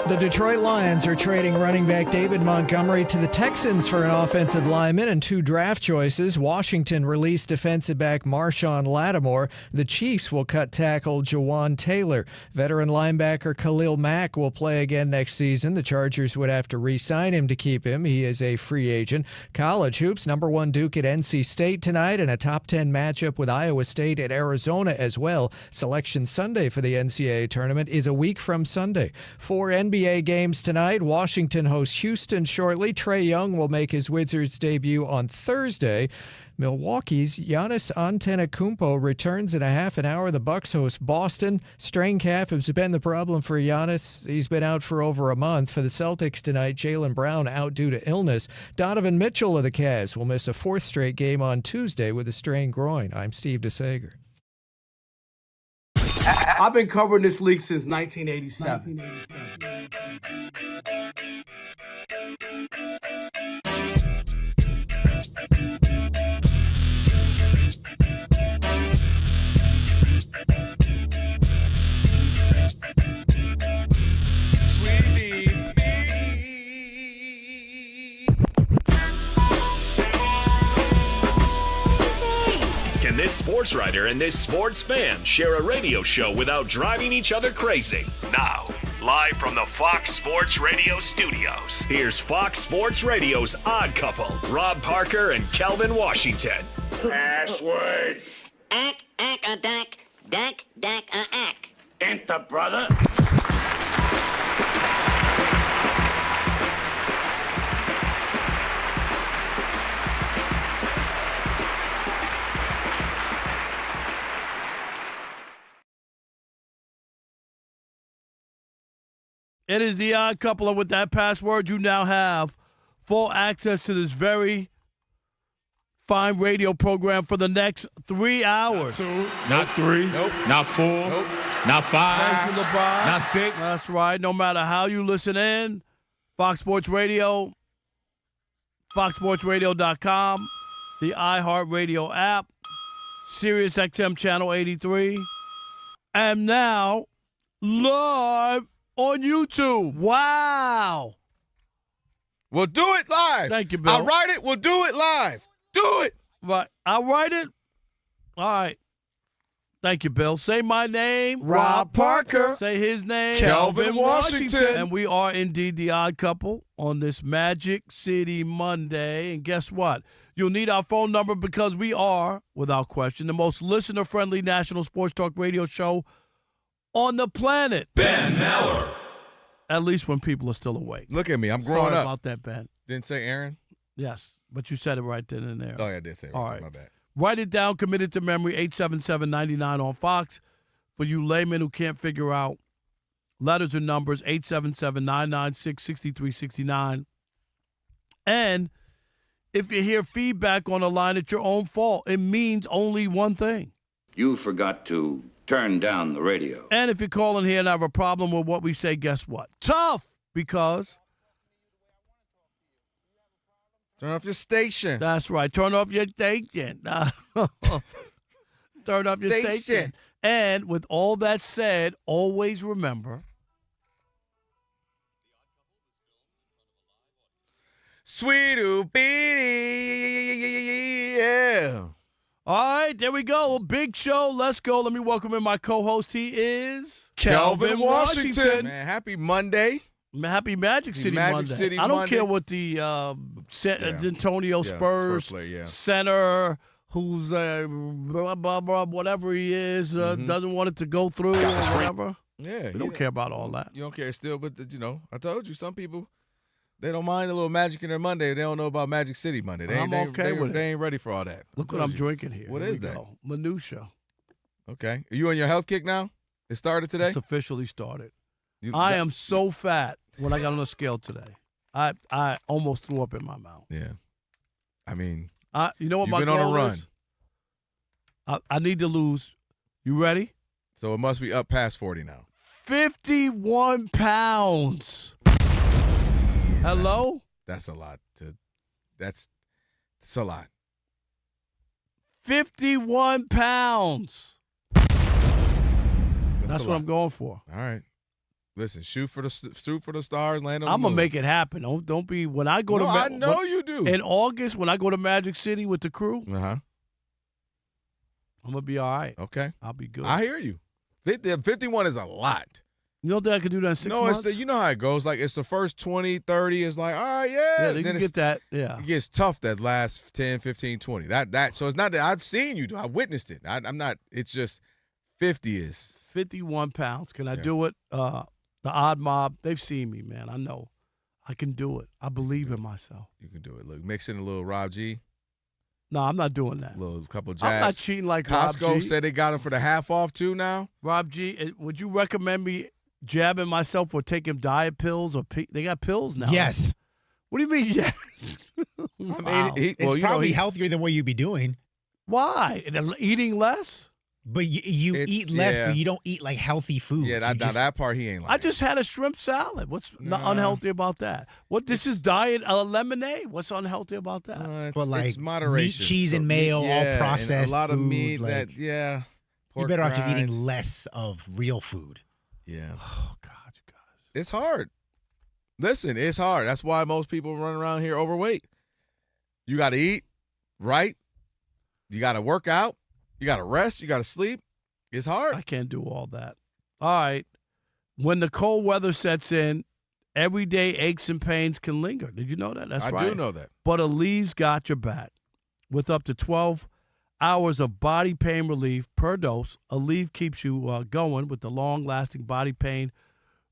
The Detroit Lions are trading running back David Montgomery to the Texans for an offensive lineman and 2 draft choices. Washington released defensive back Marshawn Lattimore. The Chiefs will cut tackle Jawan Taylor. Veteran linebacker Khalil Mack will play again next season. The Chargers would have to re-sign him to keep him. He is a free agent. College hoops, number 1 Duke at NC State tonight, and a top 10 matchup with Iowa State at Arizona as well. Selection Sunday for the NCAA tournament is a week from Sunday. 4 NBA games tonight. Washington hosts Houston shortly. Trae Young will make his Wizards debut on Thursday. Milwaukee's Giannis Antetokounmpo returns in a half an hour. The Bucks host Boston. Strain calf has been the problem for Giannis. He's been out for over a month. For the Celtics tonight, Jaylen Brown out due to illness. Donovan Mitchell of the Cavs will miss a 4th straight game on Tuesday with a strained groin. I'm Steve DeSager. I've been covering this league since 1987. Can this sports writer and this sports fan share a radio show without driving each other crazy? Now, live from the Fox Sports Radio studios, here's Fox Sports Radio's Odd Couple, Rob Parker and Kelvin Washington. Password. Ack, ack. Enter, brother. It is the Odd Couple, and with that password, you now have full access to this very fine radio program for the next 3 hours. Not 2, not 3, nope. Not 4, nope. Not 5, Thank you, LeBron. Not 6. That's right. No matter how you listen in, Fox Sports Radio, foxsportsradio.com, the iHeartRadio app, Sirius XM Channel 83, and now live on YouTube. Wow. We'll do it live. Thank you, Bill. I'll write it. We'll do it live. Do it. Right. I'll write it. All right. Thank you, Bill. Say my name. Rob Parker. Say his name. Kelvin Washington. And we are indeed the Odd Couple on this Magic City Monday. And guess what? You'll need our phone number because we are, without question, the most listener-friendly national sports talk radio show on the planet. Ben Meller. At least when people are still awake. Look at me. I'm growing Sorry up. about that, Ben. Didn't say Aaron? Yes, but you said it right then and there. Oh, yeah, I did say it right. All right. My bad. Write it down, commit it to memory, 877-99 on Fox. For you laymen who can't figure out letters or numbers, 877-996-6369. And if you hear feedback on a line, it's your own fault. It means only one thing. You forgot to turn down the radio. And if you call in here and have a problem with what we say, guess what? Tough, because turn off your station. That's right. Turn off your station. Turn off your station. And with all that said, always remember. Sweet Oopity. Yeah. All right, there we go. Big show. Let's go. Let me welcome in my co-host. He is Kelvin Washington. Man, happy Monday. Happy Magic City Monday. I don't care what the Antonio Spurs center, who's blah, blah, blah, whatever he is, doesn't want it to go through or whatever. Yeah. We don't care about all that. You don't care still, but, I told you, some people, they don't mind a little magic in their Monday. They don't know about Magic City Monday. I'm okay with it. They ain't ready for all that. Look what I'm drinking here. What is that? Minutia. Okay. Are you on your health kick now? It started today? It's officially started. I am so fat when I got on the scale today. I almost threw up in my mouth. Yeah. I mean, you know what my goal goal on a run. is? I need to lose. You ready? So it must be up past 40 now. 51 pounds. Hello? That's a lot. That's a lot. 51 pounds. That's what I'm going for. All right. Listen, shoot for the stars, land on the I'm moon. gonna make it happen. Don't be when I go to. I know you do. In August, when I go to Magic City with the crew, I'm gonna be all right. Okay, I'll be good. I hear you. 51 is a lot. You don't think I could do that in 6 months? You know how it goes. Like, it's the first 20, 30 is like, all right, Yeah, then you get that. Yeah, it gets tough that last 10, 15, 20. So it's not that I've seen you do. I witnessed it. I'm not. It's just 50 is 51 pounds. Can I do it? The Odd Mob, they've seen me, man. I know I can do it. I believe in myself. You can do it. Look, mix in a little Rob G. No, I'm not doing that. A couple jabs. I'm not cheating like Rob G. Costco said they got him for the half off too now. Rob G, would you recommend me jabbing myself or taking diet pills or they got pills now? Yes. What do you mean? Yes. Wow. It's probably healthier than what you'd be doing. Why? Eating less? But you eat less, but you don't eat like healthy food. Yeah, that part he ain't like. I just had a shrimp salad. What's unhealthy about that? This is diet lemonade. What's unhealthy about that? But like it's moderation. Meat, cheese, and mayo, all processed. And a lot of food, meat. like, You're better off just eating less of real food. Yeah. Oh God, you guys. It's hard. Listen, it's hard. That's why most people run around here overweight. You got to eat right. You got to work out. You got to rest. You got to sleep. It's hard. I can't do all that. All right. When the cold weather sets in, everyday aches and pains can linger. Did you know that? That's right. I do know that. But Aleve got your back. With up to 12 hours of body pain relief per dose, Aleve keeps you going with the long-lasting body pain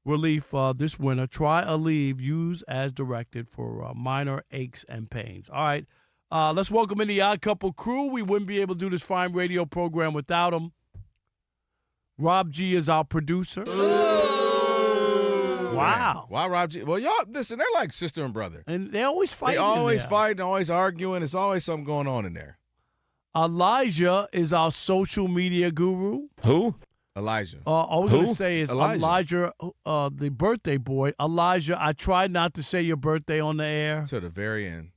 relief this winter. Try Aleve. Use as directed for minor aches and pains. All right. Let's welcome in the Odd Couple crew. We wouldn't be able to do this fine radio program without them. Rob G is our producer. Wow. Why Rob G? Well, y'all, listen, they're like sister and brother. And they always fight. They always fighting, always arguing. There's always something going on in there. Elijah is our social media guru. Who? Elijah. All we're going to say is Elijah, the birthday boy. Elijah, I tried not to say your birthday on the air. To the very end.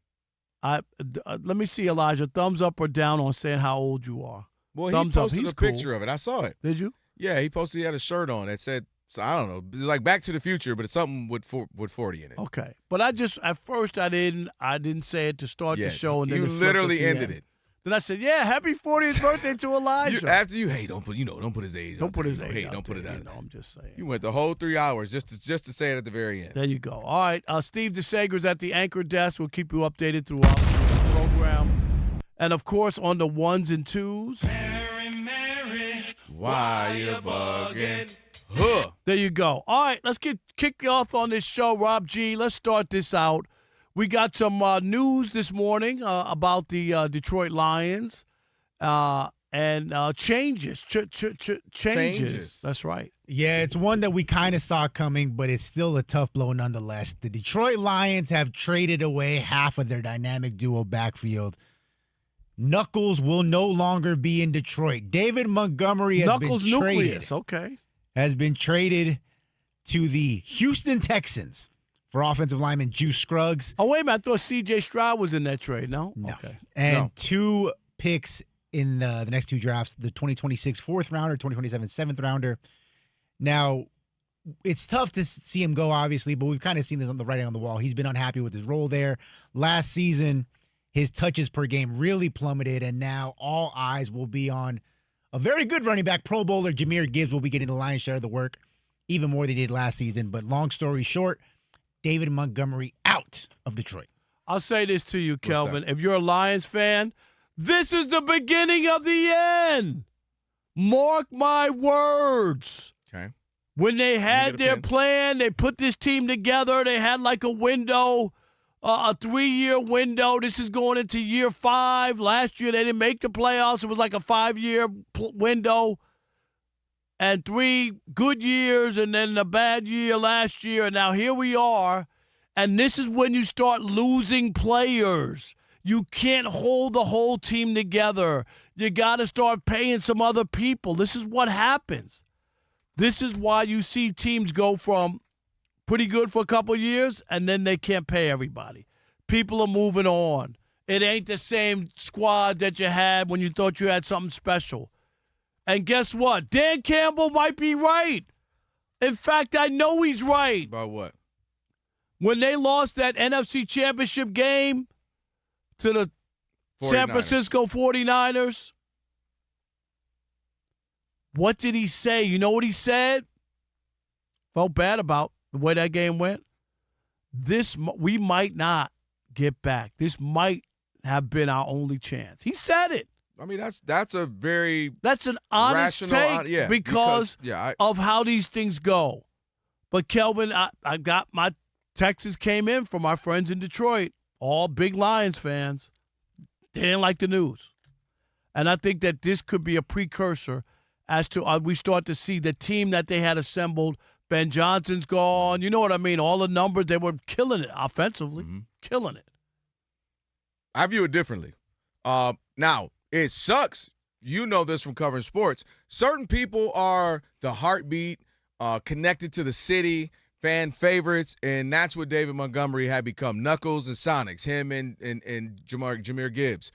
Let me see, Elijah. Thumbs up or down on saying how old you are. Well, Thumbs he posted up. a picture of it. I saw it. Did you? Yeah, he posted. He had a shirt on that said, so I don't know, it was like Back to the Future, but it's something with 40 in it. Okay, but at first I didn't say it to start the show, and then you literally ended it. Then I said, "Yeah, happy 40th birthday to Elijah." Don't put his age. Don't put his age. Hey, don't put it out. I'm just saying. You went the whole 3 hours just to say it at the very end. There you go. All right, Steve DeSager's at the anchor desk. We'll keep you updated throughout the program, and of course on the ones and twos. Mary, why you bugging? There you go. All right, let's kick off on this show, Rob G. Let's start this out. We got some news this morning about the Detroit Lions and changes. Changes. That's right. Yeah, it's one that we kind of saw coming, but it's still a tough blow nonetheless. The Detroit Lions have traded away half of their dynamic duo backfield. Knuckles will no longer be in Detroit. David Montgomery has been traded. Nucleus, okay. Has been traded to the Houston Texans for offensive lineman Juice Scruggs. Oh, wait a minute. I thought C.J. Stroud was in that trade. No? Okay. And 2 picks in the next 2 drafts, the 2026 4th rounder, 2027 7th rounder. Now, it's tough to see him go, obviously, but we've kind of seen this on the writing on the wall. He's been unhappy with his role there. Last season, his touches per game really plummeted, and now all eyes will be on a very good running back, Pro Bowler Jahmyr Gibbs will be getting the lion's share of the work, even more than he did last season. But long story short, David Montgomery out of Detroit. I'll say this to you, Kelvin. If you're a Lions fan, this is the beginning of the end. Mark my words. Okay. When they had their plan, they put this team together. They had like a window, a 3-year window. This is going into year 5. Last year, they didn't make the playoffs. It was like a 5-year window. And 3 good years and then a bad year last year. And now here we are. And this is when you start losing players. You can't hold the whole team together. You got to start paying some other people. This is what happens. This is why you see teams go from pretty good for a couple of years and then they can't pay everybody. People are moving on. It ain't the same squad that you had when you thought you had something special. And guess what? Dan Campbell might be right. In fact, I know he's right. About what? When they lost that NFC Championship game to the 49ers. San Francisco 49ers, what did he say? You know what he said? Felt bad about the way that game went. We might not get back. This might have been our only chance. He said it. I mean, that's an honest rational, take because of how these things go. But Kelvin, I got my texts came in from our friends in Detroit, all big Lions fans. They didn't like the news. And I think that this could be a precursor as to we start to see the team that they had assembled. Ben Johnson's gone. You know what I mean? All the numbers, they were killing it offensively. Killing it. I view it differently. Now, it sucks. You know this from covering sports. Certain people are the heartbeat, connected to the city, fan favorites, and that's what David Montgomery had become. Knuckles and Sonics, him and Jahmyr Gibbs.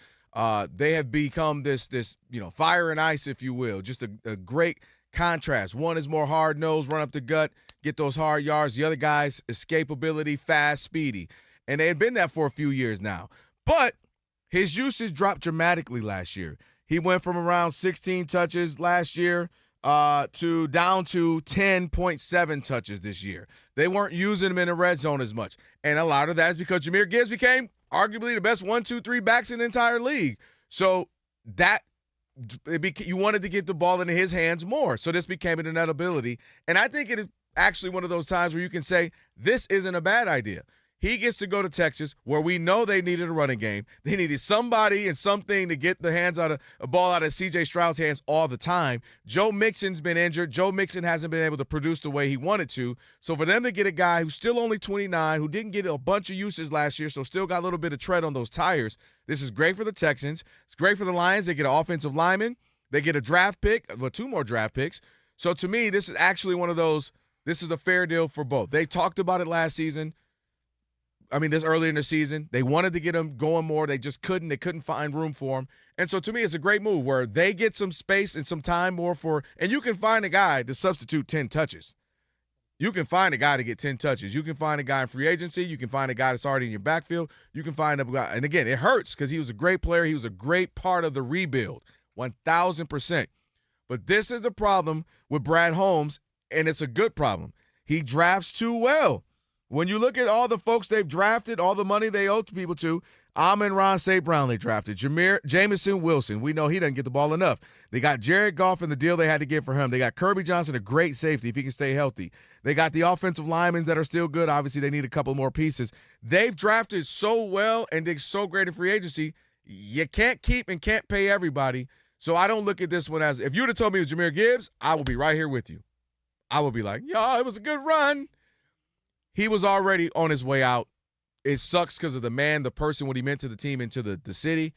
They have become this fire and ice, if you will. Just a great contrast. One is more hard-nosed, run up the gut, get those hard yards. The other guy's escapability, fast, speedy. And they had been that for a few years now. But his usage dropped dramatically last year. He went from around 16 touches last year to down to 10.7 touches this year. They weren't using him in the red zone as much. And a lot of that is because Jahmyr Gibbs became arguably the best 1, 2, 3 backs in the entire league. So you wanted to get the ball into his hands more. So this became an inevitability. And I think it is actually one of those times where you can say this isn't a bad idea. He gets to go to Texas, where we know they needed a running game. They needed somebody and something to get a ball out of C.J. Stroud's hands all the time. Joe Mixon's been injured. Joe Mixon hasn't been able to produce the way he wanted to. So for them to get a guy who's still only 29, who didn't get a bunch of uses last year, so still got a little bit of tread on those tires, this is great for the Texans. It's great for the Lions. They get an offensive lineman. They get a draft pick, 2 more draft picks. So to me, this is actually one of those, this is a fair deal for both. They talked about it last season. This earlier in the season. They wanted to get him going more. They just couldn't. They couldn't find room for him. And so to me, it's a great move where they get some space and some time more and you can find a guy to substitute 10 touches. You can find a guy to get 10 touches. You can find a guy in free agency. You can find a guy that's already in your backfield. You can find a guy. And again, it hurts because he was a great player. He was a great part of the rebuild, 1,000%. But this is the problem with Brad Holmes, and it's a good problem. He drafts too well. When you look at all the folks they've drafted, all the money they owe to people to, Amon-Ra St. Brown they drafted. Jamison Wilson, we know he doesn't get the ball enough. They got Jared Goff and the deal they had to get for him. They got Kirby Johnson, a great safety if he can stay healthy. They got the offensive linemen that are still good. Obviously, they need a couple more pieces. They've drafted so well and did so great in free agency, you can't keep and can't pay everybody. So I don't look at this one as, if you would have told me it was Jahmyr Gibbs, I would be right here with you. I would be like, it was a good run. He was already on his way out. It sucks because of the person, what he meant to the team and to the city,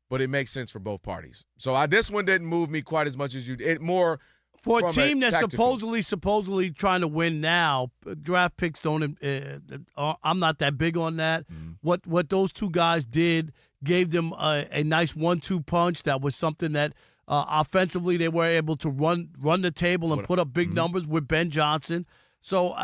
but it makes sense for both parties. So this one didn't move me quite as much as you did. More for a team that's supposedly trying to win now. Draft picks don't. I'm not that big on that. What those two guys did gave them a nice 1-2 punch. That was something that offensively they were able to run the table and put up big numbers with Ben Johnson. So.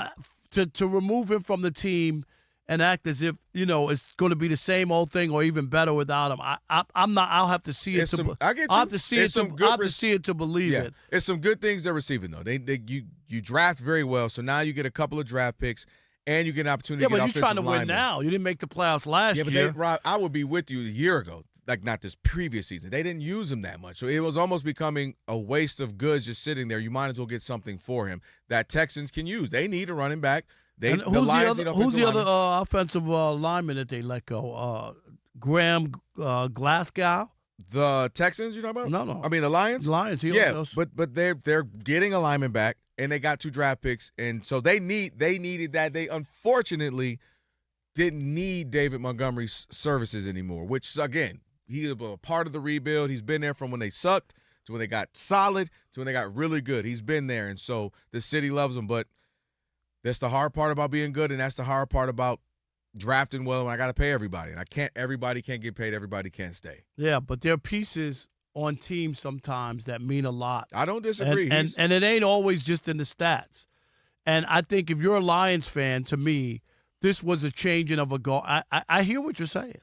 To remove him from the team and act as if it's going to be the same old thing or even better without him, I'm not. I'll have to see it. I'll have to see it. I'll have to see it to believe it. It's some good things they're receiving though. You draft very well, so now you get a couple of draft picks and you get an opportunity. Yeah, to get but you're trying to win now. You didn't make the playoffs last year. Rob, I would be with you a year ago. Like not this previous season. They didn't use him that much. So it was almost becoming a waste of goods just sitting there. You might as well get something for him that Texans can use. They need a running back. Who's the other offensive lineman that they let go? Graham Glasgow? The Texans you're talking about? No. I mean the Lions? The Lions. But they're getting a lineman back, and they got 2 draft picks, and so they needed that. They unfortunately didn't need David Montgomery's services anymore, which, again, he is a part of the rebuild. He's been there from when they sucked to when they got solid to when they got really good. He's been there, and so the city loves him. But that's the hard part about being good, and that's the hard part about drafting well, and I got to pay everybody. And everybody can't get paid. Everybody can't stay. Yeah, but there are pieces on teams sometimes that mean a lot. I don't disagree. And it ain't always just in the stats. And I think if you're a Lions fan, to me, this was a changing of a goal. I hear what you're saying.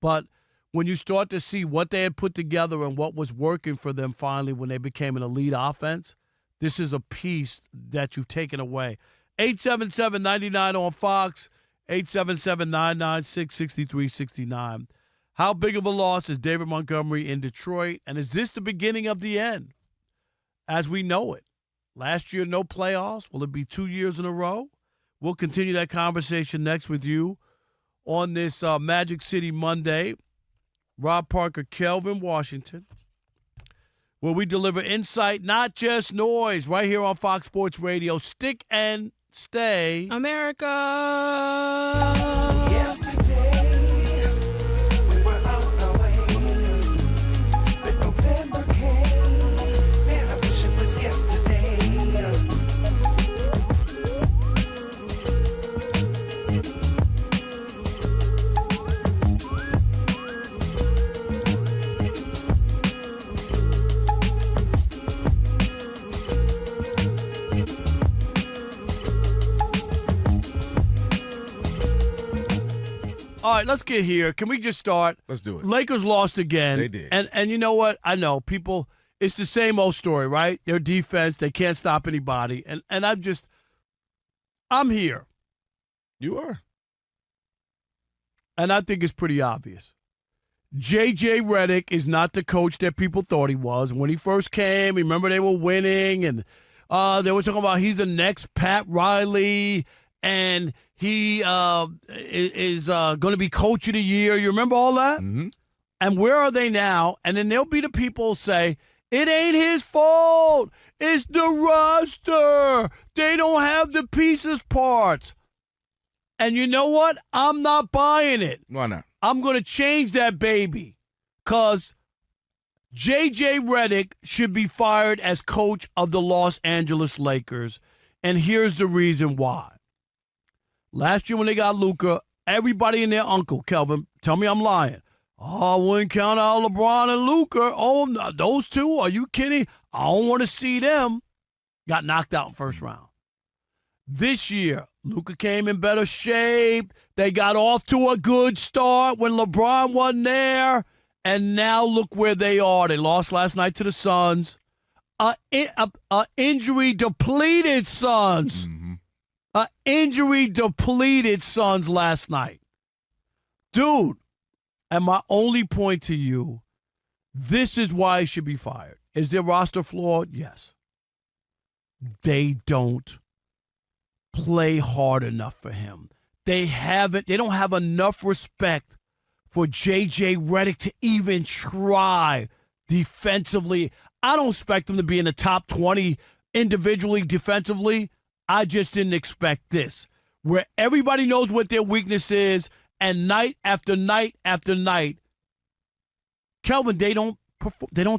But when you start to see what they had put together and what was working for them finally when they became an elite offense, this is a piece that you've taken away. 877-99 on Fox, 877-996-6369. How big of a loss is David Montgomery in Detroit? And is this the beginning of the end as we know it? Last year, no playoffs. Will it be 2 years in a row? We'll continue that conversation next with you on this Magic City Monday. Rob Parker, Kelvin, Washington, where we deliver insight, not just noise, right here on Fox Sports Radio. Stick and stay. America! Yesterday, we were on our way, but November came, man, I wish it was yesterday. All right, let's get here. Can we just start? Let's do it. Lakers lost again. They did. And you know what? I know people, it's the same old story, right? Their defense, they can't stop anybody. And I'm here. You are. And I think it's pretty obvious. JJ Redick is not the coach that people thought he was. When he first came, remember they were winning, and they were talking about he's the next Pat Riley, and he is going to be coach of the year. You remember all that? Mm-hmm. And where are they now? And then there'll be the people who say, it ain't his fault. It's the roster. They don't have the pieces parts. And you know what? I'm not buying it. Why not? I'm going to change that baby because JJ Redick should be fired as coach of the Los Angeles Lakers. And here's the reason why. Last year when they got Luka, everybody and their uncle, Kelvin, tell me I'm lying. Oh, I wouldn't count out LeBron and Luka. Oh, no, those two? Are you kidding? I don't want to see them. Got knocked out in first round. This year, Luka came in better shape. They got off to a good start when LeBron wasn't there. And now look where they are. They lost last night to the Suns. Injury-depleted Suns. Mm-hmm. Injury-depleted Suns last night. Dude, and my only point to you, this is why he should be fired. Is their roster flawed? Yes. They don't play hard enough for him. They don't have enough respect for JJ Redick to even try defensively. I don't expect them to be in the top 20 individually defensively. I just didn't expect this, where everybody knows what their weakness is, and night after night after night, Kelvin, they don't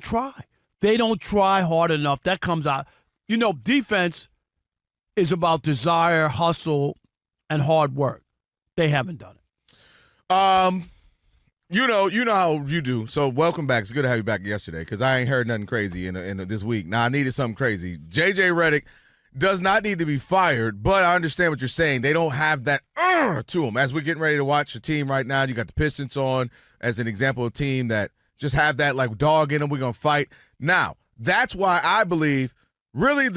try. They don't try hard enough. That comes out. You know, defense is about desire, hustle, and hard work. They haven't done it. You know how you do. So welcome back. It's good to have you back yesterday because I ain't heard nothing crazy in this week. Now I needed something crazy. JJ Redick does not need to be fired, but I understand what you're saying. They don't have that to them. As we're getting ready to watch a team right now, you got the Pistons on as an example of a team that just have that like dog in them. We're going to fight. Now, that's why I believe really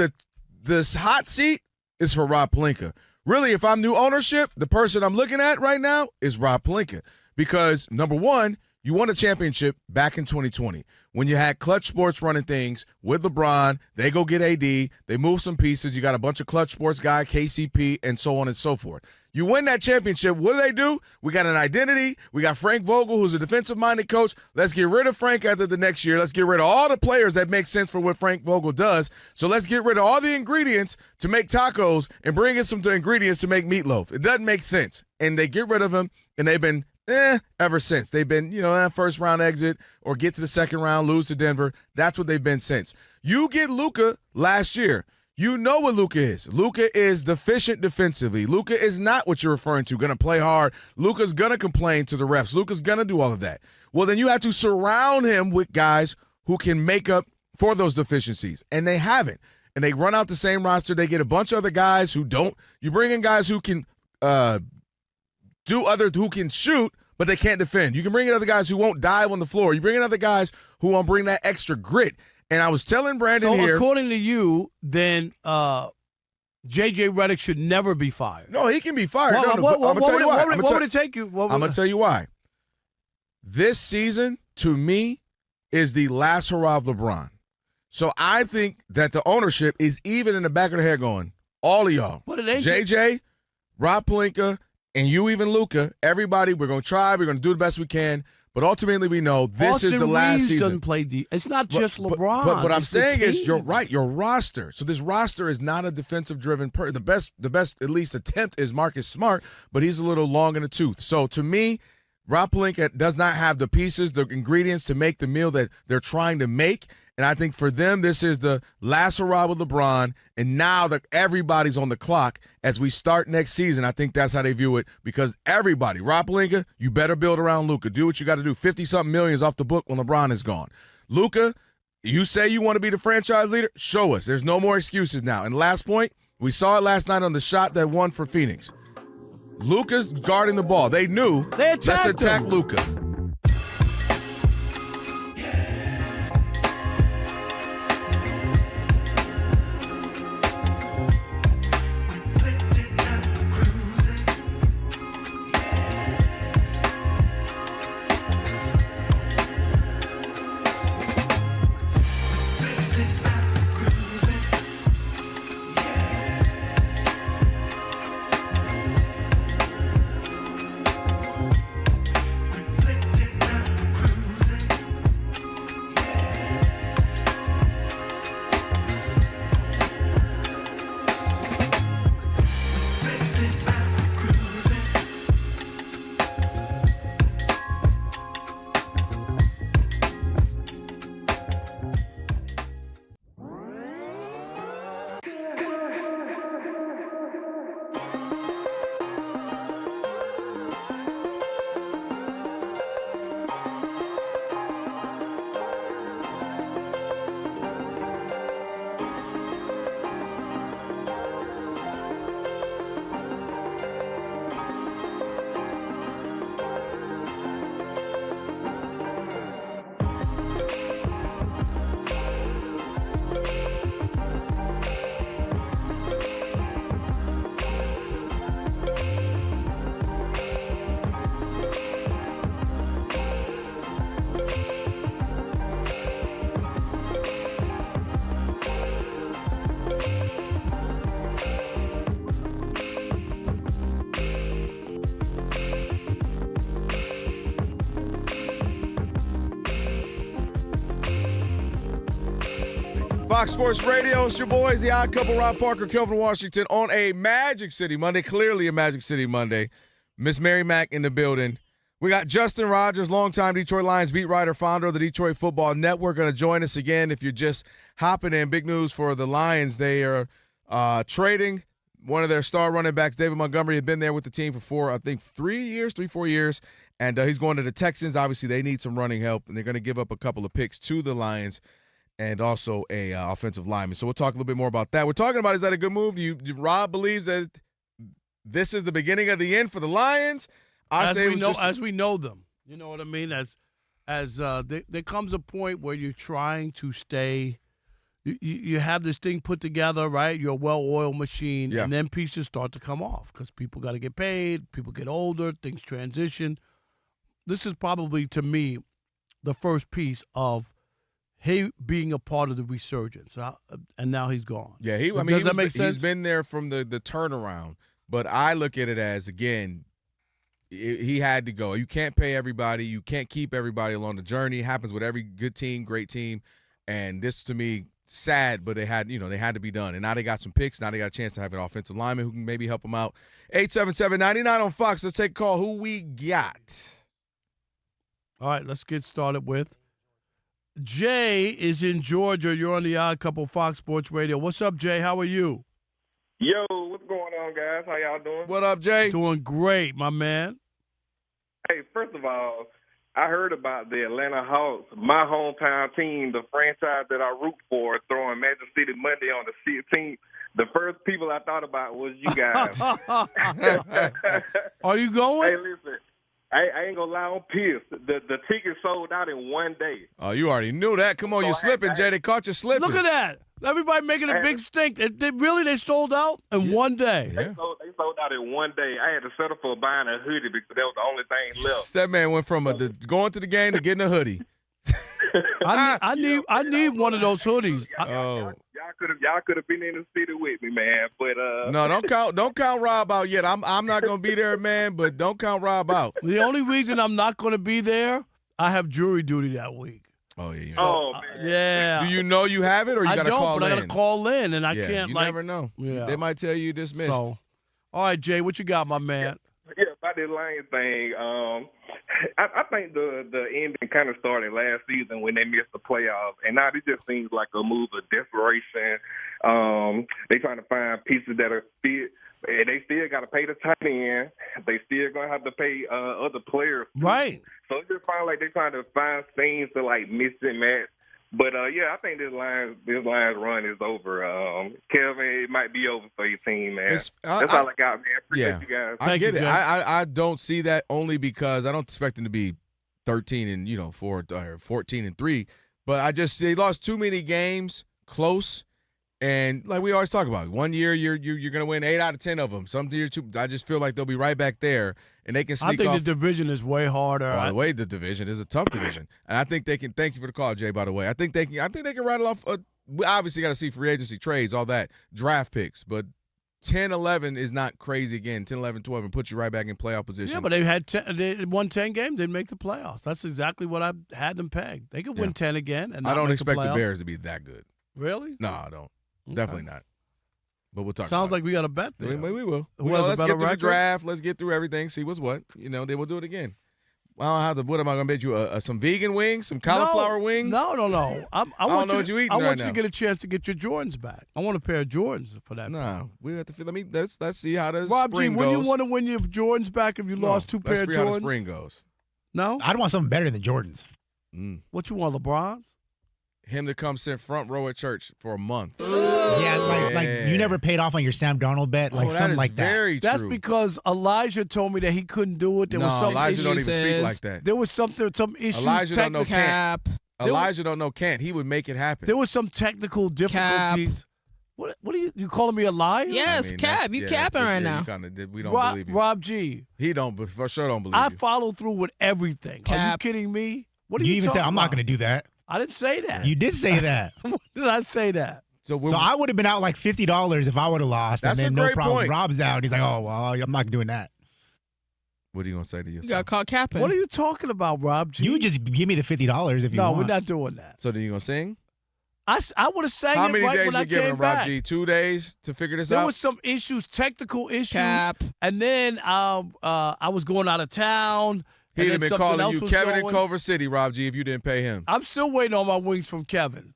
this hot seat is for Rob Pelinka. Really, if I'm new ownership, the person I'm looking at right now is Rob Pelinka. Because, number one, you won a championship back in 2020 when you had Clutch Sports running things with LeBron. They go get AD. They move some pieces. You got a bunch of Clutch Sports guy, KCP, and so on and so forth. You win that championship. What do? We got an identity. We got Frank Vogel, who's a defensive-minded coach. Let's get rid of Frank after the next year. Let's get rid of all the players that make sense for what Frank Vogel does. So let's get rid of all the ingredients to make tacos and bring in some ingredients to make meatloaf. It doesn't make sense. And they get rid of him, and they've been ever since. They've been, first round exit or get to the second round, lose to Denver. That's what they've been since. You get Luka last year. You know what Luka is. Luka is deficient defensively. Luka is not what you're referring to, going to play hard. Luka's going to complain to the refs. Luka's going to do all of that. Well, then you have to surround him with guys who can make up for those deficiencies, and they haven't. and they run out the same roster. They get a bunch of other guys who don't. You bring in guys who can who can shoot, but they can't defend. You can bring in other guys who won't dive on the floor. You bring in other guys who won't bring that extra grit. And I was telling Brandon here. So according to you, then JJ Redick should never be fired. No, he can be fired. What What would it take you? I'm going to tell you why. This season, to me, is the last hurrah of LeBron. So I think that the ownership is even in the back of their head going, all of y'all, JJ, Rob Pelinka, and you, even Luka, everybody, we're going to try. We're going to do the best we can. But ultimately, we know this is the last season. Doesn't play it's not just LeBron. But what I'm saying is, you're right. Your roster. So this roster is not a defensive-driven. The best, at least attempt is Marcus Smart, but he's a little long in the tooth. So to me, Rob Pelinka does not have the pieces, the ingredients to make the meal that they're trying to make. And I think for them, this is the last hurrah with LeBron. And now that everybody's on the clock as we start next season, I think that's how they view it. Because everybody, Rob Pelinka, you better build around Luka. Do what you got to do. 50-something millions off the book when LeBron is gone. Luka, you say you want to be the franchise leader? Show us. There's no more excuses now. And last point, we saw it last night on the shot that won for Phoenix. Luka's guarding the ball. They knew. Let's attack Luka. Fox Sports Radio, it's your boys, the Odd Couple, Rob Parker, Kelvin Washington, on a Magic City Monday, clearly a Magic City Monday. Miss Mary Mack in the building. We got Justin Rogers, longtime Detroit Lions beat writer, founder of the Detroit Football Network, going to join us again. If you're just hopping in, big news for the Lions. They are trading one of their star running backs. David Montgomery had been there with the team for 4 years, and he's going to the Texans. Obviously, they need some running help, and they're going to give up a couple of picks to the Lions and also a offensive lineman. So we'll talk a little bit more about that. We're talking about, is that a good move? Rob believes that this is the beginning of the end for the Lions. As we know them. You know what I mean? There comes a point where you're trying to stay. You have this thing put together, right? You're a well-oiled machine, and then pieces start to come off because people got to get paid, people get older, things transition. This is probably, to me, the first piece of being a part of the resurgence, and now he's gone. Yeah, does that make sense? He's been there from the turnaround, but I look at it as, again, he had to go. You can't pay everybody. You can't keep everybody along the journey. It happens with every good team, great team, and this, to me, sad, but they had to be done. And now they got some picks. Now they got a chance to have an offensive lineman who can maybe help them out. 877-99 on Fox. Let's take a call. Who we got? All right, let's get started with Jay is in Georgia. You're on the Odd Couple Fox Sports Radio. What's up, Jay? How are you? Yo, what's going on, guys? How y'all doing? What up, Jay? Doing great, my man. Hey, first of all, I heard about the Atlanta Hawks, my hometown team, the franchise that I root for, throwing Magic City Monday on the 16th. The first people I thought about was you guys. Are you going? Hey, listen, I ain't gonna lie, I'm pissed. The tickets sold out in one day. Oh, you already knew that. Come on, you're slipping, Jay. They caught you slipping. Look at that. Everybody making a big stink. They sold out in one day. They sold out in one day. I had to settle for buying a hoodie because that was the only thing left. That man went from going to the game to getting a hoodie. I need one of those hoodies. Y'all could have been in the city with me, man. But no, don't count Rob out yet. I'm not gonna be there, man. But don't count Rob out. The only reason I'm not gonna be there, I have jury duty that week. Oh yeah. Man. Yeah. Do you know you have it, or you got to call in? I got to call in, and I can't. You never know. Yeah. They might tell you dismissed. So, all right, Jay, what you got, my man? Yeah, about this Lions thing. I think the ending kind of started last season when they missed the playoffs, and now it just seems like a move of desperation. They trying to find pieces that are fit. And they still got to pay the tight end. They still going to have to pay other players. Right. So it just sounds like they're trying to find things to, like, mix and match. But, I think this Lions run is over. Kelvin, it might be over for your team, man. That's all I got, man. Appreciate you guys. I get it. I don't see that only because I don't expect them to be 13 and 14 and 3. But they lost too many games close. And like we always talk about, one year you're going to win 8 out of 10 of them. Some years, I just feel like they'll be right back there, and they can sneak off. I think the division is way harder. By the way, the division is a tough division, and I think they can. Thank you for the call, Jay. By the way, I think they can rattle off. We obviously got to see free agency trades, all that, draft picks, but 10, 11 is not crazy again. 10, 11, 12, and put you right back in playoff position. Yeah, but they won 10 games. They'd make the playoffs. That's exactly what I had them pegged. They could win 10 again, and I don't expect the Bears to be that good. Really? No, I don't. Okay. Definitely not. But we'll talk. Sounds like we got a bet there. We will. Let's get through the draft. Let's get through everything. See what's what. Then we'll do it again. I don't have to. What am I going to bet you? Some vegan wings, some cauliflower wings? No. I don't know what you eating. I want you to get a chance to get your Jordans back. I want a pair of Jordans for that. No, we have to feel. Let's see how the Rob spring G, goes. when you want to win your Jordans back if you lost 2 pair of Jordans? Let's see how the spring goes. No, I'd want something better than Jordans. What you want, LeBron's? Him to come sit front row at church for a month. Yeah, like you never paid off on your Sam Darnold bet, something like that. Very true. That's because Elijah told me that he couldn't do it. There was some Elijah issues. don't even speak like that. There was some issues. Elijah don't know Cap. Elijah don't know can't. He would make it happen. There was some technical difficulties. What are you calling me a liar? Yes, Cap. You capping right now. We don't believe you. Rob G. He don't, but for sure don't believe I you. follow through with everything. Cap. Are you kidding me? What are you even said I'm not going to do that. I didn't say that. You did say that. When did I say that? So I would have been out like $50 if I would have lost. That's and then a no great problem. point. Rob's out. He's like, oh, well, I'm not doing that. What are you going to say to yourself? You got caught capping. What are you talking about, Rob G? You just give me the $50 if you want. No, we're not doing that. So then you going to sing? I would have sang How it many right days when I we giving came him, Rob back. G? 2 days to figure this out? There was some issues, technical issues. Cap. And then I was going out of town. He'd have been calling you Kevin in going. Culver City, Rob G, if you didn't pay him. I'm still waiting on my wings from Kevin.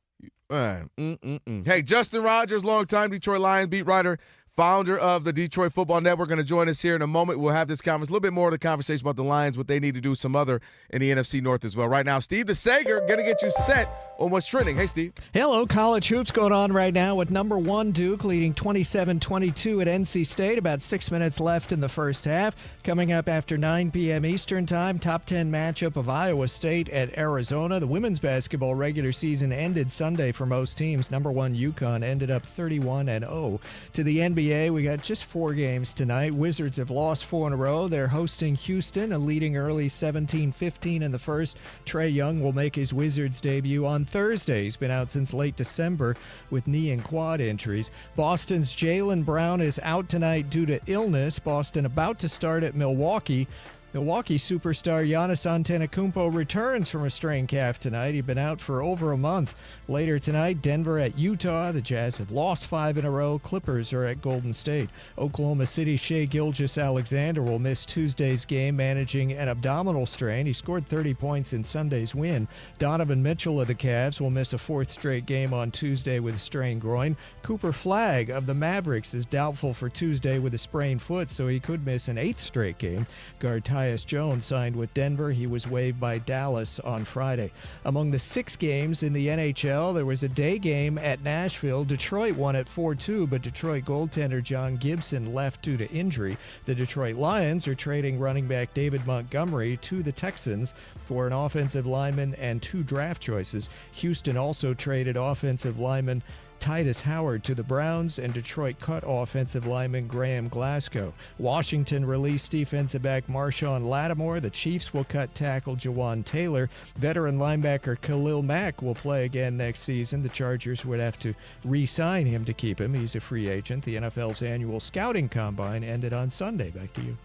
Hey, Justin Rogers, longtime Detroit Lions beat writer, founder of the Detroit Football Network, going to join us here in a moment. We'll have this conference, a little bit more of the conversation about the Lions, what they need to do, some other in the NFC North as well. Right now, Steve DeSager going to get you set on what's trending. Hey, Steve. Hello, college hoops going on right now with number 1 Duke leading 27-22 at NC State. About 6 minutes left in the first half. Coming up after 9 p.m. Eastern Time, top 10 matchup of Iowa State at Arizona. The women's basketball regular season ended Sunday for most teams. Number 1 UConn ended up 31-0. To the NBA, we got just 4 games tonight. Wizards have lost 4 in a row. They're hosting Houston, a leading early 17-15 in the first. Trae Young will make his Wizards debut on Thursday. He's been out since late December with knee and quad injuries. Boston's Jaylen Brown is out tonight due to illness. Boston about to start at Milwaukee. Milwaukee superstar Giannis Antetokounmpo returns from a strained calf tonight. He'd been out for over a month. Later tonight, Denver at Utah. The Jazz have lost 5 in a row. Clippers are at Golden State. Oklahoma City Shai Gilgeous-Alexander will miss Tuesday's game, managing an abdominal strain. He scored 30 points in Sunday's win. Donovan Mitchell of the Cavs will miss a 4th straight game on Tuesday with a strained groin. Cooper Flagg of the Mavericks is doubtful for Tuesday with a sprained foot, so he could miss an 8th straight game. Guard Ty Tyus Jones signed with Denver. He was waived by Dallas on Friday. Among the 6 games in the NHL, there was a day game at Nashville. Detroit won at 4-2, but Detroit goaltender John Gibson left due to injury. The Detroit Lions are trading running back David Montgomery to the Texans for an offensive lineman and 2 draft choices. Houston also traded offensive lineman Titus Howard to the Browns, and Detroit cut offensive lineman Graham Glasgow. Washington released defensive back Marshawn Lattimore. The Chiefs will cut tackle Jawan Taylor. Veteran linebacker Khalil Mack will play again next season. The Chargers would have to re-sign him to keep him. He's a free agent. The NFL's annual scouting combine ended on Sunday. Back to you.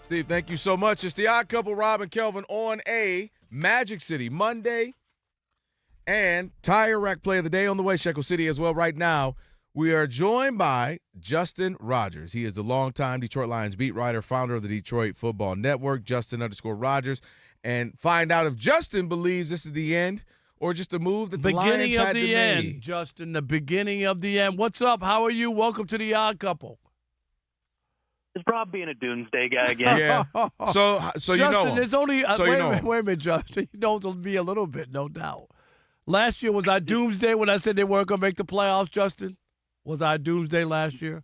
Steve, thank you so much. It's the Odd Couple, Rob and Kelvin, on a Magic City Monday. And Tire Rack Play of the Day on the way, Shekel City as well. Right now, we are joined by Justin Rogers. He is the longtime Detroit Lions beat writer, founder of the Detroit Football Network, Justin_Rogers. And find out if Justin believes this is the end or just a move that the Lions had to make. Beginning of the end, Justin, the beginning of the end. What's up? How are you? Welcome to the Odd Couple. It's Rob being a doomsday guy again. Yeah. So Justin, you know him. There's only So wait a minute, Justin. He knows me a little bit, no doubt. Last year, was I doomsday when I said they weren't going to make the playoffs, Justin? Was I doomsday last year?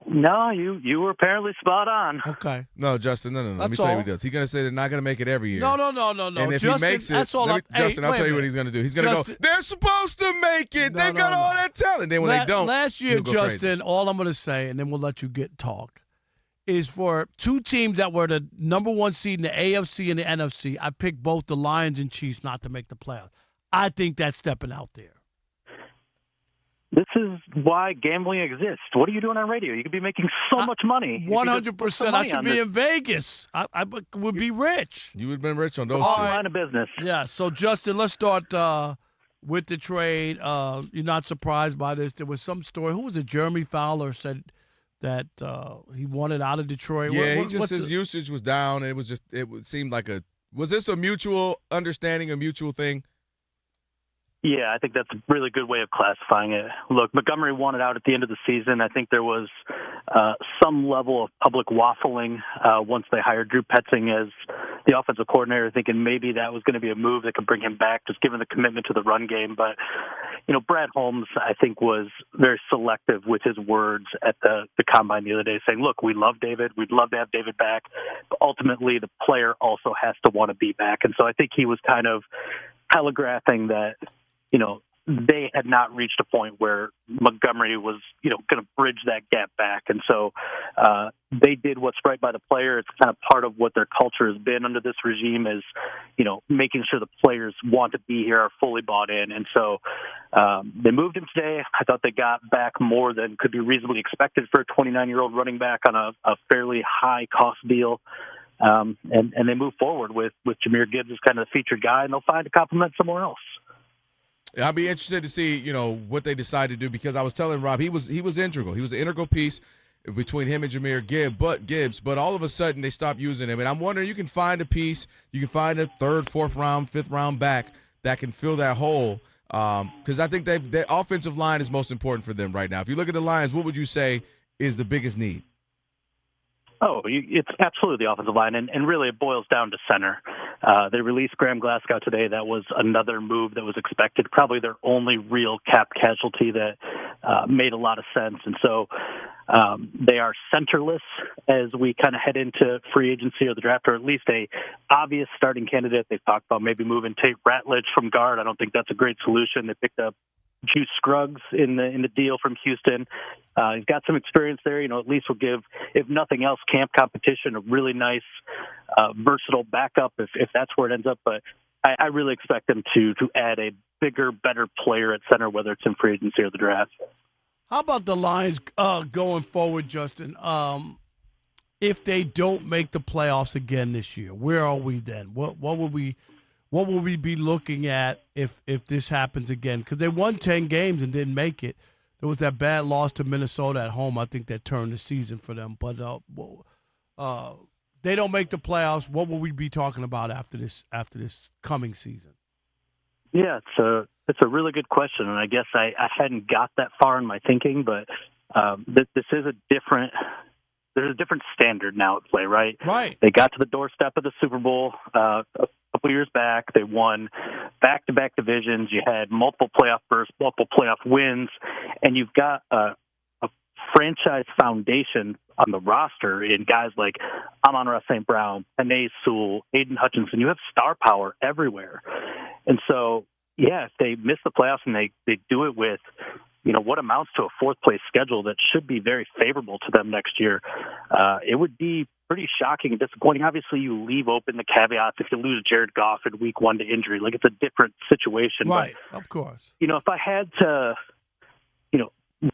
No, you were apparently spot on. Okay. No, Justin, no. Let me tell you what he does. He's going to say they're not going to make it every year. No. And if Justin, he makes it, that's all Justin, I'll tell you what he's going to do. He's going to go, they're supposed to make it. They got all that talent. Then when they don't, last year, Justin, crazy. all I'm going to say, and then we'll let you talk, is for 2 teams that were the number 1 seed in the AFC and the NFC, I picked both the Lions and Chiefs not to make the playoffs. I think that's stepping out there. This is why gambling exists. What are you doing on radio? You could be making so much money. 100%. I should be in Vegas. I would be rich. You would have been rich on those 2. Line of business. Yeah. So, Justin, let's start with the trade. You're not surprised by this. There was some story. Who was it? Jeremy Fowler said that he wanted out of Detroit. Yeah, his usage was down. And it seemed like was this a mutual understanding, a mutual thing? Yeah, I think that's a really good way of classifying it. Look, Montgomery wanted out at the end of the season. I think there was some level of public waffling once they hired Drew Petzing as the offensive coordinator, thinking maybe that was going to be a move that could bring him back, just given the commitment to the run game. But, Brad Holmes, I think, was very selective with his words at the combine the other day, saying, look, we love David. We'd love to have David back. But ultimately, the player also has to want to be back. And so I think he was kind of telegraphing that, they had not reached a point where Montgomery was, going to bridge that gap back. And so they did what's right by the player. It's kind of part of what their culture has been under this regime is, making sure the players want to be here, are fully bought in. And so they moved him today. I thought they got back more than could be reasonably expected for a 29-year-old running back on a fairly high-cost deal. And they move forward with Jahmyr Gibbs as kind of the featured guy, and they'll find a compliment somewhere else. I'll be interested to see, what they decide to do, because I was telling Rob he was integral. He was an integral piece between him and Jahmyr Gibbs, but all of a sudden they stopped using him. And I'm wondering, you can find a piece, you can find a 3rd, 4th round, 5th round back that can fill that hole. Because I think the offensive line is most important for them right now. If you look at the Lions, what would you say is the biggest need? Oh, it's absolutely the offensive line, and really it boils down to center. They released Graham Glasgow today. That was another move that was expected, probably their only real cap casualty that made a lot of sense. And so they are centerless as we kind of head into free agency or the draft, or at least a obvious starting candidate. They've talked about maybe moving Tate Ratledge from guard. I don't think that's a great solution. They picked up Juice Scruggs in the deal from Houston. He's got some experience there. At least will give, if nothing else, camp competition a really nice, versatile backup if that's where it ends up. But I really expect them to add a bigger, better player at center, whether it's in free agency or the draft. How about the Lions going forward, Justin? If they don't make the playoffs again this year, where are we then? What will we be looking at if this happens again? Because they won 10 games and didn't make it. There was that bad loss to Minnesota at home. I think that turned the season for them. But they don't make the playoffs. What will we be talking about after this coming season? Yeah, it's a really good question, and I guess I hadn't got that far in my thinking, but this is a different there's a different standard now at play, right? Right. They got to the doorstep of the Super Bowl a couple years back. They won back-to-back divisions. You had multiple playoff bursts, multiple playoff wins, and you've got a franchise foundation on the roster in guys like Amon-Ra St. Brown, Panay Sewell, Aiden Hutchinson. You have star power everywhere. And so, yeah, if they miss the playoffs and they do it with, what amounts to a fourth-place schedule that should be very favorable to them next year, it would be pretty shocking and disappointing. Obviously, you leave open the caveats if you lose Jared Goff in week 1 to injury. Like, it's a different situation. Right, of course. If I had to,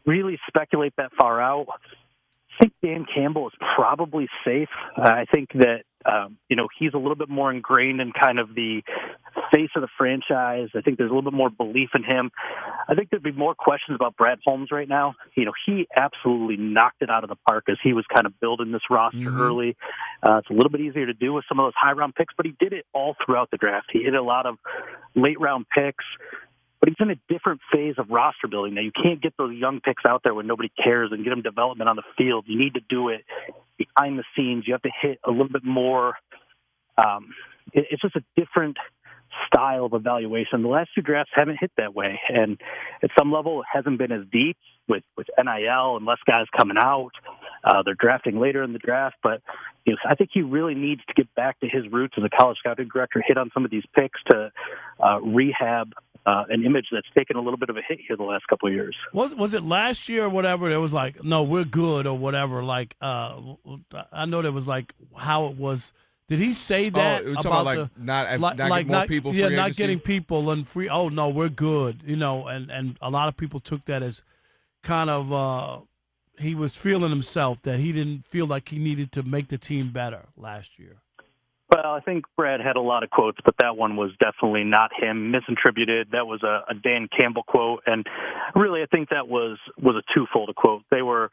really speculate that far out, I think Dan Campbell is probably safe. I think that, he's a little bit more ingrained in kind of the face of the franchise. I think there's a little bit more belief in him. I think there'd be more questions about Brad Holmes right now. He absolutely knocked it out of the park as he was kind of building this roster early. It's a little bit easier to do with some of those high-round picks, but he did it all throughout the draft. He hit a lot of late-round picks. But he's in a different phase of roster building. Now, you can't get those young picks out there when nobody cares and get them development on the field. You need to do it behind the scenes. You have to hit a little bit more. It's just a different style of evaluation. The last 2 drafts haven't hit that way. And at some level, it hasn't been as deep with NIL and less guys coming out. They're drafting later in the draft. But I think he really needs to get back to his roots as a college scouting director, hit on some of these picks to rehab an image that's taken a little bit of a hit here the last couple of years. Was it last year or whatever? It was like, no, we're good or whatever. Like, I know there was like how it was. Did he say that about not getting more people? Yeah, not getting people and free. Oh no, we're good. And a lot of people took that as kind of he was feeling himself that he didn't feel like he needed to make the team better last year. Well, I think Brad had a lot of quotes, but that one was definitely not him, misattributed. That was a Dan Campbell quote, and really I think that was a twofold quote. They were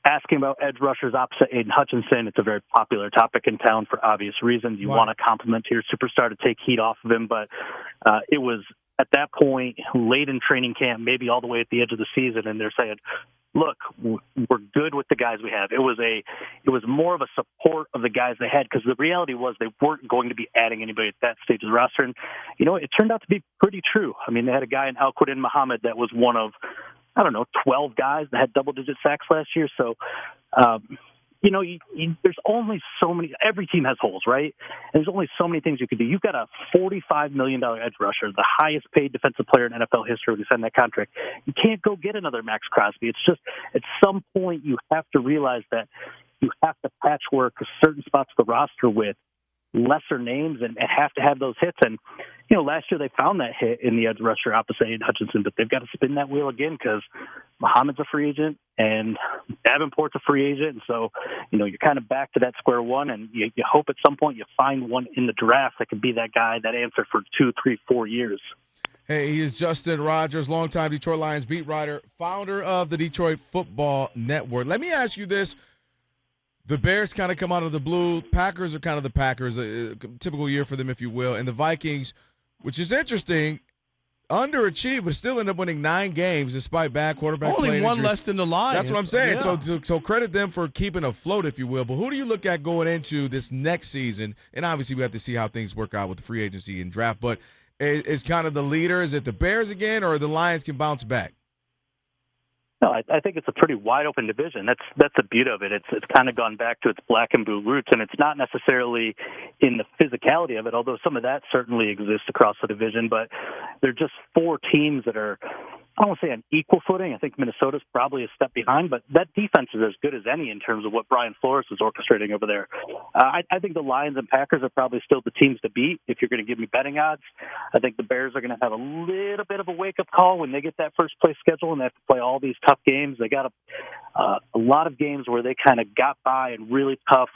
asking about edge rushers opposite Aiden Hutchinson. It's a very popular topic in town for obvious reasons. You want to compliment your superstar to take heat off of him, but it was at that point late in training camp, maybe all the way at the edge of the season, and they're saying, look, we're good with the guys we have. It was more of a support of the guys they had, because the reality was they weren't going to be adding anybody at that stage of the roster. And, it turned out to be pretty true. I mean, they had a guy in Al-Quadin Muhammad that was one of, 12 guys that had double-digit sacks last year. So, there's only so many. Every team has holes, right? And there's only so many things you could do. You've got a $45 million edge rusher, the highest-paid defensive player in NFL history to sign that contract. You can't go get another Max Crosby. It's just at some point you have to realize that you have to patchwork certain spots of the roster with lesser names and have to have those hits. And, last year they found that hit in the edge rusher opposite Aiden Hutchinson, but they've got to spin that wheel again because Muhammad's a free agent and Davenport's a free agent. And so, you're kind of back to that square one, and you hope at some point you find one in the draft that can be that guy, that answer for 2, 3, 4 years. Hey, he is Justin Rogers, longtime Detroit Lions beat writer, founder of the Detroit Football Network. Let me ask you this. The Bears kind of come out of the blue. Packers are kind of the Packers, a typical year for them, if you will. And the Vikings, which is interesting, underachieved, but still end up winning 9 games despite bad quarterback play. Only one less than the Lions. That's what I'm saying. Yeah. So credit them for keeping afloat, if you will. But who do you look at going into this next season? And obviously we have to see how things work out with the free agency and draft. But is kind of the leader, is it the Bears again, or the Lions can bounce back? No, I think it's a pretty wide open division. That's the beauty of it. It's kind of gone back to its black and blue roots, and it's not necessarily in the physicality of it, although some of that certainly exists across the division. But they're just 4 teams that are, I don't want to say on equal footing. I think Minnesota's probably a step behind, but that defense is as good as any in terms of what Brian Flores is orchestrating over there. I think the Lions and Packers are probably still the teams to beat if you're going to give me betting odds. I think the Bears are going to have a little bit of a wake-up call when they get that first-place schedule and they have to play all these tough games. They got a lot of games where they kind of got by in really tough,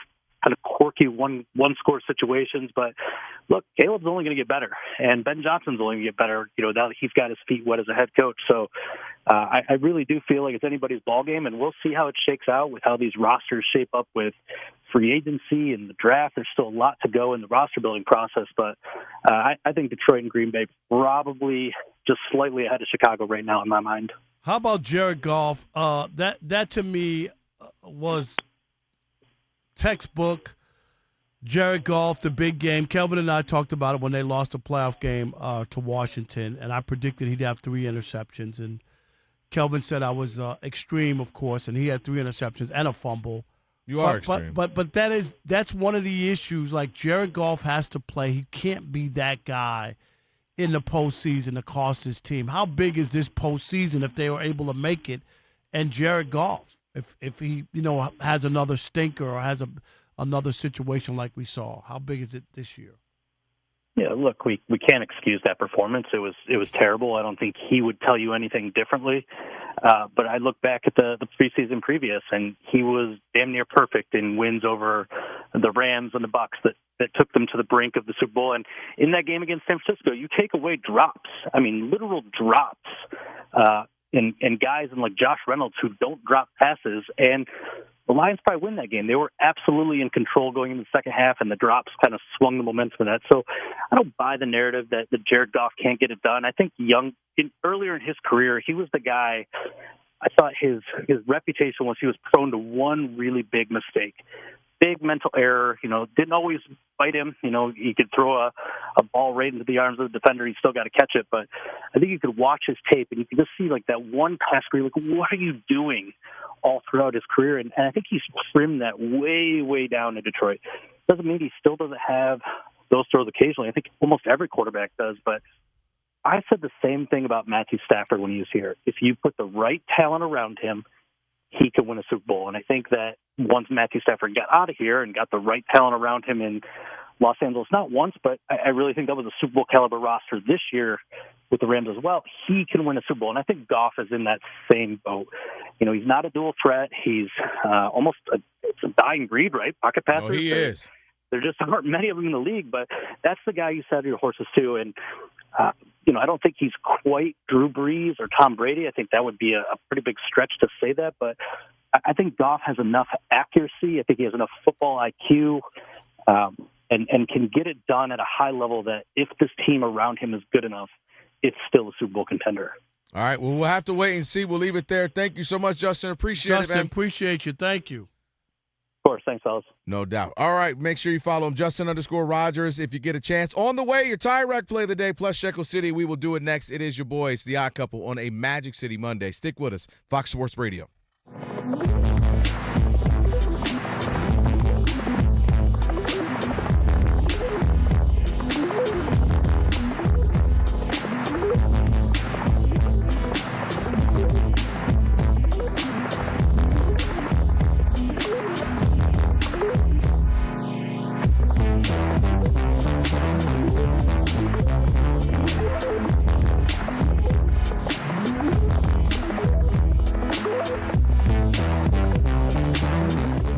kind of quirky one-score situations. But look, Caleb's only going to get better, and Ben Johnson's only going to get better, now that he's got his feet wet as a head coach. So I really do feel like it's anybody's ball game, and we'll see how it shakes out with how these rosters shape up with free agency and the draft. There's still a lot to go in the roster building process, but I think Detroit and Green Bay probably just slightly ahead of Chicago right now in my mind. How about Jared Goff? That to me was textbook. Jared Goff, the big game. Kelvin and I talked about it when they lost the playoff game to Washington, and I predicted he'd have 3 interceptions. And Kelvin said I was extreme, of course, and he had 3 interceptions and a fumble. You are extreme. But that's one of the issues. Like, Jared Goff has to play. He can't be that guy in the postseason to cost his team. How big is this postseason if they were able to make it? And Jared Goff, if he has another stinker or has another situation like we saw, how big is it this year? Yeah, look, we can't excuse that performance. It was terrible. I don't think he would tell you anything differently. But I look back at the preseason previous, and he was damn near perfect in wins over the Rams and the Bucs that took them to the brink of the Super Bowl. And in that game against San Francisco, you take away drops. I mean, literal drops. And guys like Josh Reynolds who don't drop passes, and the Lions probably win that game. They were absolutely in control going into the second half, and the drops kind of swung the momentum of that. So I don't buy the narrative that Jared Goff can't get it done. I think earlier in his career, he was the guy. I thought his reputation was he was prone to one really big mistake. Big mental error, didn't always bite him. He could throw a ball right into the arms of the defender. He still got to catch it. But I think you could watch his tape and you could just see like that one pass where you're like, what are you doing all throughout his career? And I think he's trimmed that way, way down in Detroit. Doesn't mean he still doesn't have those throws occasionally. I think almost every quarterback does. But I said the same thing about Matthew Stafford when he was here. If you put the right talent around him, he could win a Super Bowl. And I think that once Matthew Stafford got out of here and got the right talent around him in Los Angeles, not once, but I really think that was a Super Bowl caliber roster this year with the Rams as well, he can win a Super Bowl. And I think Goff is in that same boat. He's not a dual threat. He's almost it's a dying breed, right? Pocket passers. Oh, he is. There just aren't many of them in the league, but that's the guy you saddle your horses to. And, I don't think he's quite Drew Brees or Tom Brady. I think that would be a pretty big stretch to say that, but I think Goff has enough accuracy. I think he has enough football IQ and can get it done at a high level that if this team around him is good enough, it's still a Super Bowl contender. All right, well, we'll have to wait and see. We'll leave it there. Thank you so much, Justin. Appreciate it, man. Justin, appreciate you. Thank you. Of course. Thanks, fellas. No doubt. All right, make sure you follow him, Justin_Rogers, if you get a chance. On the way, your tie rack play of the day plus Shekel City. We will do it next. It is your boys, The Odd Couple, on a Magic City Monday. Stick with us. Fox Sports Radio.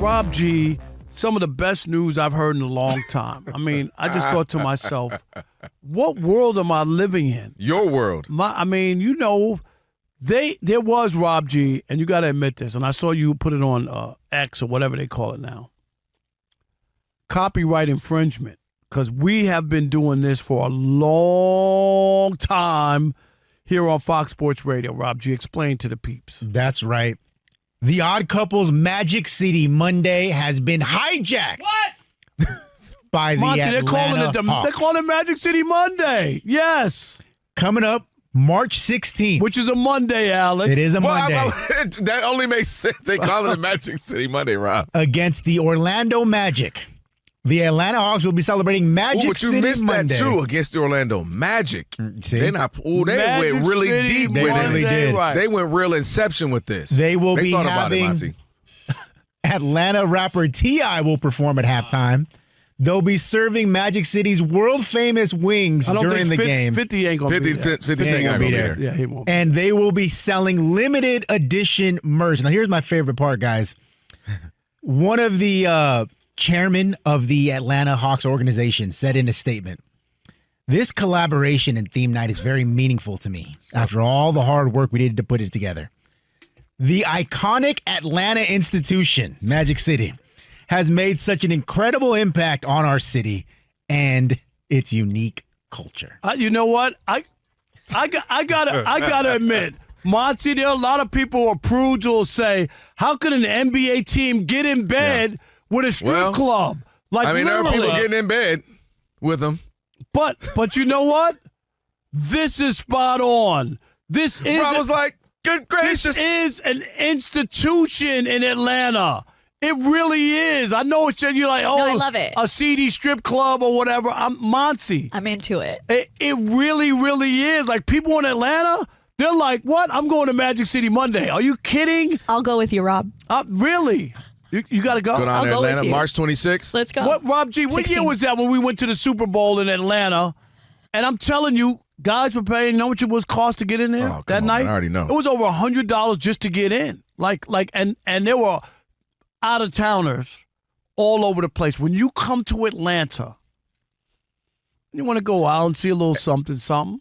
Rob G, some of the best news I've heard in a long time. I mean, I just thought to myself, what world am I living in? Your world. There was, Rob G, and you got to admit this, and I saw you put it on X or whatever they call it now, copyright infringement, because we have been doing this for a long time here on Fox Sports Radio. Rob G, explain to the peeps. That's right. The Odd Couple's Magic City Monday has been hijacked. What? By the Monty, Atlanta Hawks. They're calling it Magic City Monday. Yes. Coming up March 16th. Which is a Monday, Alex. It is a Monday. That only makes sense. They call it a Magic City Monday, Rob. Against the Orlando Magic. The Atlanta Hawks will be celebrating Magic City Monday. But you missed that, too, against the Orlando Magic. See? They went really deep with it. Really did. Right. They went real Inception with this. They will be thought about it, having Monty. Atlanta rapper T.I. will perform at halftime. They'll be serving Magic City's world-famous wings during the game. 50 ain't going to be there. 50 ain't going to be there. Yeah, he won't. And they will be selling limited edition merch. Now, here's my favorite part, guys. One of the chairman of the Atlanta Hawks organization said in a statement, "This collaboration and theme night is very meaningful to me after all the hard work we did to put it together. The iconic Atlanta institution, Magic City, has made such an incredible impact on our city and its unique culture." You know what? I gotta admit, Monty, there are a lot of people or prudes who will say, how could an NBA team get in bed with a strip club. Like, I mean, there are literally. people getting in bed with them. But you know what? This is spot on. This is. Rob was like, good gracious. This is an institution in Atlanta. It really is. I know it's you're like, oh, No, I love it. A seedy strip club or whatever. I'm Monty. I'm into it. It really, really is. Like, people in Atlanta, they're like, what? I'm going to Magic City Monday. Are you kidding? I'll go with you, Rob. Really? You got to go? Go down to Atlanta, March 26th. Let's go. What, Rob G, what 16. year was that when we went to the Super Bowl in Atlanta? And I'm telling you, guys were paying, you know what it was cost to get in there that night? I already know. It was over $100 just to get in. And there were out-of-towners all over the place. When you come to Atlanta, you want to go out and see a little something,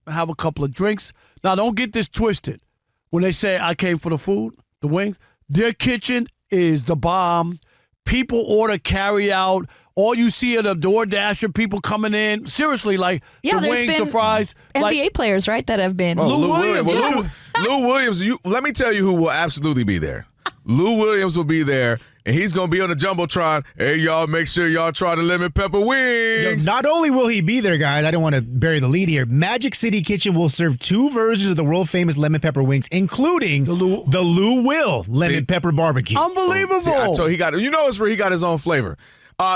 have a couple of drinks. Now, don't get this twisted. When they say, I came for the food, the wings, their kitchen is the bomb. People order carry out. All you see are the DoorDasher people coming in. Seriously, like the wings, the fries. NBA players, right, that have been. Lou Williams. Well, Lou Williams, let me tell you who will absolutely be there. Lou Williams will be there, and he's going to be on the Jumbotron. Hey, y'all, make sure y'all try the lemon pepper wings. Not only will he be there, guys, I don't want to bury the lead here. Magic City Kitchen will serve 2 versions of the world-famous lemon pepper wings, including the Lou Will lemon pepper barbecue. Unbelievable. So he got, it's where he got his own flavor.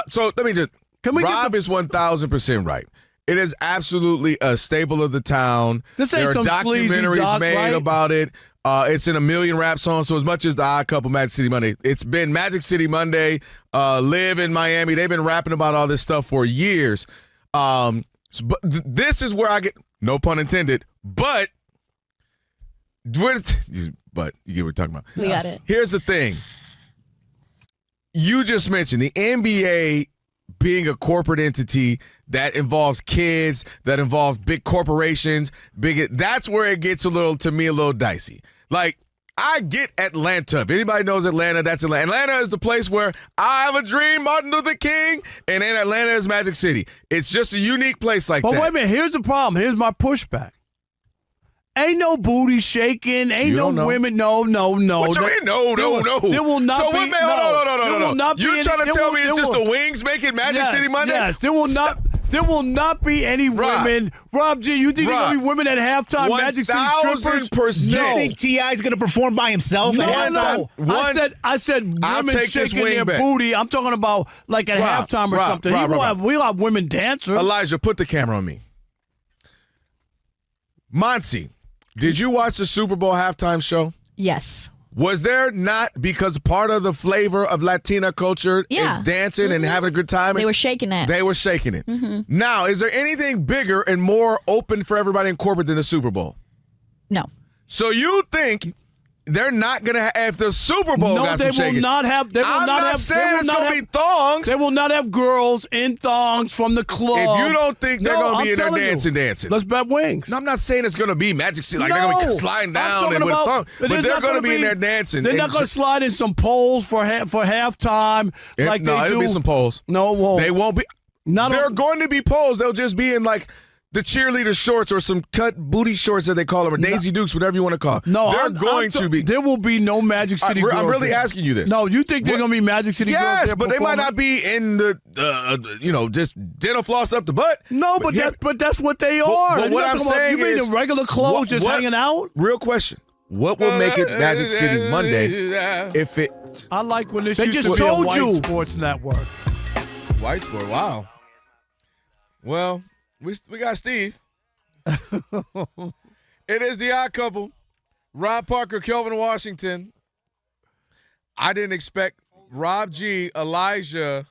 So let me just, Rob is 1,000% right. It is absolutely a staple of the town. There are documentaries made about it. It's in a million rap songs. So as much as the Odd Couple, Magic City Monday, it's been Magic City Monday, Live in Miami. They've been rapping about all this stuff for years. But this is where I get, no pun intended, but you get what we're talking about. We got it. Here's the thing. You just mentioned the NBA being a corporate entity that involves kids, that involves big corporations, that's where it gets a little dicey. Like, I get Atlanta. If anybody knows Atlanta, that's Atlanta. Atlanta is the place where I have a dream, Martin Luther King, and then Atlanta is Magic City. It's just a unique place like that. But wait a minute, here's the problem. Here's my pushback. Ain't no booty shaking. Ain't no women. No. What you mean? No. There will not be. So wait, man, hold on. You're trying to tell me it's just the wings making Magic City Monday? Yes, there will not. There will not be any women. Rob G, you think there's going to be women at halftime Magic City strippers? 1,000%. You think T.I.'s going to perform by himself at halftime? I said women shaking their booty. I'm talking about like at halftime or something. We'll have women dancers. Elijah, put the camera on me. Monty, did you watch the Super Bowl halftime show? Yes. Was there not, because part of the flavor of Latina culture is dancing and having a good time? They were shaking it. They were shaking it. Now, is there anything bigger and more open for everybody in corporate than the Super Bowl? No. So you think they're not going to have, if the Super Bowl got some shaking. Will not have. They will I'm not not have, saying it's going to be thongs. They will not have girls in thongs from the club. If you don't think they're going to be in there dancing. Let's bet wings. No, I'm not saying it's going to be Magic City. Like they're going to be sliding down and with thongs. But they're going to be in there dancing. They're not going to slide in some poles for halftime. It'll be some poles. No, it won't. They won't be. They're going to be poles. They'll just be in like the cheerleader shorts or some cut booty shorts that they call them, or Daisy Dukes, whatever you want to call them. No, they're going to be. There will be no Magic City girls. I'm really asking you this. No, you think they're going to be Magic City girls? Yes, but they might not be in the, just dental floss up the butt. No, but that's what they are. But what I'm saying is, you mean the regular clothes just hanging out? Real question. What will make it Magic City Monday if it... I like when this used to be a white sports network. White sport, wow. Well, we got Steve. It is the Odd Couple. Rob Parker, Kelvin Washington. I didn't expect Rob G, Elijah,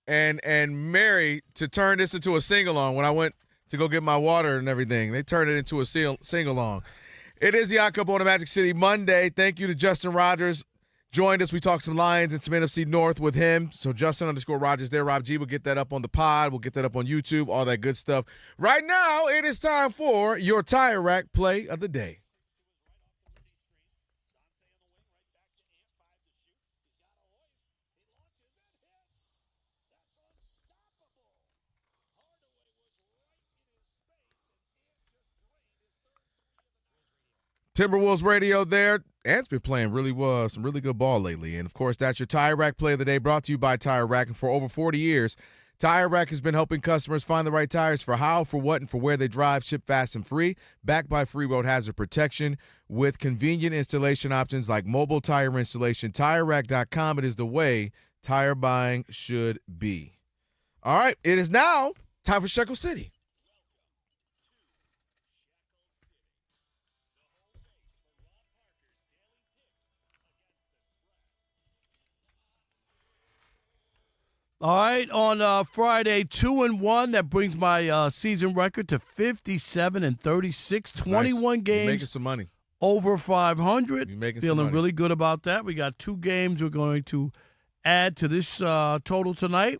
and Mary to turn this into a sing-along when I went to go get my water and everything. They turned it into a sing-along. It is the Odd Couple on a Magic City Monday. Thank you to Justin Rogers. Joined us. We talked some Lions and some NFC North with him. So Justin_Rogers there. Rob G will get that up on the pod. We'll get that up on YouTube. All that good stuff. Right now, it is time for your Tire Rack play of the day. Timberwolves Radio there. Ant's been playing some really good ball lately. And, of course, that's your Tire Rack Play of the Day, brought to you by Tire Rack. And for over 40 years, Tire Rack has been helping customers find the right tires for how, for what, and for where they drive, ship fast and free, backed by free road hazard protection with convenient installation options like mobile tire installation. TireRack.com. It is the way tire buying should be. All right, it is now time for Shekel City. All right, on Friday, 2-1. That brings my season record to 57-36. 21 games. You're making some money. Over 500. You're making some Feeling money. really good about that. We got 2 games we're going to add to this total tonight.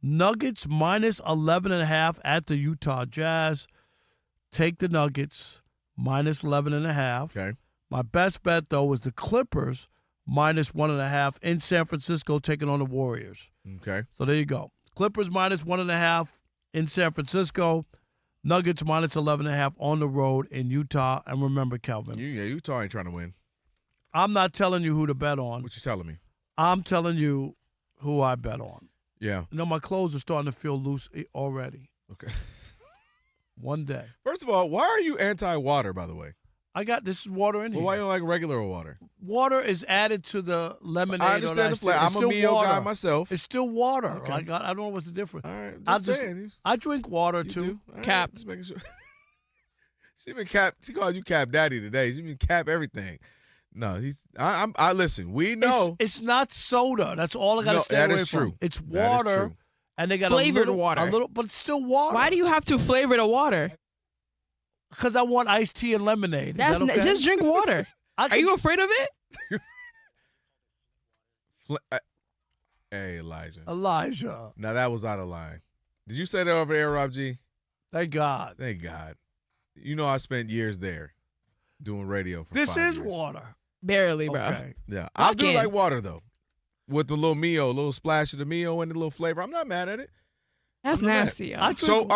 Nuggets minus 11.5 at the Utah Jazz. Take the Nuggets minus 11.5. Okay. My best bet, though, was the Clippers minus 1.5 in San Francisco, taking on the Warriors. Okay. So there you go. Clippers minus 1.5 in San Francisco. Nuggets minus 11.5 on the road in Utah. And remember, Kelvin. Utah ain't trying to win. I'm not telling you who to bet on. What you telling me? I'm telling you who I bet on. Yeah. You know, my clothes are starting to feel loose already. Okay. One day. First of all, why are you anti-water, by the way? This is water in here. Well, why you don't like regular water? Water is added to the lemonade. I understand the flavor. I'm a Mio guy myself. It's still water. Okay. Like, I don't know what's the difference. All right, saying. I drink water, too. Right, Cap. just making sure. She called you Cap Daddy today. She been Cap everything. No, I listen. We know it's not soda. That's all I got to stay away that is from. True. It's That is water, true. and they got flavored a water. little, but it's still water. Why do you have to flavor the water? Because I want iced tea and lemonade. Is That's that okay? just drink water. Are you afraid of it? Hey, Elijah. Now that was out of line. Did you say that over there, Rob G? Thank God. Thank God. You know I spent years there doing radio for This 5 is years. water. Barely, bro. Okay. Yeah. I do like water, though. With the little Mio, a little splash of the Mio and the little flavor. I'm not mad at it. That's nasty. I drink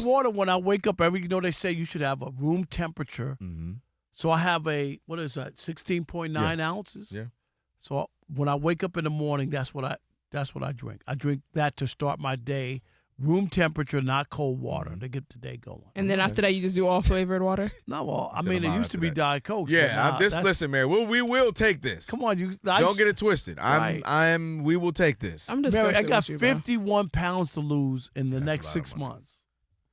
water when I wake up they say you should have a room temperature. Mm-hmm. So I have a, 16.9 ounces? Yeah. So when I wake up in the morning, that's what I drink. I drink that to start my day. Room temperature, not cold water, to get the day going. And then after that, you just do all flavored water? No, well, I mean, it used to be Diet Coke. Yeah, listen, man. We will take this. Come on, don't get it twisted. We will take this. I'm Mary, I got with you, bro. 51 pounds to lose in the next 6 months,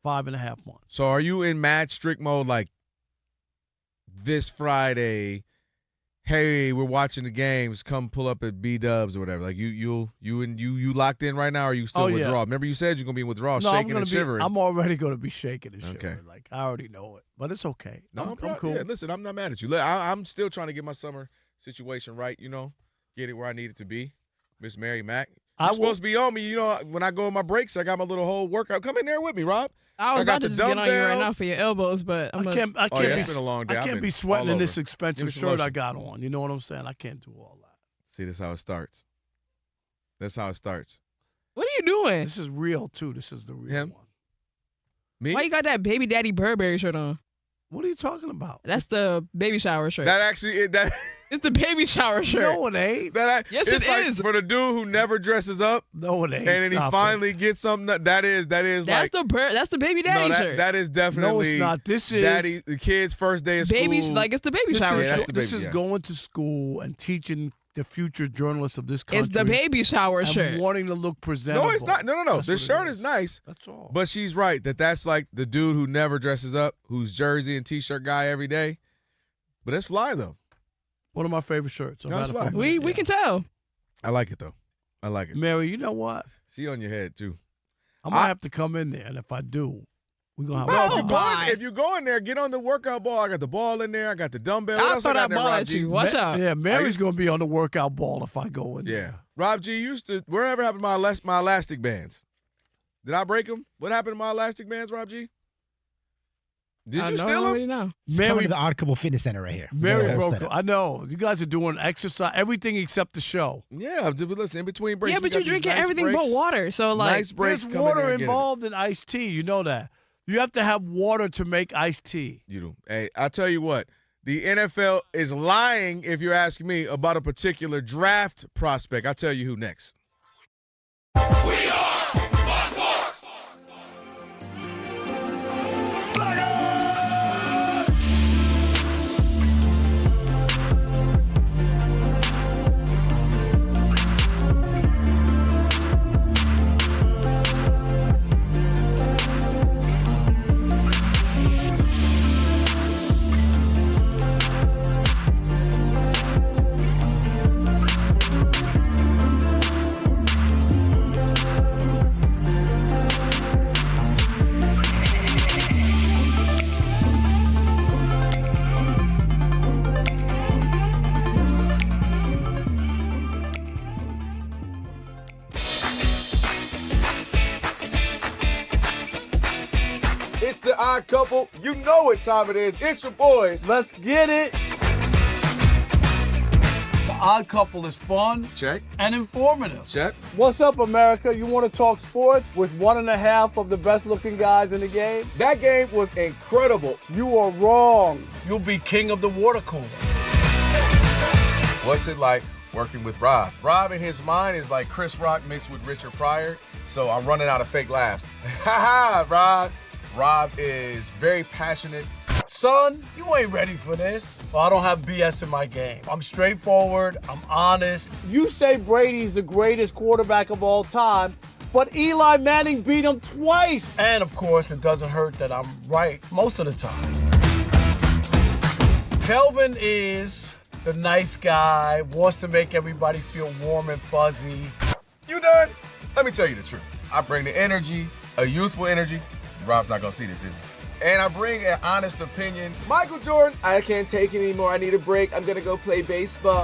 5.5 months. So are you in mad strict mode like this Friday? Hey, we're watching the games. Come pull up at B-Dubs or whatever. Like you locked in right now, or are you still withdrawal? Remember you said you're gonna be in withdrawal, shaking and shivering. I'm already gonna be shaking and shivering. Okay. Like I already know it, but it's okay. No, I'm cool. Yeah, listen, I'm not mad at you. I'm still trying to get my summer situation right. Get it where I need it to be. Miss Mary Mack, you're supposed to be on me. When I go on my breaks, I got my little whole workout. Come in there with me, Rob. I was got about to the just get on you right dumbbell. now for your elbows, but I can't it's been a long day. I I've can't been be sweating all in this over. expensive Give me some shirt I lotion. got on. You know what I'm saying? I can't do all that. See, this is how it starts. That's how it starts. what are you doing? This is real too. This is the real one. Me? Why you got that baby daddy Burberry shirt on? What are you talking about? That's the baby shower shirt. That actually it's the baby shower shirt. No, it ain't. Yes, it's it like is. For the dude who never dresses up. No, it ain't. And then he Stop finally gets something that is That's like that's the baby daddy shirt. that is definitely No, it's not. This is daddy. The kid's first day of baby school. like it's the baby This shower is, shirt. this is going to school and teaching the future journalists of this country. It's the baby shower and shirt. wanting to look presentable. No, it's not. No. That's The what shirt it is nice. That's all. But she's right that's like the dude who never dresses up, who's jersey and t-shirt guy every day. But it's fly though. One of my favorite shirts. No, it's fly. We can tell. I like it though. I like it. Mary, you know what? She on your head too. I might have to come in there, and if I do, we're gonna have. No, if you go in there, get on the workout ball. I got the ball in there. I got the dumbbell. What I'll else throw I got that in there, ball Rob at G? you. Watch out. Yeah, Mary's gonna be on the workout ball if I go in there. Yeah, Rob G used to. Wherever happened to my elastic bands? Did I break them? What happened to my elastic bands, Rob G? Did you steal them? Know. Coming to the Odd Couple Fitness Center right here. Mary Yeah, broke. set up. I know you guys are doing exercise, everything except the show. Yeah, listen. In between breaks, Yeah, we but got you're these drinking nice everything breaks. but water. So like Nice breaks. There's come in water there and get it. involved in iced tea. You know that. You have to have water to make iced tea. You do. Hey, I tell you what. The NFL is lying, if you're asking me, about a particular draft prospect. I'll tell you who next. We are Fox Sports. It's the Odd Couple. You know what time it is. It's your boys. Let's get it. The Odd Couple is fun. Check. And informative. Check. What's up, America? You want to talk sports with 1.5 of the best-looking guys in the game? That game was incredible. You are wrong. You'll be king of the water cooler. What's it like working with Rob? Rob in his mind is like Chris Rock mixed with Richard Pryor, so I'm running out of fake laughs. Ha ha, Rob. Rob is very passionate. Son, you ain't ready for this. Well, I don't have BS in my game. I'm straightforward. I'm honest. You say Brady's the greatest quarterback of all time, but Eli Manning beat him twice. And, of course, it doesn't hurt that I'm right most of the time. Kelvin is the nice guy, wants to make everybody feel warm and fuzzy. You done? Let me tell you the truth. I bring the energy, a youthful energy. Rob's not gonna see this, is he? And I bring an honest opinion. Michael Jordan, I can't take it anymore. I need a break. I'm gonna go play baseball.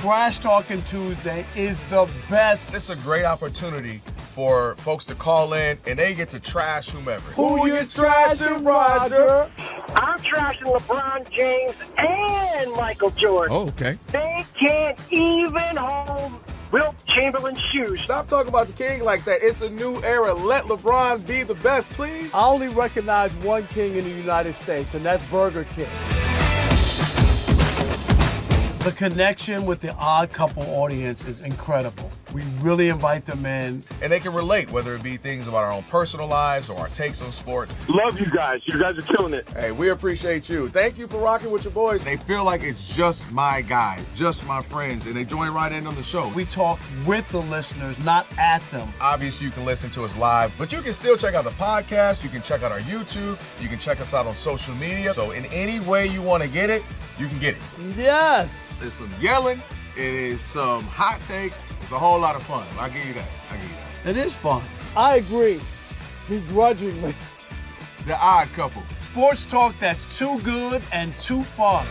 Trash Talking Tuesday is the best. It's a great opportunity for folks to call in and they get to trash whomever. Who you trashing, Roger? I'm trashing LeBron James and Michael Jordan. Oh, okay. They can't even hold Wilt Chamberlain's shoes. Stop talking about the king like that. It's a new era. Let LeBron be the best, please. I only recognize one king in the United States, and that's Burger King. The connection with the Odd Couple audience is incredible. We really invite them in. And they can relate, whether it be things about our own personal lives or our takes on sports. Love you guys. You guys are killing it. Hey, we appreciate you. Thank you for rocking with your boys. They feel like it's just my guys, just my friends, and they join right in on the show. We talk with the listeners, not at them. Obviously, you can listen to us live, but you can still check out the podcast. You can check out our YouTube. You can check us out on social media. So in any way you want to get it, you can get it. Yes. There's some yelling. It is some hot takes. It's a whole lot of fun. I'll give you that. It is fun. I agree. Begrudgingly. The Odd Couple. Sports talk that's too good and too fun.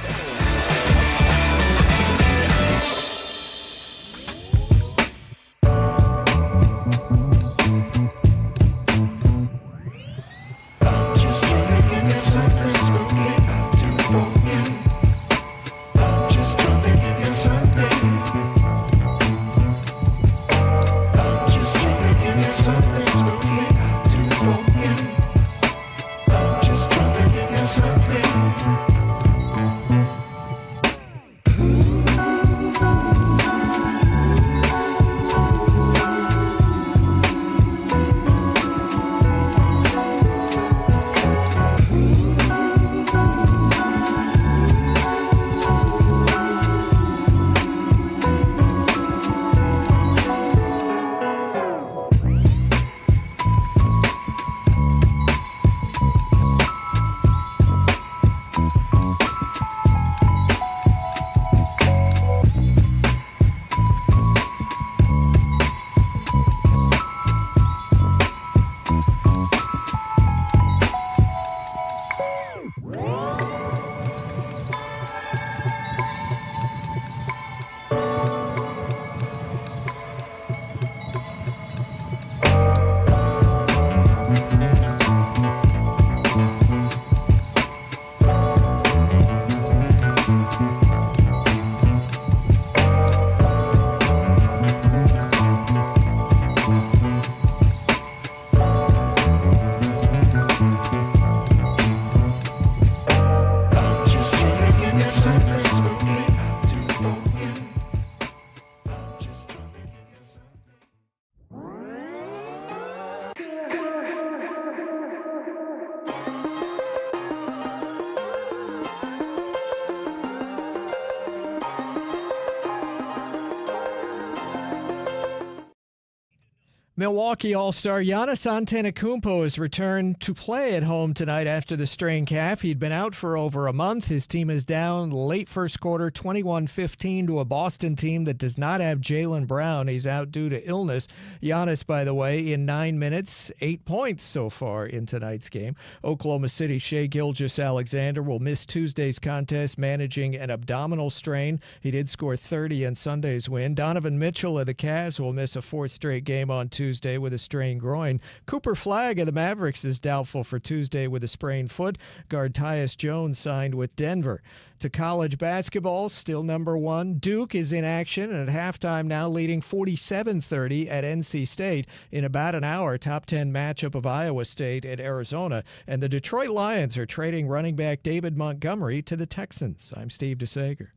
Milwaukee All-Star Giannis Antetokounmpo has returned to play at home tonight after the strained calf. He'd been out for over a month. His team is down late first quarter, 21-15 to a Boston team that does not have Jaylen Brown. He's out due to illness. Giannis, by the way, in 9 minutes, 8 points so far in tonight's game. Oklahoma City Shai Gilgeous-Alexander will miss Tuesday's contest, managing an abdominal strain. He did score 30 in Sunday's win. Donovan Mitchell of the Cavs will miss a fourth straight game on Tuesday with a strained groin. Cooper Flagg of the Mavericks is doubtful for Tuesday with a sprained foot. Guard Tyus Jones signed with Denver. To college basketball, still number one, Duke is in action and at halftime now leading 47-30 at NC State. In about an hour, top 10 matchup of Iowa State at Arizona. And the Detroit Lions are trading running back David Montgomery to the Texans. I'm Steve DeSager.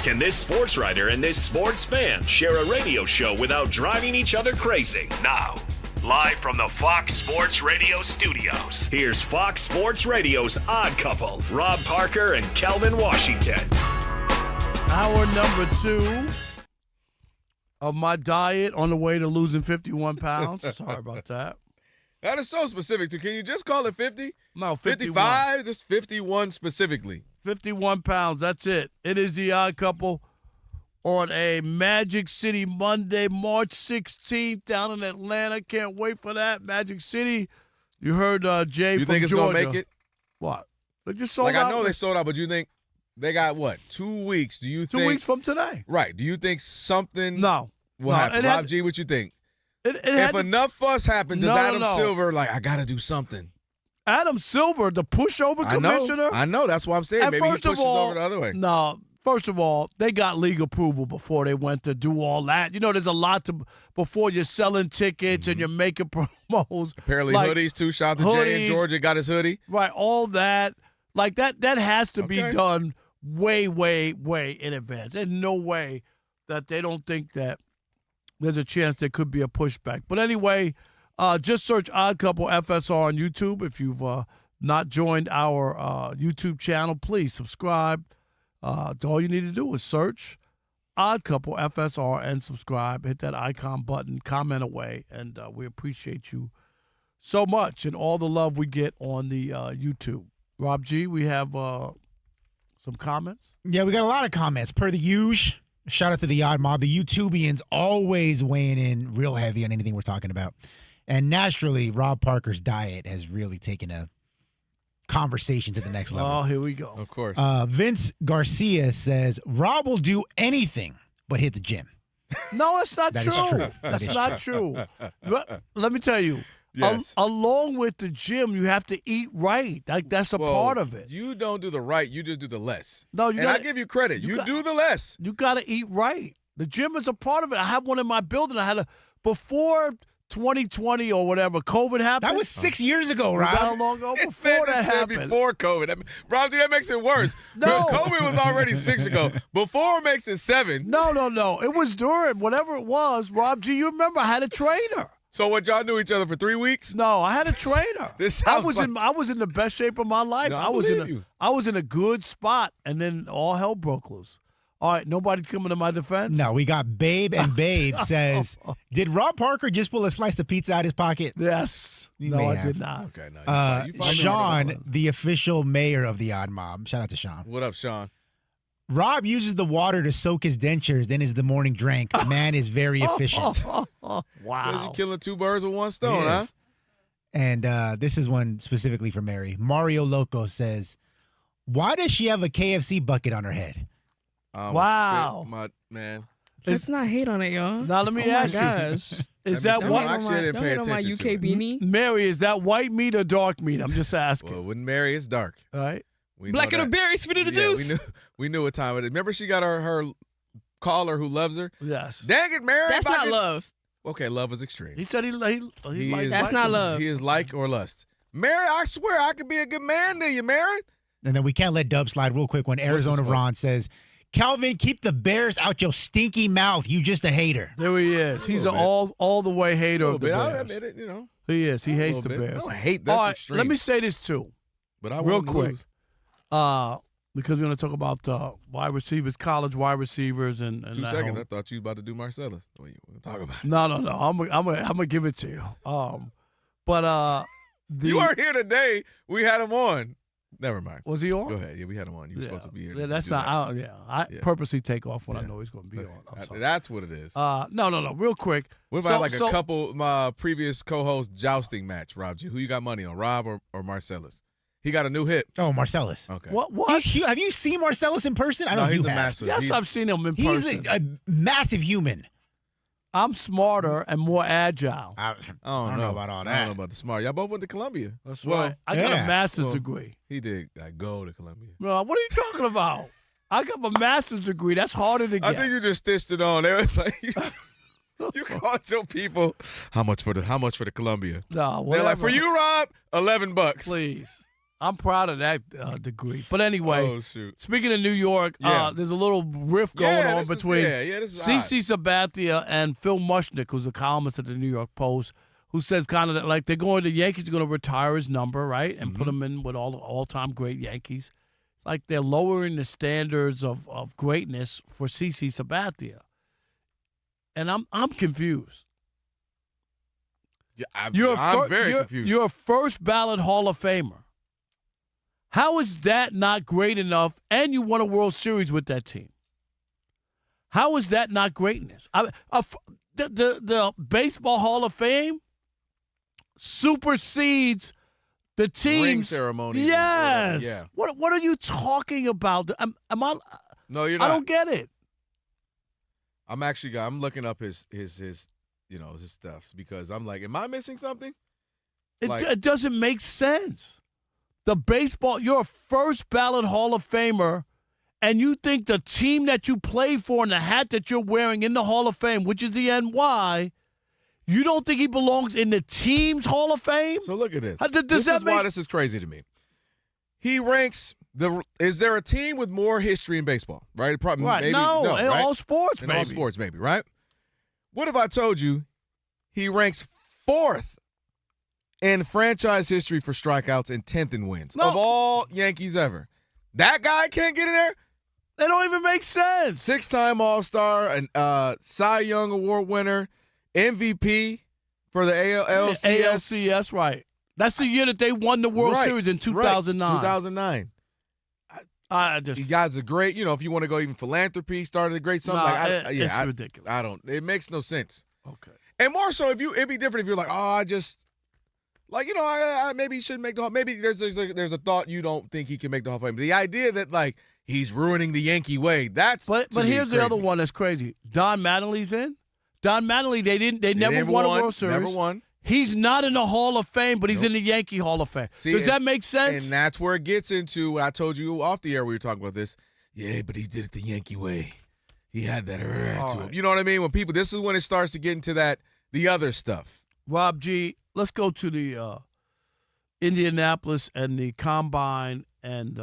Can this sports writer and this sports fan share a radio show without driving each other crazy? Now, live from the Fox Sports Radio studios, here's Fox Sports Radio's Odd Couple, Rob Parker and Kelvin Washington. Hour number 2 of my diet on the way to losing 51 pounds. Sorry about that. That is so specific. Can you just call it 50? No, 51. 55? Just 51 specifically. 51 pounds. That's it. It is the Odd Couple on a Magic City Monday, March 16th down in Atlanta. Can't wait for that. Magic City. You heard Jay you from think it's Georgia. going to make it? What? They just sold out. I know they sold out, but you think they got what? 2 weeks. Do you think? 2 weeks from today. Right. Do you think something will happen? Rob G, what you think? If enough fuss happens, does Adam Silver I got to do something? Adam Silver, the pushover commissioner? I know. That's what I'm saying. Maybe he pushes over the other way. No. First of all, they got league approval before they went to do all that. You know, there's a lot before you're selling tickets and you're making promos. Apparently hoodies, too. Shout out to Jay in Georgia, got his hoodie. Right, all that. Like, that has to be done way, way, way in advance. There's no way that they don't think that there's a chance there could be a pushback. But anyway, just search Odd Couple FSR on YouTube. If you've not joined our YouTube channel, please subscribe. All you need to do is search Odd Couple FSR and subscribe. Hit that icon button, comment away, and we appreciate you so much and all the love we get on the YouTube. Rob G, we have some comments? Yeah, we got a lot of comments. Per the usual, shout out to the Odd Mob. The YouTubians always weighing in real heavy on anything we're talking about. And naturally, Rob Parker's diet has really taken a conversation to the next level. Oh, here we go. Of course. Vince Garcia says, Rob will do anything but hit the gym. No, that's not That true. is true. That's not true. Let me tell you. Yes. Along with the gym, you have to eat right. That's a part of it. You don't do the right. You just do the less. No, I give you credit. You do the less. You got to eat right. The gym is a part of it. I have one in my building. I had before 2020 or whatever, COVID happened. That was 6 years ago, Rob. Was that how long ago? Before that happened. Before COVID. Rob, that makes it worse. No. COVID was already 6 ago. Before makes it 7. No. It was during, whatever it was. Rob G, you remember I had a trainer. So what, y'all knew each other for 3 weeks? No, I had a trainer. I was in the best shape of my life. No, I was in a good spot, and then all hell broke loose. All right, nobody's coming to my defense? No, we got Babe, and Babe says, did Rob Parker just pull a slice of pizza out of his pocket? Yes. I did not. Okay, no. Sean, the official mayor of the Odd Mob. Shout out to Sean. What up, Sean? Rob uses the water to soak his dentures, then is the morning drink. Man is very efficient. Wow. You're killing 2 birds with 1 stone, huh? And this is one specifically for Mary. Mario Loco says, why does she have a KFC bucket on her head? Wow. Man. Let's not hate on it, y'all. Now, let me ask you. Gosh. Is that what? Actually, I didn't pay attention my UK beanie? Mary, is that white meat or dark meat? I'm just asking. Well, when Mary, it's dark. All right. Black of the berry, sweet of the juice. We knew what time it is. Remember she got her caller who loves her? Yes. Dang it, Mary. That's not love. Okay, love is extreme. He said he likes. That's not love. He is like or lust. Mary, I swear I could be a good man to you, Mary. And then we can't let Dub slide real quick when Arizona Ron says, Kelvin, keep the Bears out your stinky mouth. You just a hater. There he is. He's an all the way hater of the Bears. I admit it, He is. He hates the Bears. I don't hate this All right, extreme. let me say this too. But I real won't quick. lose. Because we're going to talk about wide receivers, college wide receivers, and 2 that seconds. whole- I thought you were about to do Marcellus. What are you talking about? No. I'm gonna give it to you. You weren't here today. We had him on. Never mind. Was he on? Go ahead. Yeah, we had him on. You were supposed to be here. Yeah, that's not. I purposely take off when I know he's going to be on. That's what it is. No. Real quick. What about a couple my previous co-host jousting match, Rob G? Who you got money on, Rob or Marcellus? He got a new hit. Oh, Marcellus. Okay. What? Have you seen Marcellus in person? I know he's you a have. massive. Yes, I've seen him in person. He's a massive human. I'm smarter and more agile. I don't know about all I that. don't know about the smart. Y'all both went to Columbia. That's right. I got a master's degree. He did go to Columbia. No, what are you talking about? I got a master's degree. That's harder to get. I think you just stitched it on. There was like you called your people. How much for the Columbia? No, they're like, for you, Rob, $11. Please. I'm proud of that degree. But anyway, speaking of New York, there's a little rift going on between CeCe Sabathia and Phil Mushnick, who's a columnist at the New York Post, who says kind of like the Yankees are going to retire his number, right, and put him in with all the all-time great Yankees. It's like they're lowering the standards of greatness for CeCe Sabathia. And I'm confused. Yeah, I'm very confused. You're a first ballot Hall of Famer. How is that not great enough? And you won a World Series with that team. How is that not greatness? The Baseball Hall of Fame supersedes the team's ring ceremony. Yes. Yeah. What are you talking about? No, you're not. I don't get it. I'm looking up his stuff because I'm like, am I missing something? It doesn't make sense. You're a first ballot Hall of Famer, and you think the team that you played for and the hat that you're wearing in the Hall of Fame, which is the NY, you don't think he belongs in the team's Hall of Fame? So look at this. Does why this is crazy to me. He ranks is there a team with more history in baseball? Right? Probably, right. Maybe, No, in right? all sports, in maybe. all sports, maybe, right? What if I told you he ranks 4th in franchise history for strikeouts and 10th in wins of all Yankees ever? That guy can't get in there? That don't even make sense. 6-time All-Star, and Cy Young Award winner, MVP for the ALCS. ALCS, right. That's the year that they won the World Series in 2009. Right. 2009. You guys are great. if you want to go even philanthropy, started a great something. It's ridiculous. I don't. It makes no sense. Okay. And more so, it'd be different if you're like, I maybe he shouldn't make the Hall. Maybe there's a thought you don't think he can make the Hall of Fame. But the idea that he's ruining the Yankee way, but here's the other one that's crazy. Don Mattingly's in. Don Mattingly, they never won a World Series. Never won. He's not in the Hall of Fame, but he's in the Yankee Hall of Fame. See, Does that make sense? And that's where it gets into what I told you off the air. We were talking about this. Yeah, but he did it the Yankee way. He had that to him. You know what I mean? This is when it starts to get into the other stuff. Rob G, let's go to the Indianapolis and the Combine and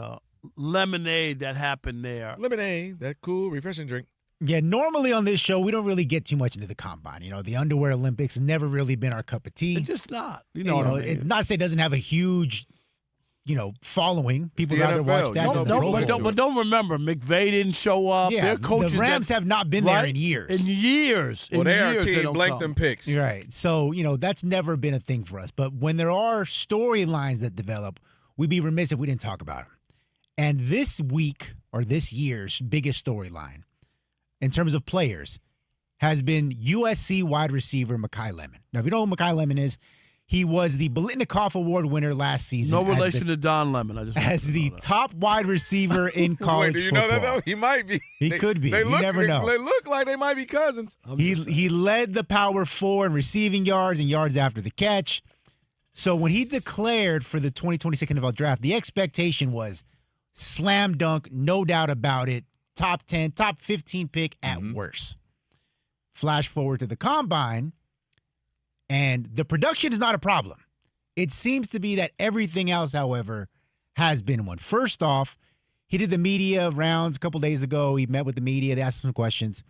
lemonade that happened there. Lemonade, that cool, refreshing drink. Yeah, normally on this show, we don't really get too much into the Combine. The Underwear Olympics has never really been our cup of tea. It's just not. You know what I mean? Not to say it doesn't have a huge, following. People rather watch that than the Pro Bowl. But don't remember, McVay didn't show up. Yeah, their coaches the Rams have not been there in years. In years. Well, they are team blank them picks. Right. So, that's never been a thing for us. But when there are storylines that develop, we'd be remiss if we didn't talk about them. And this week, or this year's biggest storyline, in terms of players, has been USC wide receiver Makai Lemon. Now, if you know who Makai Lemon is, he was the Biletnikoff Award winner last season. No relation to Don Lemon. As the top wide receiver in college Wait, do you football. know that, though? He might be. He could be. You never know. They look like they might be cousins. He led the Power 4 in receiving yards and yards after the catch. So when he declared for the 2026 NFL Draft, the expectation was slam dunk, no doubt about it. Top 10, top 15 pick at worst. Flash forward to the Combine, And the production is not a problem. It seems to be that everything else, however, has been one. First off, he did the media rounds a couple days ago. He met with the media. They asked him some questions.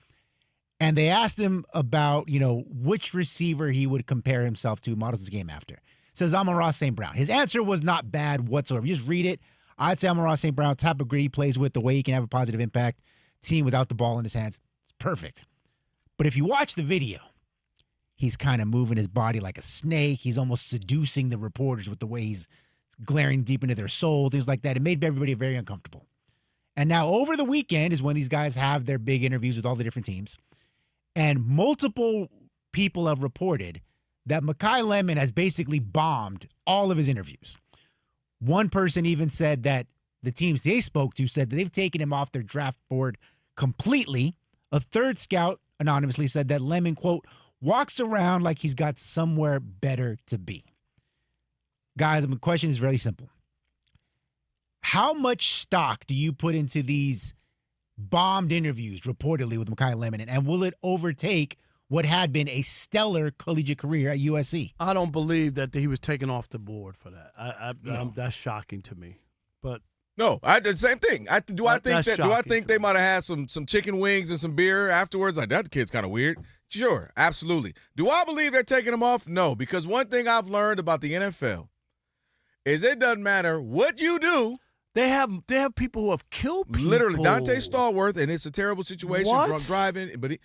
And they asked him about, which receiver he would compare himself to, models his game after. Says, Amon-Ra St. Brown. His answer was not bad whatsoever. You just read it. I'd say Amon-Ra St. Brown, type of grit he plays with, the way he can have a positive impact, team without the ball in his hands. It's perfect. But if you watch the video, he's kind of moving his body like a snake. He's almost seducing the reporters with the way he's glaring deep into their soul, things like that. It made everybody very uncomfortable. And now over the weekend is when these guys have their big interviews with all the different teams. And multiple people have reported that Makai Lemon has basically bombed all of his interviews. One person even said that the teams they spoke to said that they've taken him off their draft board completely. A third scout anonymously said that Lemon, quote, walks around like he's got somewhere better to be. Guys, the question is very simple. How much stock do you put into these bombed interviews reportedly with Makai Lemon, and will it overtake what had been a stellar collegiate career at USC? I don't believe that he was taken off the board for that. That's shocking to me. But no, I did the same thing. Do I think they might have had some chicken wings and some beer afterwards? Like, that kid's kind of weird. Sure, absolutely. Do I believe they're taking him off? No, because one thing I've learned about the NFL is it doesn't matter what you do. They have people who have killed people. Literally, Dante Stallworth, and it's a terrible situation, drunk driving, but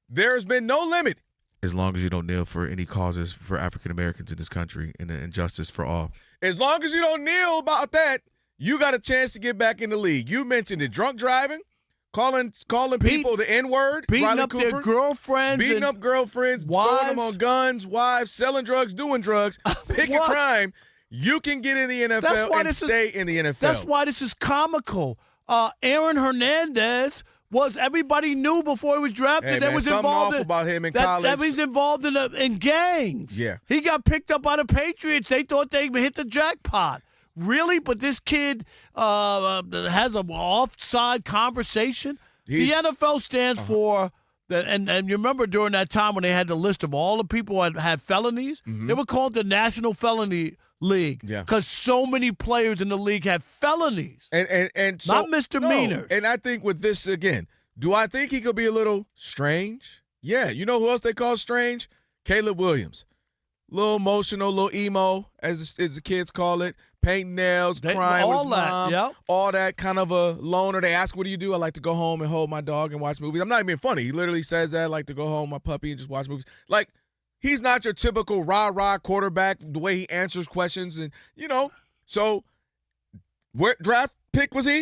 there's been no limit. As long as you don't kneel for any causes for African Americans in this country and injustice for all. As long as you don't kneel about that, you got a chance to get back in the league. You mentioned it, drunk driving, calling people the N-word, beating Riley up Cooper, their girlfriends, beating up girlfriends, throwing them on guns, wives, selling drugs, doing drugs, pick a crime. You can get in the NFL and stay in the NFL. That's why this is comical. Aaron Hernandez everybody knew before he was drafted that was involved about him in college. That he's involved in gangs. Yeah. He got picked up by the Patriots. They thought they hit the jackpot. Really? But this kid has an offside conversation? The NFL stands for and you remember during that time when they had the list of all the people who had felonies, they were called the National Felony League. Yeah. Because so many players in the league had felonies. And so, not misdemeanors. No. And I think with this again, do I think he could be a little strange? Yeah. You know who else they call strange? Caleb Williams. Little emotional, little emo, as the kids call it. Painting nails, crying with his mom, all that kind of a loner. They ask, what do you do? I like to go home and hold my dog and watch movies. I'm not even being funny. He literally says that. I like to go home, my puppy, and just watch movies. Like, he's not your typical rah-rah quarterback, the way he answers questions. And, so where draft pick was he?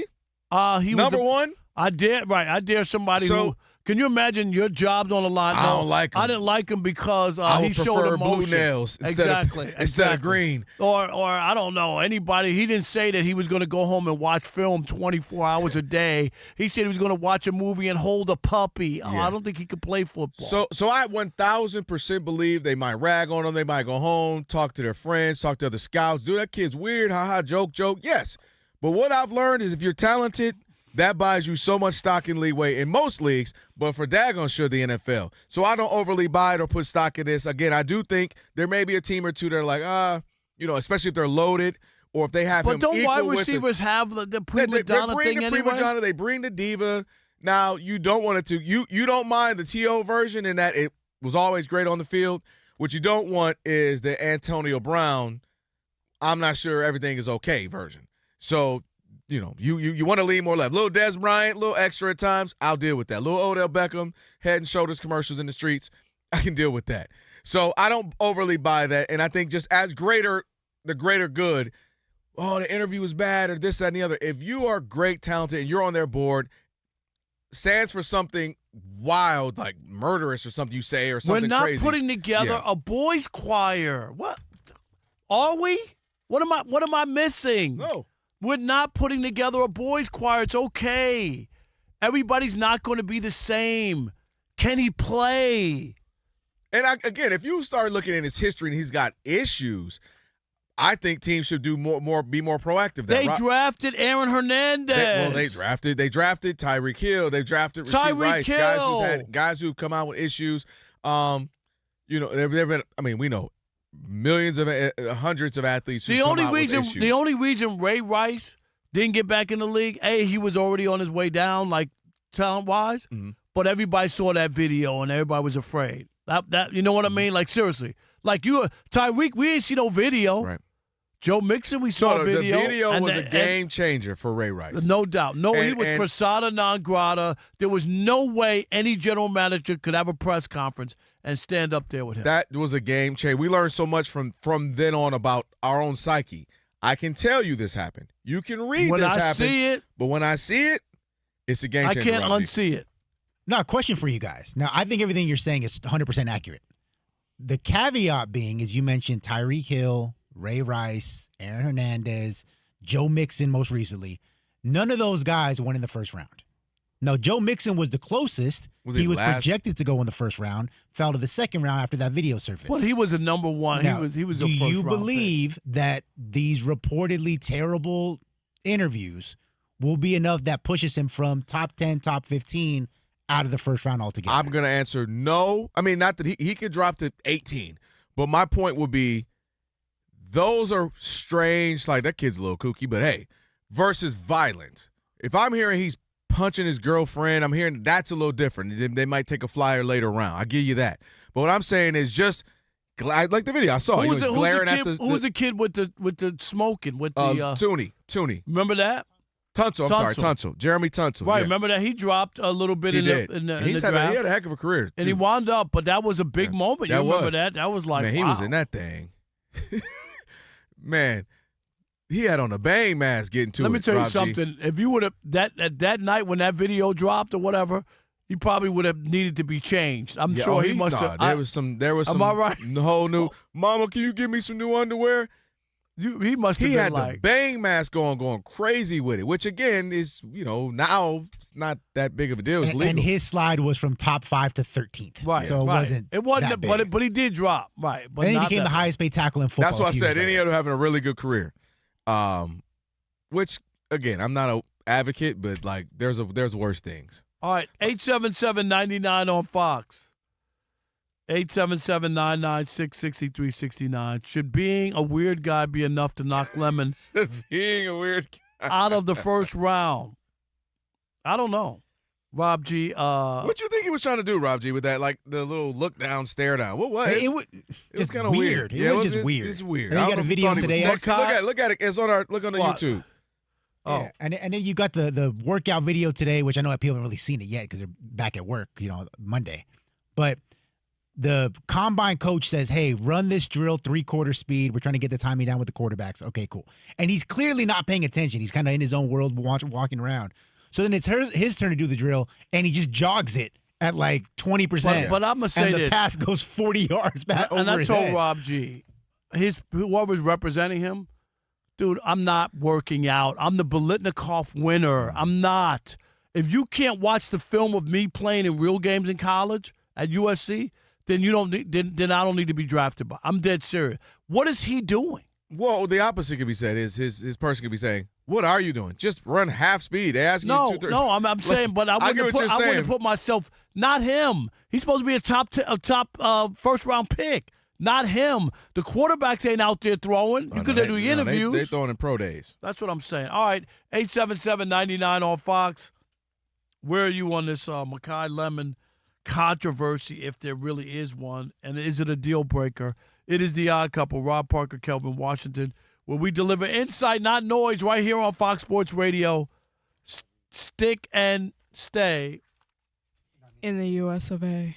He Number was one? I dare somebody who – can you imagine your job's on the line? I don't like him. I didn't like him because he showed emotion. Blue nails instead of green. Or I don't know, anybody. He didn't say that he was going to go home and watch film 24 hours a day. He said he was going to watch a movie and hold a puppy. Oh, I don't think he could play football. So I 1,000% believe they might rag on him. They might go home, talk to their friends, talk to other scouts. Dude, that kid's weird. Ha-ha, joke. Yes. But what I've learned is if you're talented, that buys you so much stock in leeway in most leagues, but for daggone sure the NFL. So I don't overly buy it or put stock in this. Again, I do think there may be a team or two that are like, especially if they're loaded or if they have him equal with. But don't wide receivers have the prima donna thing anyway? Prima donna, they bring the diva. Now, you don't want it to. You don't mind the T.O. version in that it was always great on the field. What you don't want is the Antonio Brown, I'm not sure everything is okay version. So, you want to lean more left. Little Des Bryant, little extra at times, I'll deal with that. Little Odell Beckham, Head and Shoulders commercials in the streets, I can deal with that. So I don't overly buy that. And I think just as the greater good, the interview was bad or this, that, and the other. If you are great, talented, and you're on their board, stands for something wild, like murderous or something you say or something crazy. We're not putting together a boys' choir. What? Are we? What am I missing? No. We're not putting together a boys' choir. It's okay. Everybody's not going to be the same. Can he play? And again, if you start looking at his history and he's got issues, I think teams should do be more proactive. They drafted Aaron Hernandez. They drafted Tyreek Hill. They drafted Rasheed Rice. Guys who've come out with issues. You know, there have been. I mean, we know millions of hundreds of athletes. Who The come only out with reason issues. the only reason Ray Rice didn't get back in the league, he was already on his way down, like talent wise. Mm-hmm. But everybody saw that video and everybody was afraid. That you know what I mean? Like seriously, like Tyreek, we ain't see no video. Right. Joe Mixon, we saw a video. The video and was a game changer for Ray Rice. No doubt. No, he And- was and- persona non grata. There was no way any general manager could have a press conference and stand up there with him. That was a game changer. We learned so much from then on about our own psyche. I can tell you this happened. You can read When this I happen. see it, but when I see it, it's a game I changer. can't Rob G. unsee it. Now, a question for you guys. Now, I think everything you're saying is 100% accurate. The caveat being is you mentioned Tyreek Hill, Ray Rice, Aaron Hernandez, Joe Mixon most recently. None of those guys went in the first round. No, Joe Mixon was the closest. He was last? projected to go in the first round, fell to the second round after that video surfaced. Well, he was a number one. Now, he was do a first you round believe that these reportedly terrible interviews will be enough that pushes him from top 10, top 15 out of the first round altogether? I'm going to answer no. I mean, not that he could drop to 18, but my point would be those are strange. Like, that kid's a little kooky, but hey, versus violent. If I'm hearing he's punching his girlfriend, I'm hearing that's a little different. They might take a flyer later round. I give you that. But what I'm saying is just like the video I saw. He was glaring at the. Who was the kid with the smoking with the Tooney. Remember that? Tunsil. I'm sorry, Tunsil. Jeremy Tunsil. Right. Yeah. Remember that he dropped a little bit He in did. the And he's the had draft. he had a heck of a career, And he too. wound up, but that was a big moment. You That remember was. that? That was like, Man, he wow. was in that thing. Man, he had on a bang mask getting to it. Let me tell you Rob G. something. If you would have that night when that video dropped or whatever, he probably would have needed to be changed. I'm Yeah, sure he must have. There was some. Am I right? Whole new. Mama, can you give me some new underwear? He must have He been had like the bang mask going crazy with it, which again is now it's not that big of a deal. It's legal. And his slide was from top 5 to 13th. Right. So it right. wasn't. It wasn't. that big. But he did drop. Right. But Then he not became the that highest paid tackle in football. That's what I a few said. years Any later. other having a really good career. Which again, I'm not an advocate, but like there's worse things. All right, 877-99 on Fox. 877-996-6369. Should being a weird guy be enough to knock Lemon Being a weird guy out of the first round? I don't know. Rob G. What you think he was trying to do, Rob G, with that, like the little look down, stare down? What was it? It was Just kind of weird. It was just weird. It's weird. And then I you don't got a know if video he thought he today. was sexy. Look at it. It's on look on the What? YouTube. Oh. Yeah. And then you got the workout video today, which I know people haven't really seen it yet because they're back at work, Monday. But the combine coach says, hey, run this drill 3/4 speed. We're trying to get the timing down with the quarterbacks. Okay, cool. And he's clearly not paying attention. He's kind of in his own world walking around. So then it's his turn to do the drill, and he just jogs it at like 20%. But I'm going to say and the this. pass goes 40 yards back over And I his told head. Rob G, whoever's representing him, dude, I'm not working out. I'm the Biletnikoff winner. I'm not. If you can't watch the film of me playing in real games in college at USC, then you don't. Then I don't need to be drafted. I'm dead serious. What is he doing? Well, the opposite could be said is his person could be saying, "What are you doing? Just run half speed." They ask you two-thirds. No, I'm saying, but I wouldn't have put myself. Not him. He's supposed to be a top first round pick. Not him. The quarterbacks ain't out there throwing. You could do interviews. They throwing in pro days. That's what I'm saying. All right, 877-99 on Fox. Where are you on this Makai Lemon controversy, if there really is one, and is it a deal breaker? It is the Odd Couple, Rob Parker, Kelvin Washington, where we deliver insight, not noise, right here on Fox Sports Radio. Stick and stay. In the U.S. of A.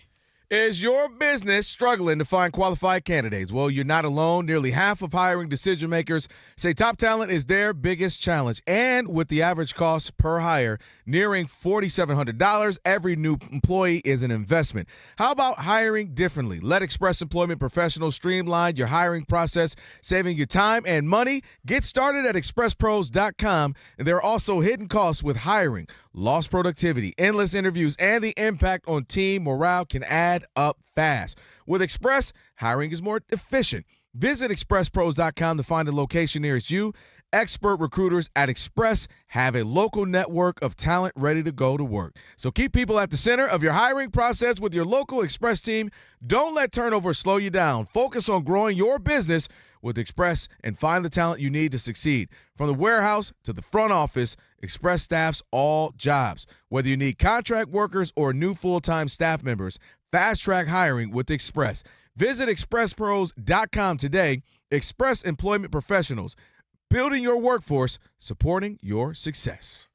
Is your business struggling to find qualified candidates? Well, you're not alone. Nearly half of hiring decision makers say top talent is their biggest challenge. And with the average cost per hire nearing $4,700, every new employee is an investment. How about hiring differently? Let Express Employment Professionals streamline your hiring process, saving you time and money. Get started at expresspros.com. And there are also hidden costs with hiring. Lost productivity, endless interviews, and the impact on team morale can add up fast. With Express, hiring is more efficient. Visit expresspros.com to find a location nearest you. expert recruiters at Express have a local network of talent ready to go to work. So keep people at the center of your hiring process with your local Express team. Don't let turnover slow you down. Focus on growing your business with Express and find the talent you need to succeed. From the warehouse to the front office, Express staffs all jobs. Whether you need contract workers or new full-time staff members, fast-track hiring with Express. Visit expresspros.com today. Express Employment Professionals, building your workforce, supporting your success.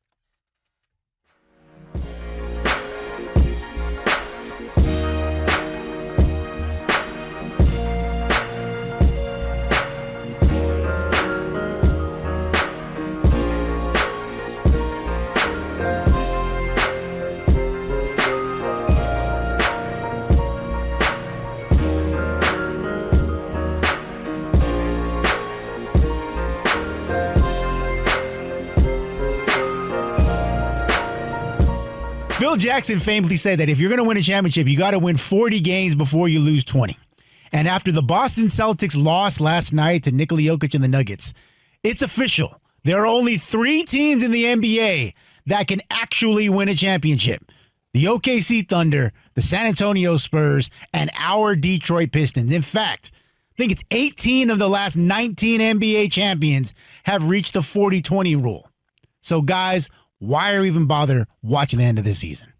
Phil Jackson famously said that if you're going to win a championship, you got to win 40 games before you lose 20. And after the Boston Celtics lost last night to Nikola Jokic and the Nuggets, it's official. There are only 3 teams in the NBA that can actually win a championship. The OKC Thunder, the San Antonio Spurs, and our Detroit Pistons. In fact, I think it's 18 of the last 19 NBA champions have reached the 40-20 rule. So, guys, why are we even bother watching the end of this season?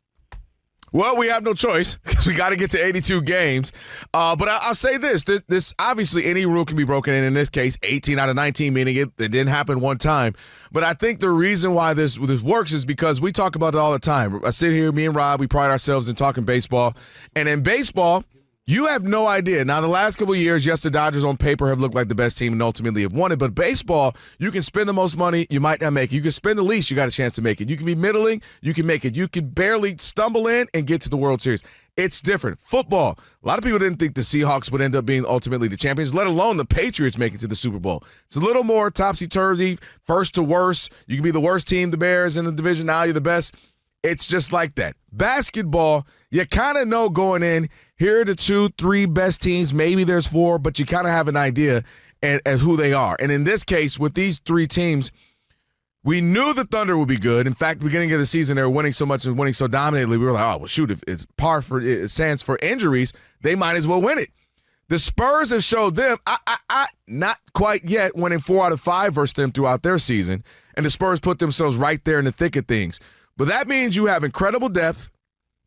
Well, we have no choice because we got to get to 82 games. But I'll say this. This obviously any rule can be broken in this case, 18 out of 19, meaning it didn't happen one time. But I think the reason why this works is because we talk about it all the time. I sit here, me and Rob, we pride ourselves in talking baseball. And in baseball, you have no idea. Now, the last couple of years, yes, the Dodgers on paper have looked like the best team and ultimately have won it. But baseball, you can spend the most money, you might not make it. You can spend the least, you got a chance to make it. You can be middling, you can make it. You can barely stumble in and get to the World Series. It's different. Football, a lot of people didn't think the Seahawks would end up being ultimately the champions, let alone the Patriots make it to the Super Bowl. It's a little more topsy-turvy, first to worst. You can be the worst team, the Bears, in the division. Now you're the best. It's just like that. Basketball, you kind of know going in, here are the 2-3 best teams. Maybe there's 4, but you kind of have an idea as who they are. And in this case, with these 3 teams, we knew the Thunder would be good. In fact, beginning of the season, they were winning so much and winning so dominantly. We were like, oh, well, shoot, if it's it stands for injuries, they might as well win it. The Spurs have showed them, not quite yet, winning 4 out of 5 versus them throughout their season. And the Spurs put themselves right there in the thick of things. But that means you have incredible depth.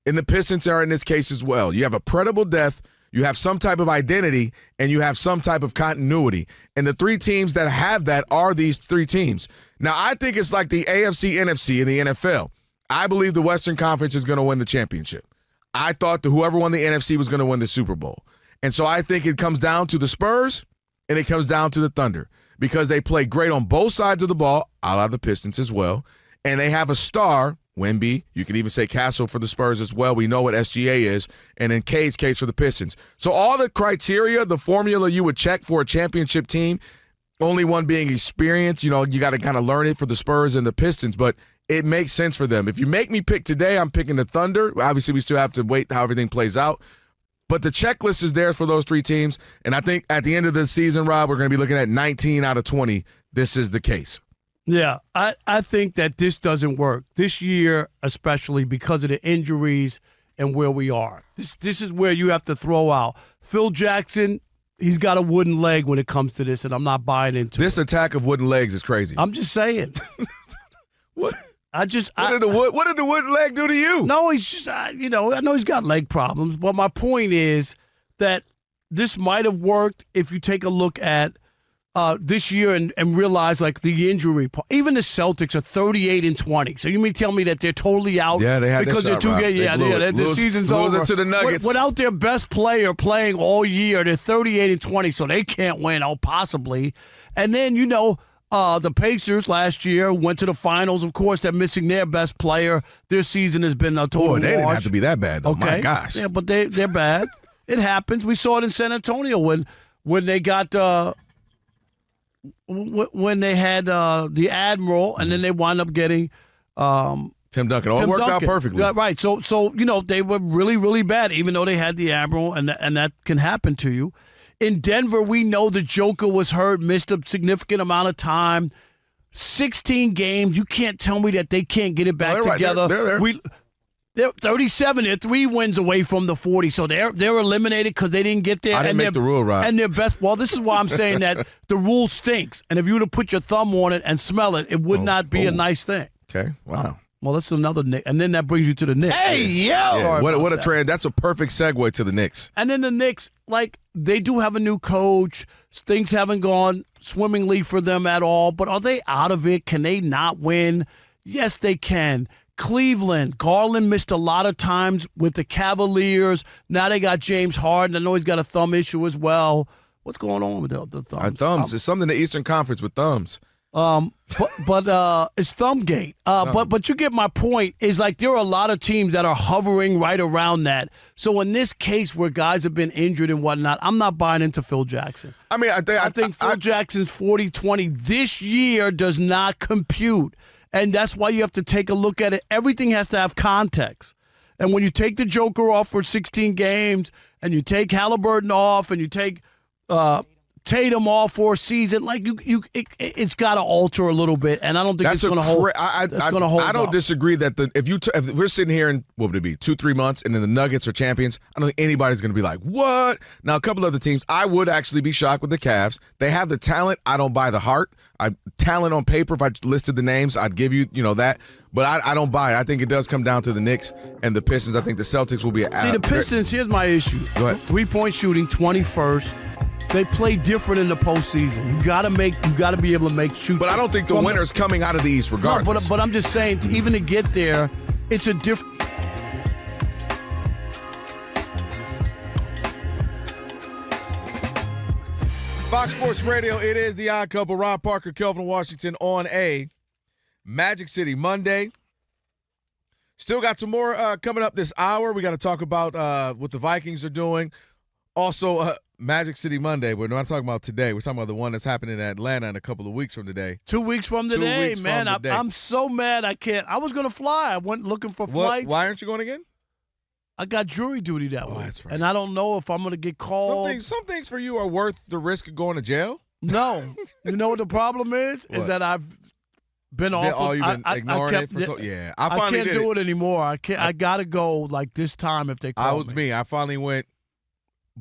And the Pistons are in this case as well. You have a credible depth, you have some type of identity, and you have some type of continuity. And the 3 teams that have that are these 3 teams. Now, I think it's like the AFC, NFC in the NFL. I believe the Western Conference is going to win the championship. I thought that whoever won the NFC was going to win the Super Bowl. And so I think it comes down to the Spurs and it comes down to the Thunder because they play great on both sides of the ball, a la the Pistons as well. And they have a star, Wemby. You can even say Castle for the Spurs as well. We know what SGA is. And then Cade's case for the Pistons. So all the criteria, the formula you would check for a championship team, only one being experience, you got to kind of learn it for the Spurs and the Pistons, but it makes sense for them. If you make me pick today, I'm picking the Thunder. Obviously, we still have to wait how everything plays out. But the checklist is there for those 3 teams. And I think at the end of the season, Rob, we're going to be looking at 19 out of 20. This is the case. Yeah, I think that this doesn't work. This year, especially because of the injuries and where we are. This is where you have to throw out. Phil Jackson, he's got a wooden leg when it comes to this, and I'm not buying into this. Attack of wooden legs is crazy. I'm just saying. What? What did the wooden leg do to you? No, he's just, I know he's got leg problems, but my point is that this might have worked if you take a look at this year and realize like the injury part. Even the Celtics are 38-20. So you mean tell me that they're totally out? Yeah, they had because that shot, they're the season's over. To the Nuggets. Without their best player playing all year, they're 38-20, so they can't win. Oh, possibly. And then the Pacers last year went to the finals. Of course, they're missing their best player. Their season has been a total wash. They didn't have to be that bad, though. Okay. My gosh. Yeah, but they're bad. It happens. We saw it in San Antonio when they got when they had the Admiral, and then they wound up getting Tim Duncan. All worked out perfectly. Right. So they were really, really bad, even though they had the Admiral, and that can happen to you. In Denver, we know the Joker was hurt, missed a significant amount of time. 16 games. You can't tell me that they can't get it back They're together. Right. They're 37. They're 3 wins away from the 40, so they're eliminated because they didn't get there. I didn't make the rule right. And their best. Well, this is why I'm saying that the rule stinks. And if you were to put your thumb on it and smell it, it would not be a nice thing. Okay. Wow. Well, that's another Knicks, and then that brings you to the Knicks. Hey, yo! Yeah, what a trend. That's a perfect segue to the Knicks. And then the Knicks, they do have a new coach. Things haven't gone swimmingly for them at all, but are they out of it? Can they not win? Yes, they can. Cleveland, Garland missed a lot of times with the Cavaliers. Now they got James Harden. I know he's got a thumb issue as well. What's going on with the thumbs? Thumbs. It's something in the Eastern Conference with thumbs. But it's Thumbgate. But you get my point. Is there are a lot of teams that are hovering right around that. So in this case where guys have been injured and whatnot, I'm not buying into Phil Jackson. I mean, I think Phil Jackson's 40-20 this year does not compute, and that's why you have to take a look at it. Everything has to have context. And when you take the Joker off for 16 games, and you take Halliburton off, and you take Tatum off for a season, it's got to alter a little bit, and I don't think it's going to hold. I don't disagree that if we're sitting here in what would it be 2-3 months, and then the Nuggets are champions, I don't think anybody's going to be like, what? Now a couple other teams, I would actually be shocked with the Cavs. They have the talent. I don't buy the heart. Talent on paper. If I listed the names, I'd give you that, but I don't buy it. I think it does come down to the Knicks and the Pistons. I think the Celtics will be. See, the Pistons. Here's my issue. Go ahead. 3-point shooting, 21st. They play different in the postseason. You got to be able to make shoot. But I don't think the winner's coming out of the East regardless. No, but I'm just saying, even to get there, it's a different. Fox Sports Radio, it is the Odd Couple. Rob Parker, Kelvin Washington on a Magic City Monday. Still got some more coming up this hour. We got to talk about what the Vikings are doing. Also, Magic City Monday. We're not talking about today. We're talking about the one that's happening in Atlanta in a couple of weeks from today. 2 weeks from today, man. I'm so mad I can't. I was going to fly. I went looking for flights. Why aren't you going again? I got jury duty that week. That's right. And I don't know if I'm going to get called. Some things for you are worth the risk of going to jail? No. You know what the problem is? What? Is that I've been off. Oh, you've been ignoring it for so. Yeah, I can't do it anymore. I got to go this time if they call me. I finally went.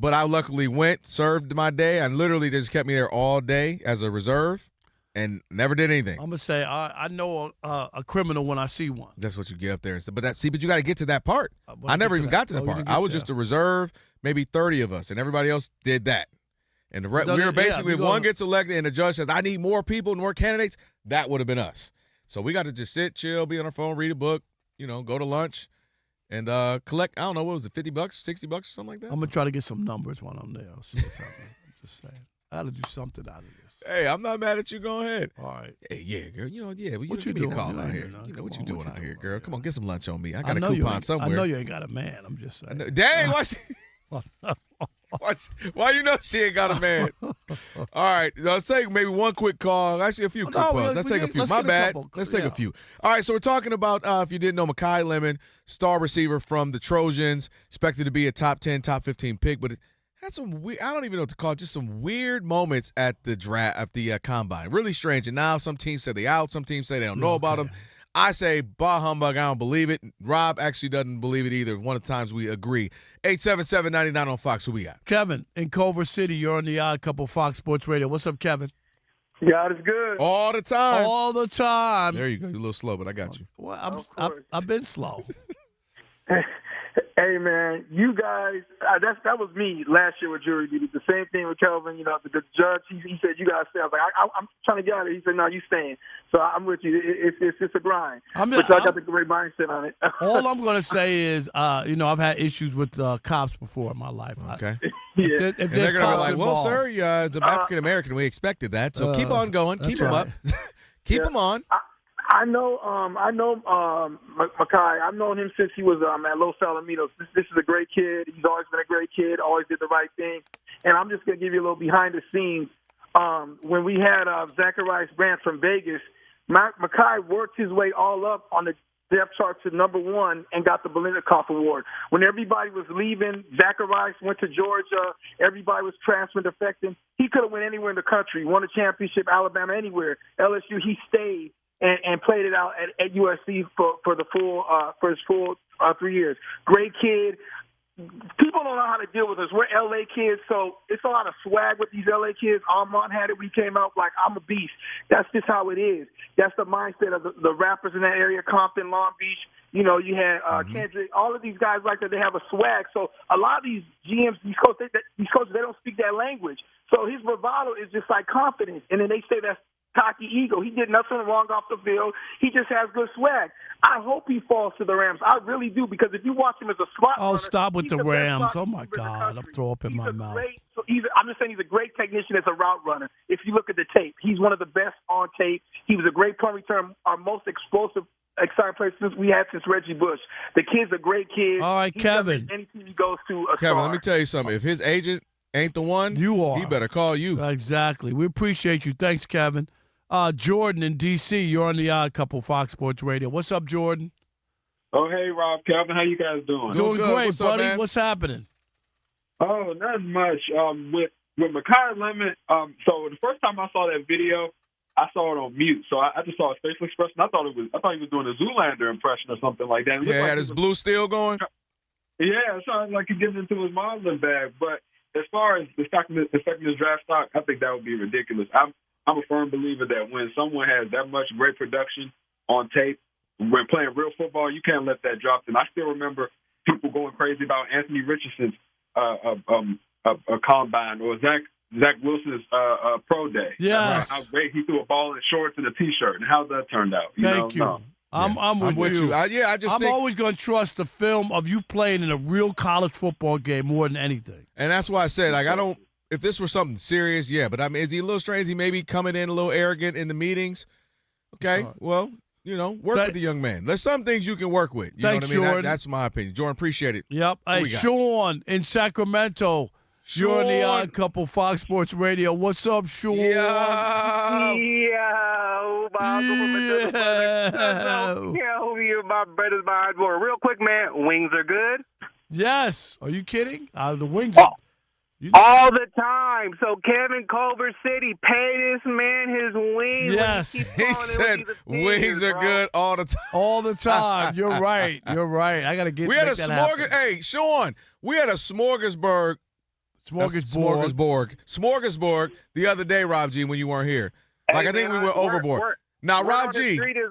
But I luckily went, served my day, and literally just kept me there all day as a reserve and never did anything. I'm going to say I know a criminal when I see one. That's what you get up there and say. But you got to get to that part. I never even got to that part. I was just a reserve, maybe 30 of us, and everybody else did that. And we were basically, if one gets elected and the judge says, I need more people and more candidates, that would have been us. So we got to just sit, chill, be on our phone, read a book, go to lunch. And collect, I don't know, what was it, $50, $60 or something like that? I'm going to try to get some numbers when I'm there. I'll see what's happening. I'm just saying. I got to do something out of this. Hey, I'm not mad at you. Go ahead. All right. Hey, yeah, girl. What you doing? doing Call out here. What you doing out here, girl? Come on, get some lunch on me. I got a coupon somewhere. I know you ain't got a man. I'm just saying. Dang, why you know she ain't got a man? All right, let's take maybe one quick call. Actually, a few quick calls. Let's take a few. My bad. Let's take a few. All right, so we're talking about, if you didn't know, Makai Lemon, star receiver from the Trojans, expected to be a top 10, top 15 pick, but it had some weird, I don't even know what to call it, just some weird moments at the draft, at the combine. Really strange. And now some teams say they out, some teams say they don't know about him. I say, bah humbug, I don't believe it. Rob actually doesn't believe it either. One of the times we agree. 877-99 on Fox. Who we got? Kevin in Culver City. You're on the Odd Couple Fox Sports Radio. What's up, Kevin? God is good. All the time. All the time. There you go. You're a little slow, but I got you. Well, I've been slow. Hey, man, you guys, that was me last year with jury duty. The same thing with Kelvin. The judge, he said, you guys stay. I was like, I'm trying to get out of it. He said, no, you staying. So I'm with you. It's a grind. But I got the great mindset on it. All I'm going to say is, I've had issues with cops before in my life. Okay. Yeah. If they're going to be like, well, sir, as an African-American, we expected that. So keep on going. Keep them up. Keep them on. I know Makai. I've known him since he was at Los Alamitos. This is a great kid. He's always been a great kid, always did the right thing. And I'm just going to give you a little behind the scenes. When we had Zacharias Brandt from Vegas, Makai worked his way all up on the depth chart to number 1 and got the Biletnikoff Award. When everybody was leaving, Zacharias went to Georgia, everybody was transferring, defecting. He could have went anywhere in the country, won a championship, Alabama, anywhere. LSU, he stayed and played it out at USC for his full 3 years. Great kid. People don't know how to deal with us. We're L.A. kids, so it's a lot of swag with these L.A. kids. Armand had it. We came out like, I'm a beast. That's just how it is. That's the mindset of the rappers in that area, Compton, Long Beach. You know, you had Kendrick. All of these guys like that, they have a swag. So a lot of these GMs, these coaches, they don't speak that language. So his bravado is just like confidence. And then they say that's cocky ego. He did nothing wrong off the field. He just has good swag. I hope he falls to the Rams. I really do, because if you watch him as a slot runner, stop with the best Rams. slot Oh, my receiver in the God. I'm country. throwing up in my mouth. I'm just saying he's a great technician as a route runner. If you look at the tape, he's one of the best on tape. He was a great punt return, our most explosive, exciting player since Reggie Bush. The kid's a great kid. All right, Kevin. Any team he goes to, Kevin, let me tell you something. If his agent ain't the one, he better call you. Exactly. We appreciate you. Thanks, Kevin. Jordan in D.C., you're on the Odd Couple, Fox Sports Radio. What's up, Jordan? Oh, hey, Rob, Kelvin, how you guys doing? Doing great, buddy. What's happening? Oh, not much. With Makai Lemon, so the first time I saw that video, I saw it on mute. So I just saw his facial expression. I thought he was doing a Zoolander impression or something like that. It Yeah, looked like had his blue steel going. Yeah, it sounded like he gets into his modeling bag. But as far as affecting his draft stock, I think that would be ridiculous. I'm a firm believer that when someone has that much great production on tape, when playing real football, you can't let that drop. And I still remember people going crazy about Anthony Richardson's combine or Zach Wilson's pro day. Yes. How great he threw a ball in shorts and a T-shirt, and how that turned out. Thank you. No. I'm with you. I'm always going to trust the film of you playing in a real college football game more than anything. And that's why I said, like, I don't. If this were something serious, yeah. But I mean, is he a little strange? He may be coming in a little arrogant in the meetings. Okay, well, work with the young man. There's some things you can work with. You Thanks, know what I mean? Jordan. That's my opinion. Jordan, appreciate it. Yep. Hey, Sean in Sacramento. You're on the Odd Couple, Fox Sports Radio. What's up, Sean? Yo, my brothers, my boy. Real quick, man. Wings are good. Yes. Are you kidding? The wings. All the time. So Kevin, Culver City, pay this man his wings. Yes. He said wings are good all the time. All the time. You're right. You're right. I got to get. We had a that happen. Hey, Sean. We had a smorgasbord the other day, Rob G, when you weren't here. Like, I think we went overboard. Now, Rob G. The street is,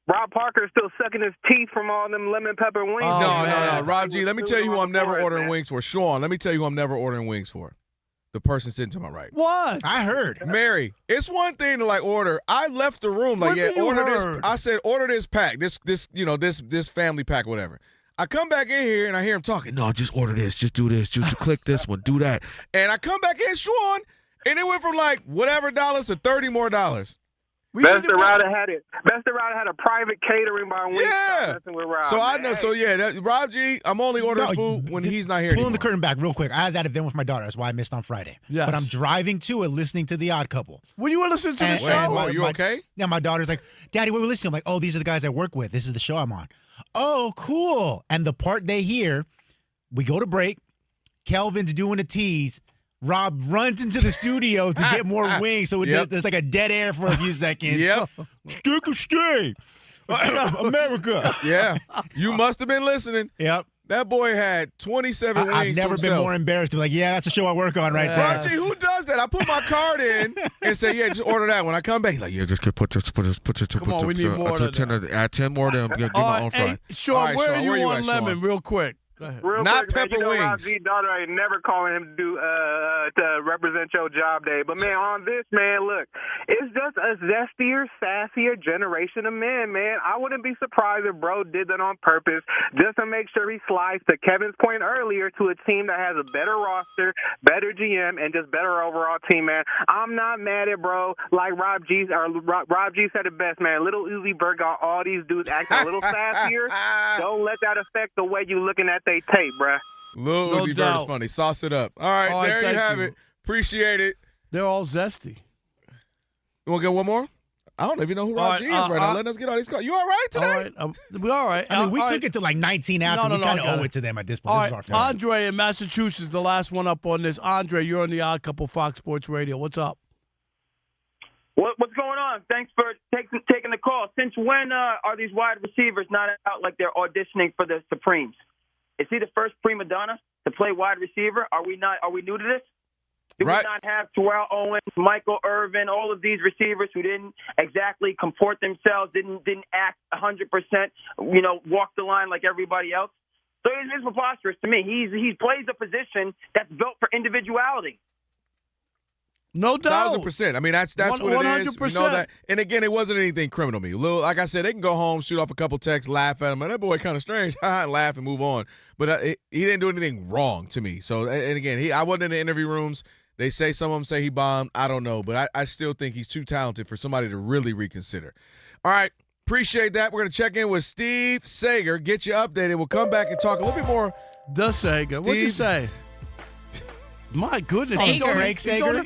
Rob Parker still sucking his teeth from all them lemon pepper wings. No. Rob G, let me tell you who I'm never ordering wings for. Sean, let me tell you who I'm never ordering wings for. The person sitting to my right. What? I heard. Mary, it's one thing to, like, order. I left the room like, order this. I said, order this pack, this family pack, whatever. I come back in here and I hear him talking. No, just order this. Just do this. Just click this one. Do that. And I come back in, Sean, and it went from like whatever dollars to $30 more. Best Router had a private catering by Wingstop. Yeah. So I know. So yeah, Rob G, I'm only ordering food when he's not here. Pulling the curtain back real quick. I had that event with my daughter. That's why I missed on Friday. Yes. But I'm driving to it, listening to The Odd Couple. Well, you were listening to the show. Are you okay? Yeah, my daughter's like, Daddy, what are we listening to? I'm like, oh, these are the guys I work with. This is the show I'm on. Oh, cool. And the part they hear, we go to break. Kelvin's doing a tease. Rob runs into the studio to get more wings, so there's like a dead air for a few seconds. Yep. Stick or stay. America. Yeah. You must have been listening. Yep. That boy had 27 wings. I've never been more embarrassed to be like, yeah, that's the show I work on right there. Rob G, who does that? I put my card in and say, yeah, just order that. When I come back, he's like, yeah, just put Come on, we need more of that. Add 10 more to get my own fry. Sean, where are you on lemon, real quick? Real Not quick, pepper man, wings. Rob G daughter ain't never calling him to do to represent your job day. But man, on this, man, look, it's just a zestier, sassier generation of men, man. I wouldn't be surprised if bro did that on purpose just to make sure he slides, to Kevin's point earlier, to a team that has a better roster, better GM, and just better overall team, man. I'm not mad at bro. Like Rob G said it best, man. Little Uzi Vert got all these dudes acting a little sassier. Don't let that affect the way you looking at they tape, bruh. Lil Uzi Vert is funny. Sauce it up. All right, there you have it. Appreciate it. They're all zesty. You want to get one more? I don't even know who All Rob G is right, right now. Let us get all these calls. You all right today? All right. We're all right. I mean, we All took right. it to like 19 after. We kind of owe it to them at this point. All This is right, our fault. Andre in Massachusetts, the last one up on this. Andre, you're on the Odd Couple Fox Sports Radio. What's up? What's going on? Thanks for taking the call. Since when are these wide receivers not out like they're auditioning for the Supremes? Is he the first prima donna to play wide receiver? Are we new to this? Do we not have Terrell Owens, Michael Irvin, all of these receivers who didn't exactly comport themselves, didn't act 100%, walk the line like everybody else? So it's preposterous to me. He plays a position that's built for individuality. No doubt. 1,000%. I mean, that's what it is. 100%. You know that. And again, it wasn't anything criminal to me. Like I said, they can go home, shoot off a couple texts, laugh at him, and that boy kind of strange, and laugh and move on. But he didn't do anything wrong to me. So, and again, I wasn't in the interview rooms. They say some of them say he bombed. I don't know, but I still think he's too talented for somebody to really reconsider. All right, appreciate that. We're going to check in with Steve Sager, get you updated. We'll come back and talk a little bit more. The Sager. What'd you say? My goodness. Sager.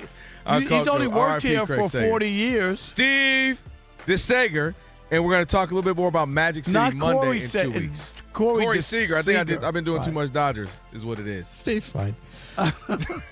He's only worked here for 40 years. Steve DeSager, and we're going to talk a little bit more about Magic City Not Monday Corey in 2 weeks. Corey Seager. I think I've been doing too much Dodgers is what it is. Steve's fine.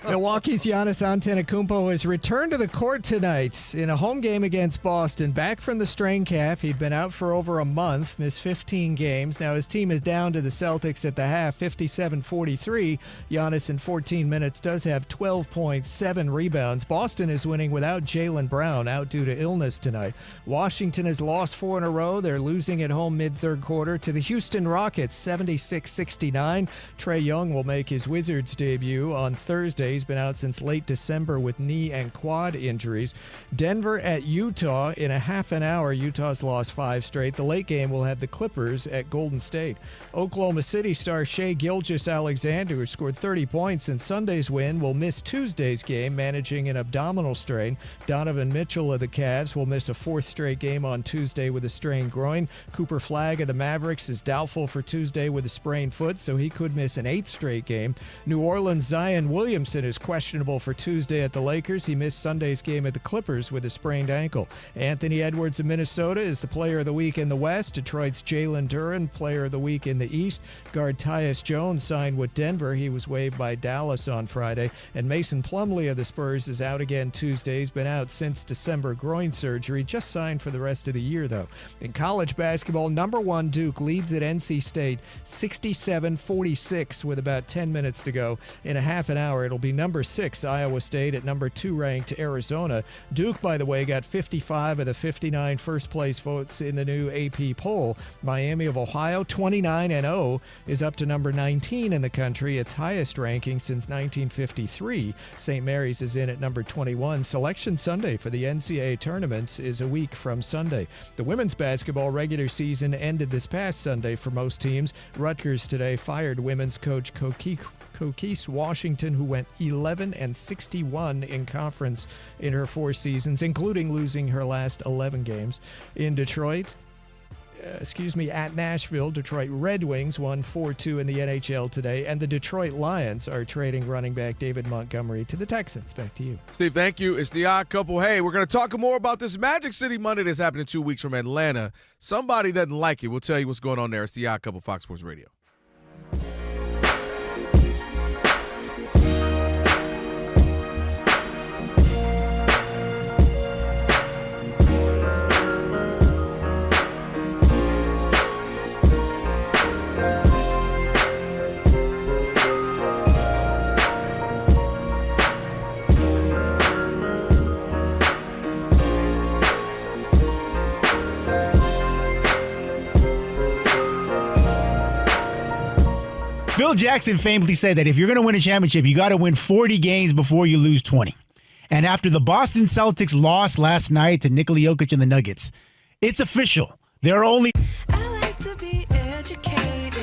Milwaukee's Giannis Antetokounmpo has returned to the court tonight in a home game against Boston. Back from the strained calf. He'd been out for over a month, missed 15 games. Now his team is down to the Celtics at the half, 57-43. Giannis in 14 minutes does have 12.7 rebounds. Boston is winning without Jaylen Brown, out due to illness tonight. Washington has lost 4 in a row. They're losing at home mid-third quarter to the Houston Rockets, 76-69. Trae Young will make his Wizards debut on Thursday. He's been out since late December with knee and quad injuries. Denver at Utah in a half an hour. Utah's lost 5 straight. The late game will have the Clippers at Golden State. Oklahoma City star Shai Gilgeous-Alexander, who scored 30 points in Sunday's win, will miss Tuesday's game, managing an abdominal strain. Donovan Mitchell of the Cavs will miss a 4th straight game on Tuesday with a strained groin. Cooper Flagg of the Mavericks is doubtful for Tuesday with a sprained foot, so he could miss an 8th straight game. New Orleans Zion Williamson is questionable for Tuesday at the Lakers. He missed Sunday's game at the Clippers with a sprained ankle. Anthony Edwards of Minnesota is the player of the week in the West. Detroit's Jalen Duren, player of the week in the East. Guard Tyus Jones signed with Denver. He was waived by Dallas on Friday. And Mason Plumlee of the Spurs is out again Tuesday. He's been out since December groin surgery. Just signed for the rest of the year, though. In college basketball, #1 Duke leads at NC State 67-46 with about 10 minutes to go. In a half an hour, it'll be #6 Iowa State at #2 ranked Arizona. Duke, by the way, got 55 of the 59 first-place votes in the new AP poll. Miami of Ohio, 29-0, is up to #19 in the country, its highest ranking since 1953. St. Mary's is in at #21. Selection Sunday for the NCAA tournaments is a week from Sunday. The women's basketball regular season ended this past Sunday for most teams. Rutgers today fired women's coach Coquise Washington, who went 11-61 in conference in her 4 seasons, including losing her last 11 games. In at Nashville, Detroit Red Wings won 4-2 in the NHL today, and the Detroit Lions are trading running back David Montgomery to the Texans. Back to you. Steve, thank you. It's the Odd Couple. Hey, we're going to talk more about this Magic City Monday that's happening 2 weeks from Atlanta. Somebody doesn't like it. We'll tell you what's going on there. It's the Odd Couple, Fox Sports Radio. Phil Jackson famously said that if you're going to win a championship, you got to win 40 games before you lose 20. And after the Boston Celtics lost last night to Nikola Jokic and the Nuggets, it's official. They're only... I like to be educated,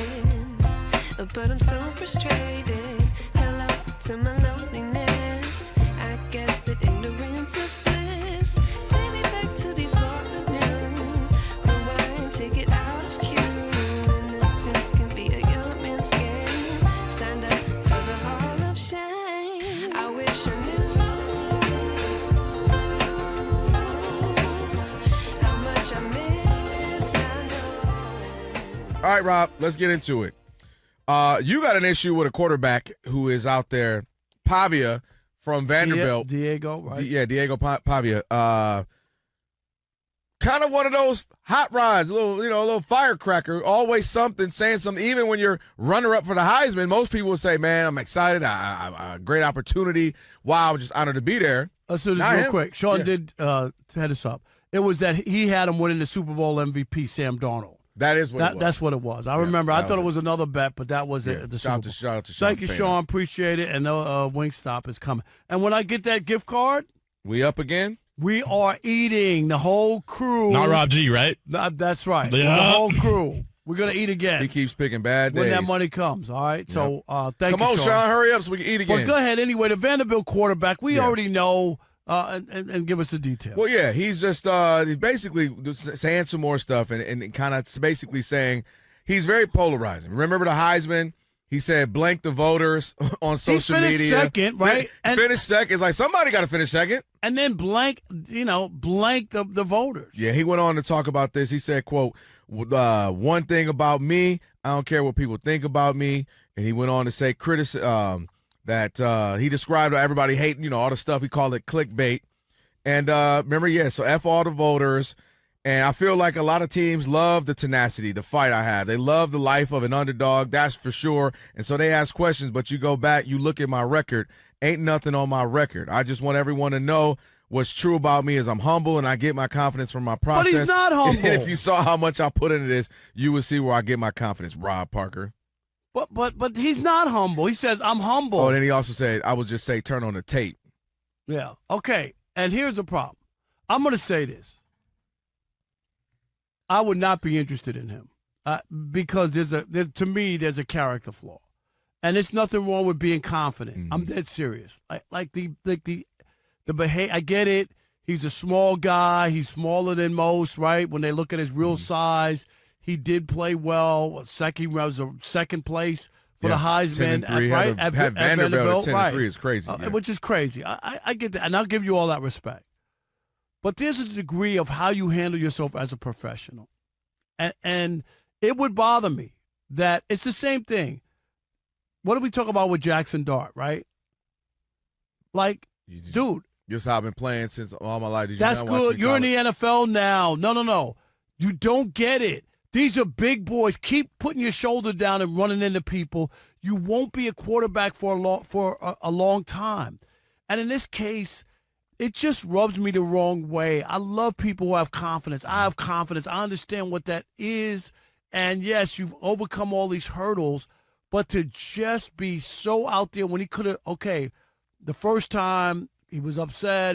but I'm so frustrated. Hello to my loneliness. I guess that ignorance is bliss. Take me back to before the noon. Rewind, take it out of cue. Innocence can be a young man's game. Signed up for the Hall of Shame. I wish I knew All right, Rob, let's get into it. You got an issue with a quarterback who is out there, Pavia from Vanderbilt. Diego, right? Diego Pavia. Kind of one of those hot rods, a little firecracker, always something, saying something. Even when you're runner-up for the Heisman, most people will say, man, I'm excited, great opportunity. Wow, I'm just honored to be there. So just real quick, Sean did head us up. It was that he had him winning the Super Bowl MVP, Sam Darnold. That is what it was. That's what it was. I remember. I thought it was another bet, but that was it. The Super Bowl. Shout out to Sean. Thank you, Sean. Appreciate it. And Wingstop is coming. And when I get that gift card, we up again. We are eating, the whole crew. Not Rob G, right? That's right. Yeah. The whole crew. We're going to eat again. He keeps picking bad days. When that money comes, all right? So thank you, Come on, Sean. Hurry up so we can eat again. Well, go ahead. Anyway, the Vanderbilt quarterback, we already know, and give us the details. Well, yeah, he's just he's basically saying some more stuff and kind of basically saying he's very polarizing. Remember the Heisman? He said blank the voters on social media. He finished second, right? Finished second. It's like somebody got to finish second. And then blank the voters. Yeah, he went on to talk about this. He said, quote, one thing about me, I don't care what people think about me. And he went on to say that he described everybody hating, all the stuff. He called it clickbait. And remember, so F all the voters. And I feel like a lot of teams love the tenacity, the fight I have. They love the life of an underdog, that's for sure. And so they ask questions, but you go back, you look at my record, ain't nothing on my record. I just want everyone to know what's true about me is I'm humble and I get my confidence from my process. But he's not humble. And if you saw how much I put into this, you would see where I get my confidence, Rob Parker. But he's not humble. He says, I'm humble. Oh, and then he also said, I would just say, turn on the tape. Yeah. Okay. And here's the problem. I'm going to say this. I would not be interested in him because to me, there's a character flaw. And there's nothing wrong with being confident. Mm-hmm. I'm dead serious. Like the behavior, I get it. He's a small guy. He's smaller than most, right? When they look at his real size, he did play well. He was a second place for the Heisman, 10-3, right? At Vanderbilt, 10-3 right. is crazy. Which is crazy. I get that, and I'll give you all that respect. But there's a degree of how you handle yourself as a professional. And it would bother me that it's the same thing. What did we talk about with Jackson Dart, right? Like, dude. This is how I've been playing since all my life. That's good. You're in the NFL now. No. You don't get it. These are big boys. Keep putting your shoulder down and running into people. You won't be a quarterback for a long time. And in this case, it just rubs me the wrong way. I love people who have confidence. I have confidence. I understand what that is. And, yes, you've overcome all these hurdles. But to just be so out there when he could have, the first time he was upset.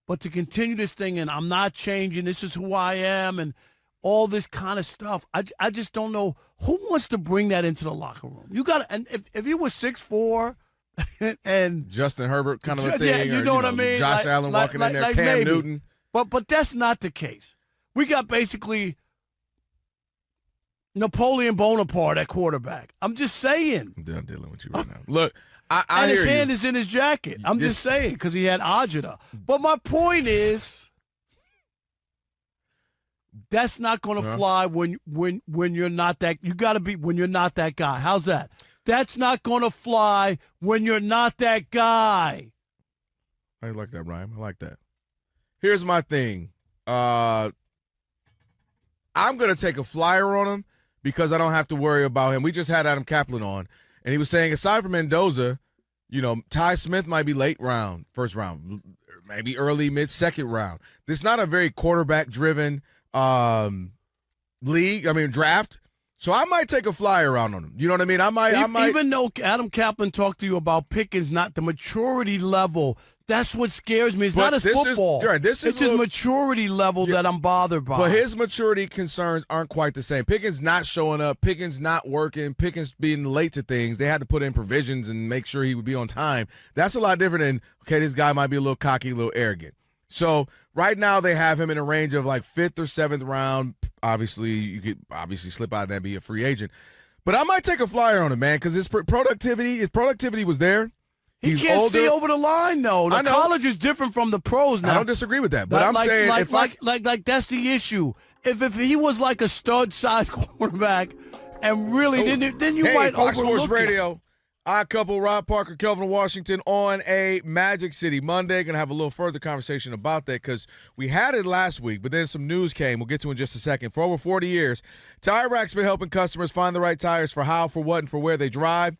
But to continue this thing and I'm not changing, this is who I am, and all this kind of stuff, I just don't know who wants to bring that into the locker room. You got to, and if you were 6'4", and Justin Herbert kind of a thing, yeah, you know what I mean? Josh Allen walking in there, Cam maybe. Newton. But that's not the case. We got basically Napoleon Bonaparte at quarterback. I'm just saying. I'm done dealing with you right now. Look, I and hear his hand you. is in his jacket. I'm just saying because he had agita. But my point is, that's not going to fly when you're not that. You got to be when you're not that guy. How's that? That's not going to fly when you're not that guy. I like that rhyme. I like that. Here's my thing. I'm going to take a flyer on him because I don't have to worry about him. We just had Adam Kaplan on, and he was saying aside from Mendoza, Ty Smith might be late round, first round, maybe early, mid-second round. This is not a very quarterback-driven draft. So I might take a flyer out on him. You know what I mean? I might. Even though Adam Kaplan talked to you about Pickens, not the maturity level. That's what scares me. It's not his football. It's his maturity level that I'm bothered by. But his maturity concerns aren't quite the same. Pickens not showing up. Pickens not working. Pickens being late to things. They had to put in provisions and make sure he would be on time. That's a lot different than, this guy might be a little cocky, a little arrogant. So right now they have him in a range of like 5th or 7th round. Obviously, you could slip out and be a free agent. But I might take a flyer on him, man, because his productivity was there. He can't older. see over the line, though. The college is different from the pros now. I don't disagree with that, but I'm saying like that's the issue. if he was like a stud-sized quarterback, and really then you might Fox overlook Sports it. Radio. Odd couple, Rob Parker, Kelvin Washington on a Magic City Monday. Going to have a little further conversation about that because we had it last week, but then some news came. We'll get to it in just a second. For over 40 years, Tire Rack's been helping customers find the right tires for how, for what, and for where they drive.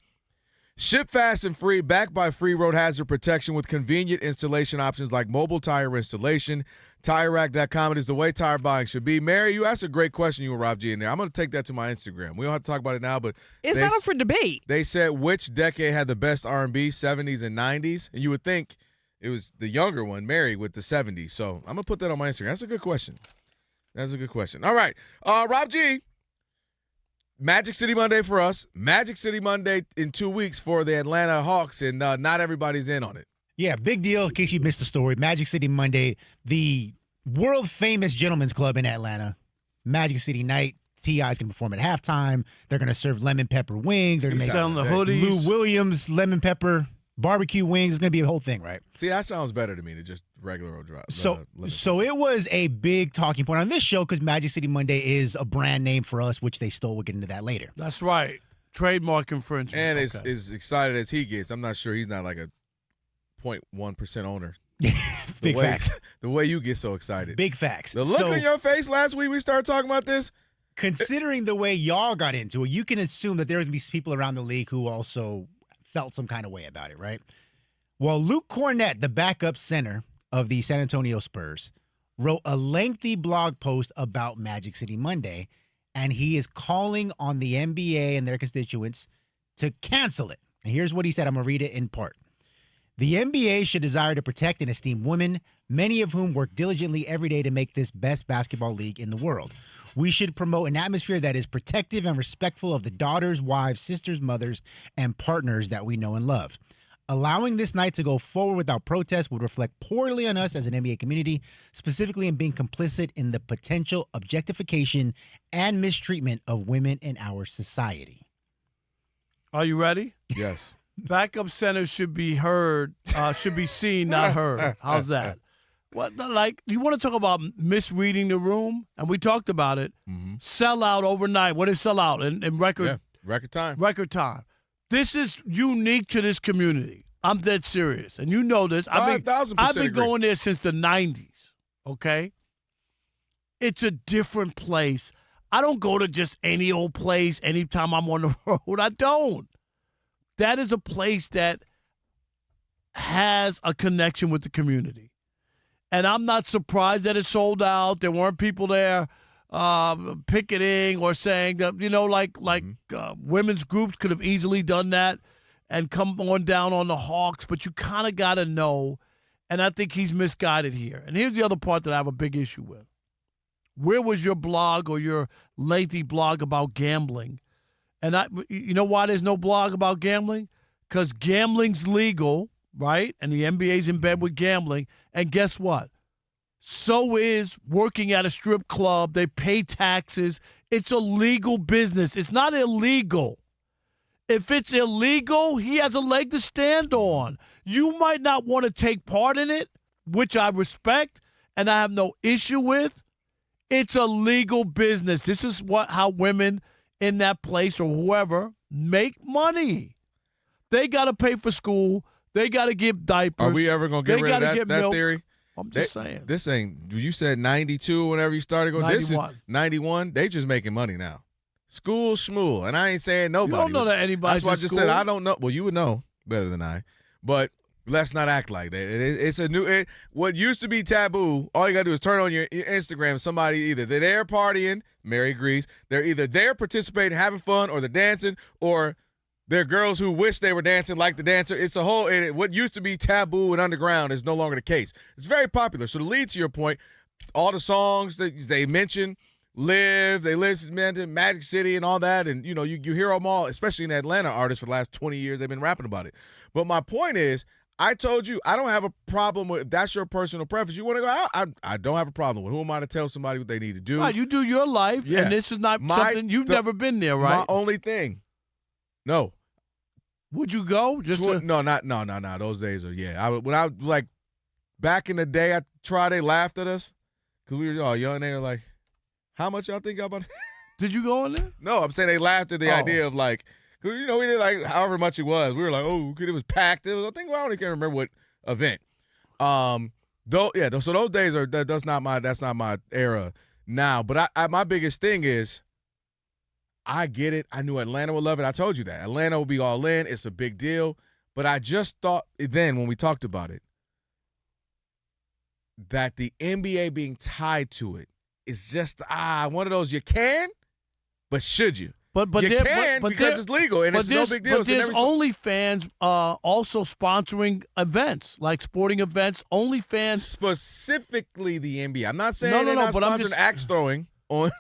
Ship fast and free, backed by free road hazard protection with convenient installation options like mobile tire installation. TireRack.com. It is the way tire buying should be. Mary, you asked a great question, you and Rob G in there. I'm going to take that to my Instagram. We don't have to talk about it now, but it's not up for debate. They said which decade had the best R&B, 70s and 90s, and you would think it was the younger one, Mary, with the 70s. So I'm going to put that on my Instagram. That's a good question. All right, Rob G. Magic City Monday for us. Magic City Monday in 2 weeks for the Atlanta Hawks, and not everybody's in on it. Yeah, big deal. In case you missed the story, Magic City Monday, the world-famous gentlemen's club in Atlanta, Magic City Night. T.I.'s going to perform at halftime. They're going to serve lemon pepper wings. They're going to make selling the hoodies. Lou Williams lemon pepper barbecue wings. It's going to be a whole thing, right? See, that sounds better to me than just regular old drop. So it was a big talking point on this show because Magic City Monday is a brand name for us, which they stole. We'll get into that later. That's right. Trademark infringement. And as excited as he gets, I'm not sure he's not like a 0.1% owner. Big facts. The way you get so excited. Big facts. The look on your face last week we started talking about this. Considering the way y'all got into it, you can assume that there's going to be people around the league who also felt some kind of way about it, right? Well, Luke Kornet, the backup center of the San Antonio Spurs, wrote a lengthy blog post about Magic City Monday, and he is calling on the NBA and their constituents to cancel it. And here's what he said. I'm going to read it in part. The NBA should desire to protect and esteem women, many of whom work diligently every day to make this best basketball league in the world. We should promote an atmosphere that is protective and respectful of the daughters, wives, sisters, mothers, and partners that we know and love. Allowing this night to go forward without protest would reflect poorly on us as an NBA community, specifically in being complicit in the potential objectification and mistreatment of women in our society. Are you ready? Yes. Backup centers should be heard, should be seen, not heard. How's that? What, like, you want to talk about misreading the room? And we talked about it. Mm-hmm. Sell out overnight. What is sell out in record? Yeah, record time. Record time. This is unique to this community. I'm dead serious. And you know this. I've been going there since the 90s, okay? It's a different place. I don't go to just any old place anytime I'm on the road. I don't. That is a place that has a connection with the community. And I'm not surprised that it sold out. There weren't people there picketing or saying that, women's groups could have easily done that and come on down on the Hawks. But you kind of got to know, and I think he's misguided here. And here's the other part that I have a big issue with. Where was your blog or your lengthy blog about gambling? And you know why there's no blog about gambling? Because gambling's legal, right? And the NBA's in bed with gambling. And guess what? So is working at a strip club. They pay taxes. It's a legal business. It's not illegal. If it's illegal, he has a leg to stand on. You might not want to take part in it, which I respect and I have no issue with. It's a legal business. This is how women in that place or whoever make money. They got to pay for school. They got to get diapers. Are we ever going to get rid of that theory? I'm just saying. This ain't, you said 92 whenever you started going. 91. This is 91. They just making money now. School schmool. And I ain't saying nobody. You don't know that anybody's That's why I just said I don't know. Well, you would know better than I. But let's not act like that. It's a new what used to be taboo. All you got to do is turn on your Instagram. Somebody either they're there partying, Mary agrees. They're either there participating, having fun, or they're dancing, or they're girls who wish they were dancing like the dancer. It's a whole what used to be taboo and underground is no longer the case. It's very popular. So to lead to your point, all the songs that they mention, they mention Magic City and all that, and you hear them all, especially in Atlanta artists for the last 20 years. They've been rapping about it. But my point is, I told you I don't have a problem with if that's your personal preference. You want to go out? I don't have a problem with. Who am I to tell somebody what they need to do? Right, you do your life, and this is not something you've never been there, right? My only thing. No. Would you go? No. Those days are when I like back in the day. I tried. They laughed at us because we were all young. They were like, How much y'all think y'all about? Did you go in there? No, I'm saying they laughed at the idea of like, you know, we did like however much it was. We were like, oh, it was packed. It was, I think I don't even remember what event. So those days that's not my era now. But my biggest thing is, I get it. I knew Atlanta would love it. I told you that Atlanta will be all in. It's a big deal. But I just thought then when we talked about it, that the NBA being tied to it is just one of those you can, but should you? But you can because it's legal and it's no big deal. But there's OnlyFans also sponsoring events like sporting events. OnlyFans specifically the NBA. I'm not saying they're not sponsoring axe throwing on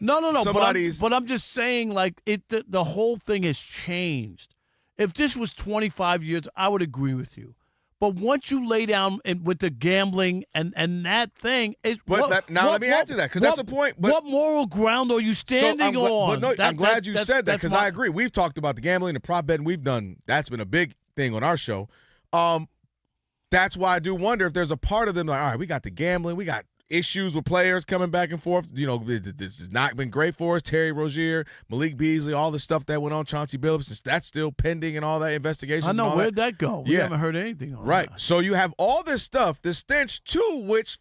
somebody's. But I'm just saying like the whole thing has changed. If this was 25 years, I would agree with you. But once you lay down with the gambling and that thing, let me answer that because that's the point. But what moral ground are you standing on? But no, I'm glad you said that because I agree. We've talked about the gambling, the prop betting. That's been a big thing on our show. That's why I do wonder if there's a part of them like, all right, we got the gambling, we got issues with players coming back and forth. You know, this has not been great for us. Terry Rozier, Malik Beasley, all the stuff that went on, Chauncey Billups, that's still pending and all that investigation. I know, where'd that go? We haven't heard anything on that. So you have all this stuff, this stench, to which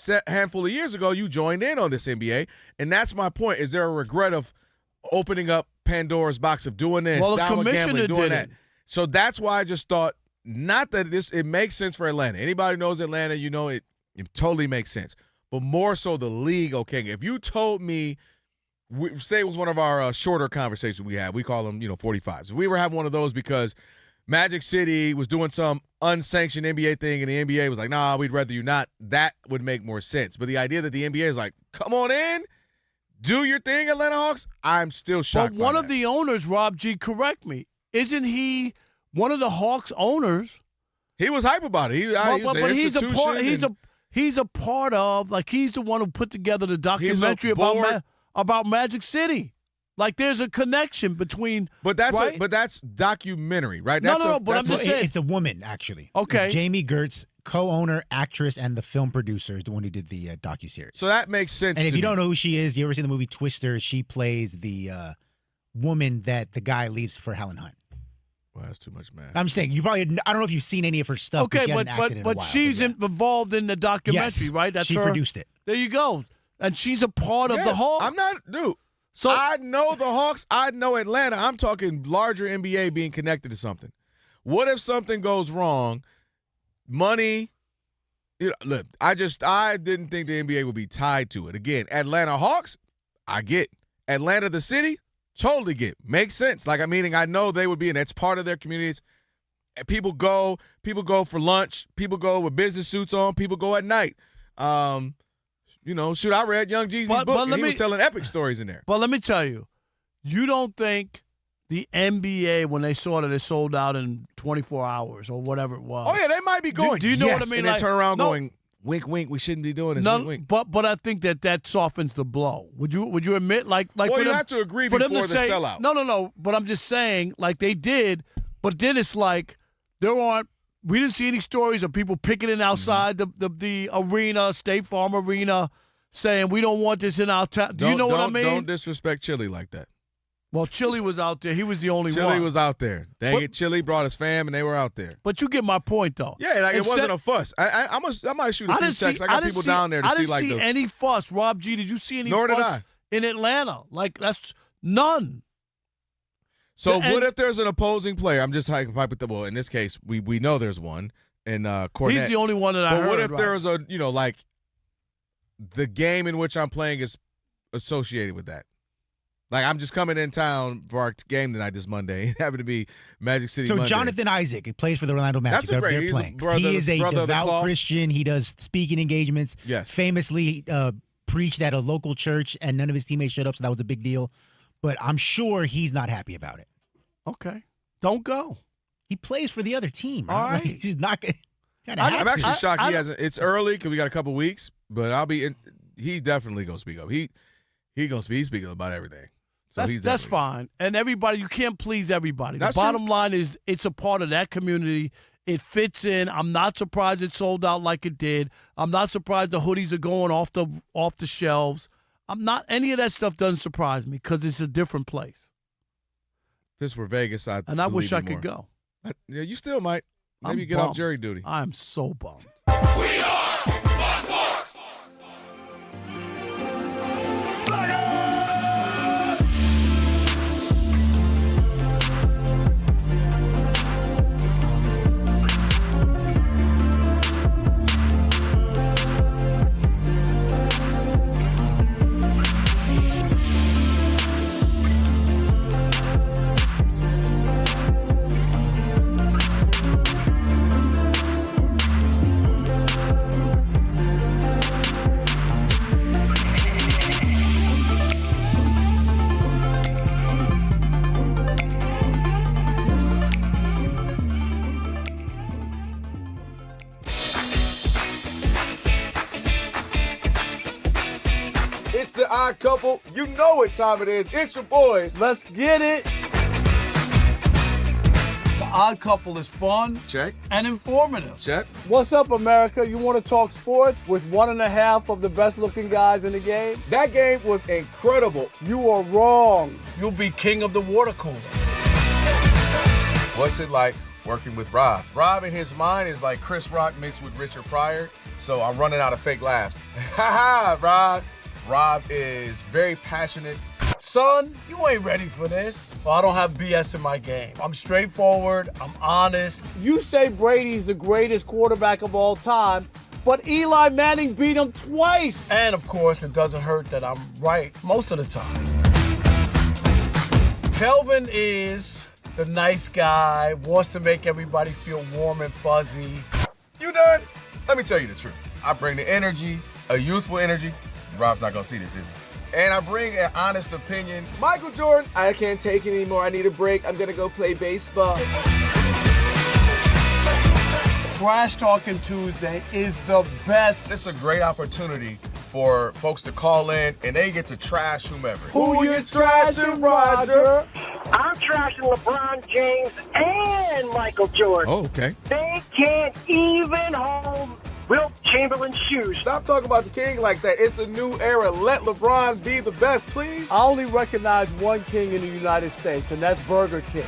a handful of years ago you joined in on this NBA, and that's my point. Is there a regret of opening up Pandora's box of doing this, the commissioner doing did that? So that's why I just thought, not that it makes sense for Atlanta. Anybody who knows Atlanta, you know it totally makes sense. But more so the league, okay. If you told me, say it was one of our shorter conversations we had, we call them, 45s. We were having one of those because Magic City was doing some unsanctioned NBA thing, and the NBA was like, nah, we'd rather you not. That would make more sense. But the idea that the NBA is like, come on in, do your thing, Atlanta Hawks, I'm still shocked. But one of the owners, Rob G, correct me, isn't he one of the Hawks owners? He was hype about it. He's a part of, like, he's the one who put together the documentary about Magic City. Like, there's a connection between. But that's documentary, right? But I'm just saying it's a woman actually. Okay, Jamie Gertz, co-owner, actress, and the film producer, is the one who did the docuseries. So that makes sense. And if you don't know who she is, you ever seen the movie Twister? She plays the woman that the guy leaves for Helen Hunt. Well, that's too much, man. I'm saying I don't know if you've seen any of her stuff. Okay, but she's involved in the documentary, right? That's she produced it. There you go, and she's a part of the Hawks. I'm not, dude. So I know the Hawks. I know Atlanta. I'm talking larger NBA being connected to something. What if something goes wrong? Money. Look, I didn't think the NBA would be tied to it. Again, Atlanta Hawks, I get. Atlanta, the city. Totally get. Makes sense. Like, I know they would be, and that's part of their communities. People go for lunch. People go with business suits on. People go at night. I read Young Jeezy's book, and he was telling epic stories in there. But let me tell you, you don't think the NBA, when they saw that it sold out in 24 hours or whatever it was. Oh, yeah, they might be going. Do you know what I mean? And they turn around going, wink, wink. We shouldn't be doing this. Wink, wink. But I think that softens the blow. Would you admit well, you have to agree before the sellout. No. But I'm just saying, like they did. But then it's like we didn't see any stories of people picketing outside the arena, State Farm Arena, saying we don't want this in our town. Do you know what I mean? Don't disrespect Chili like that. Well, Chili was out there. He was the only one. Chili was out there. Dang it, Chili brought his fam, and they were out there. But you get my point, though. Yeah, it wasn't a fuss. I might shoot a few texts. I got people down there to see like I didn't see any fuss. Rob G, did you see any Nor fuss did I. in Atlanta? Like, that's none. So what if there's an opposing player? I'm just hypothetical. In this case, we know there's one, and Kornet. He's the only one that I heard. But what if there's a, like the game in which I'm playing is associated with that? Like, I'm just coming in town for our game tonight this Monday. It happened to be Magic City Monday. Jonathan Isaac, he plays for the Orlando Magic. That's great. They're playing. He is a devout Christian. He does speaking engagements. Yes. Famously preached at a local church, and none of his teammates showed up, so that was a big deal. But I'm sure he's not happy about it. Okay. Don't go. He plays for the other team. Right? All right. Like, he's not going to I'm actually shocked he hasn't. It's early because we got a couple weeks, but he definitely going to speak up. He's speaking about everything. So that's fine. And everybody, you can't please everybody. The bottom line is it's a part of that community. It fits in. I'm not surprised it sold out like it did. I'm not surprised the hoodies are going off the shelves. Any of that stuff doesn't surprise me because it's a different place. If this were Vegas, I wish I could go. Yeah, you still might. Maybe you get off jury duty. I'm so bummed. We are Fox Sports. It's the Odd Couple. You know what time it is. It's your boys. Let's get it. The Odd Couple is fun. Check. And informative. Check. What's up, America? You want to talk sports with one and a half of the best-looking guys in the game? That game was incredible. You are wrong. You'll be king of the water cooler. What's it like working with Rob? Rob in his mind is like Chris Rock mixed with Richard Pryor, so I'm running out of fake laughs. Ha ha, Rob. Rob is very passionate. Son, you ain't ready for this. Well, I don't have BS in my game. I'm straightforward. I'm honest. You say Brady's the greatest quarterback of all time, but Eli Manning beat him twice. And, of course, it doesn't hurt that I'm right most of the time. Kelvin is the nice guy, wants to make everybody feel warm and fuzzy. You done? Let me tell you the truth. I bring the energy, a youthful energy. Rob's not gonna see this, is he? And I bring an honest opinion. Michael Jordan, I can't take it anymore. I need a break. I'm gonna go play baseball. Trash Talking Tuesday is the best. It's a great opportunity for folks to call in and they get to trash whomever. Who you trashing, Roger? I'm trashing LeBron James and Michael Jordan. Oh, okay. They can't even hold Wilt Chamberlain's shoes. Stop talking about the king like that. It's a new era. Let LeBron be the best, please. I only recognize one king in the United States, and that's Burger King.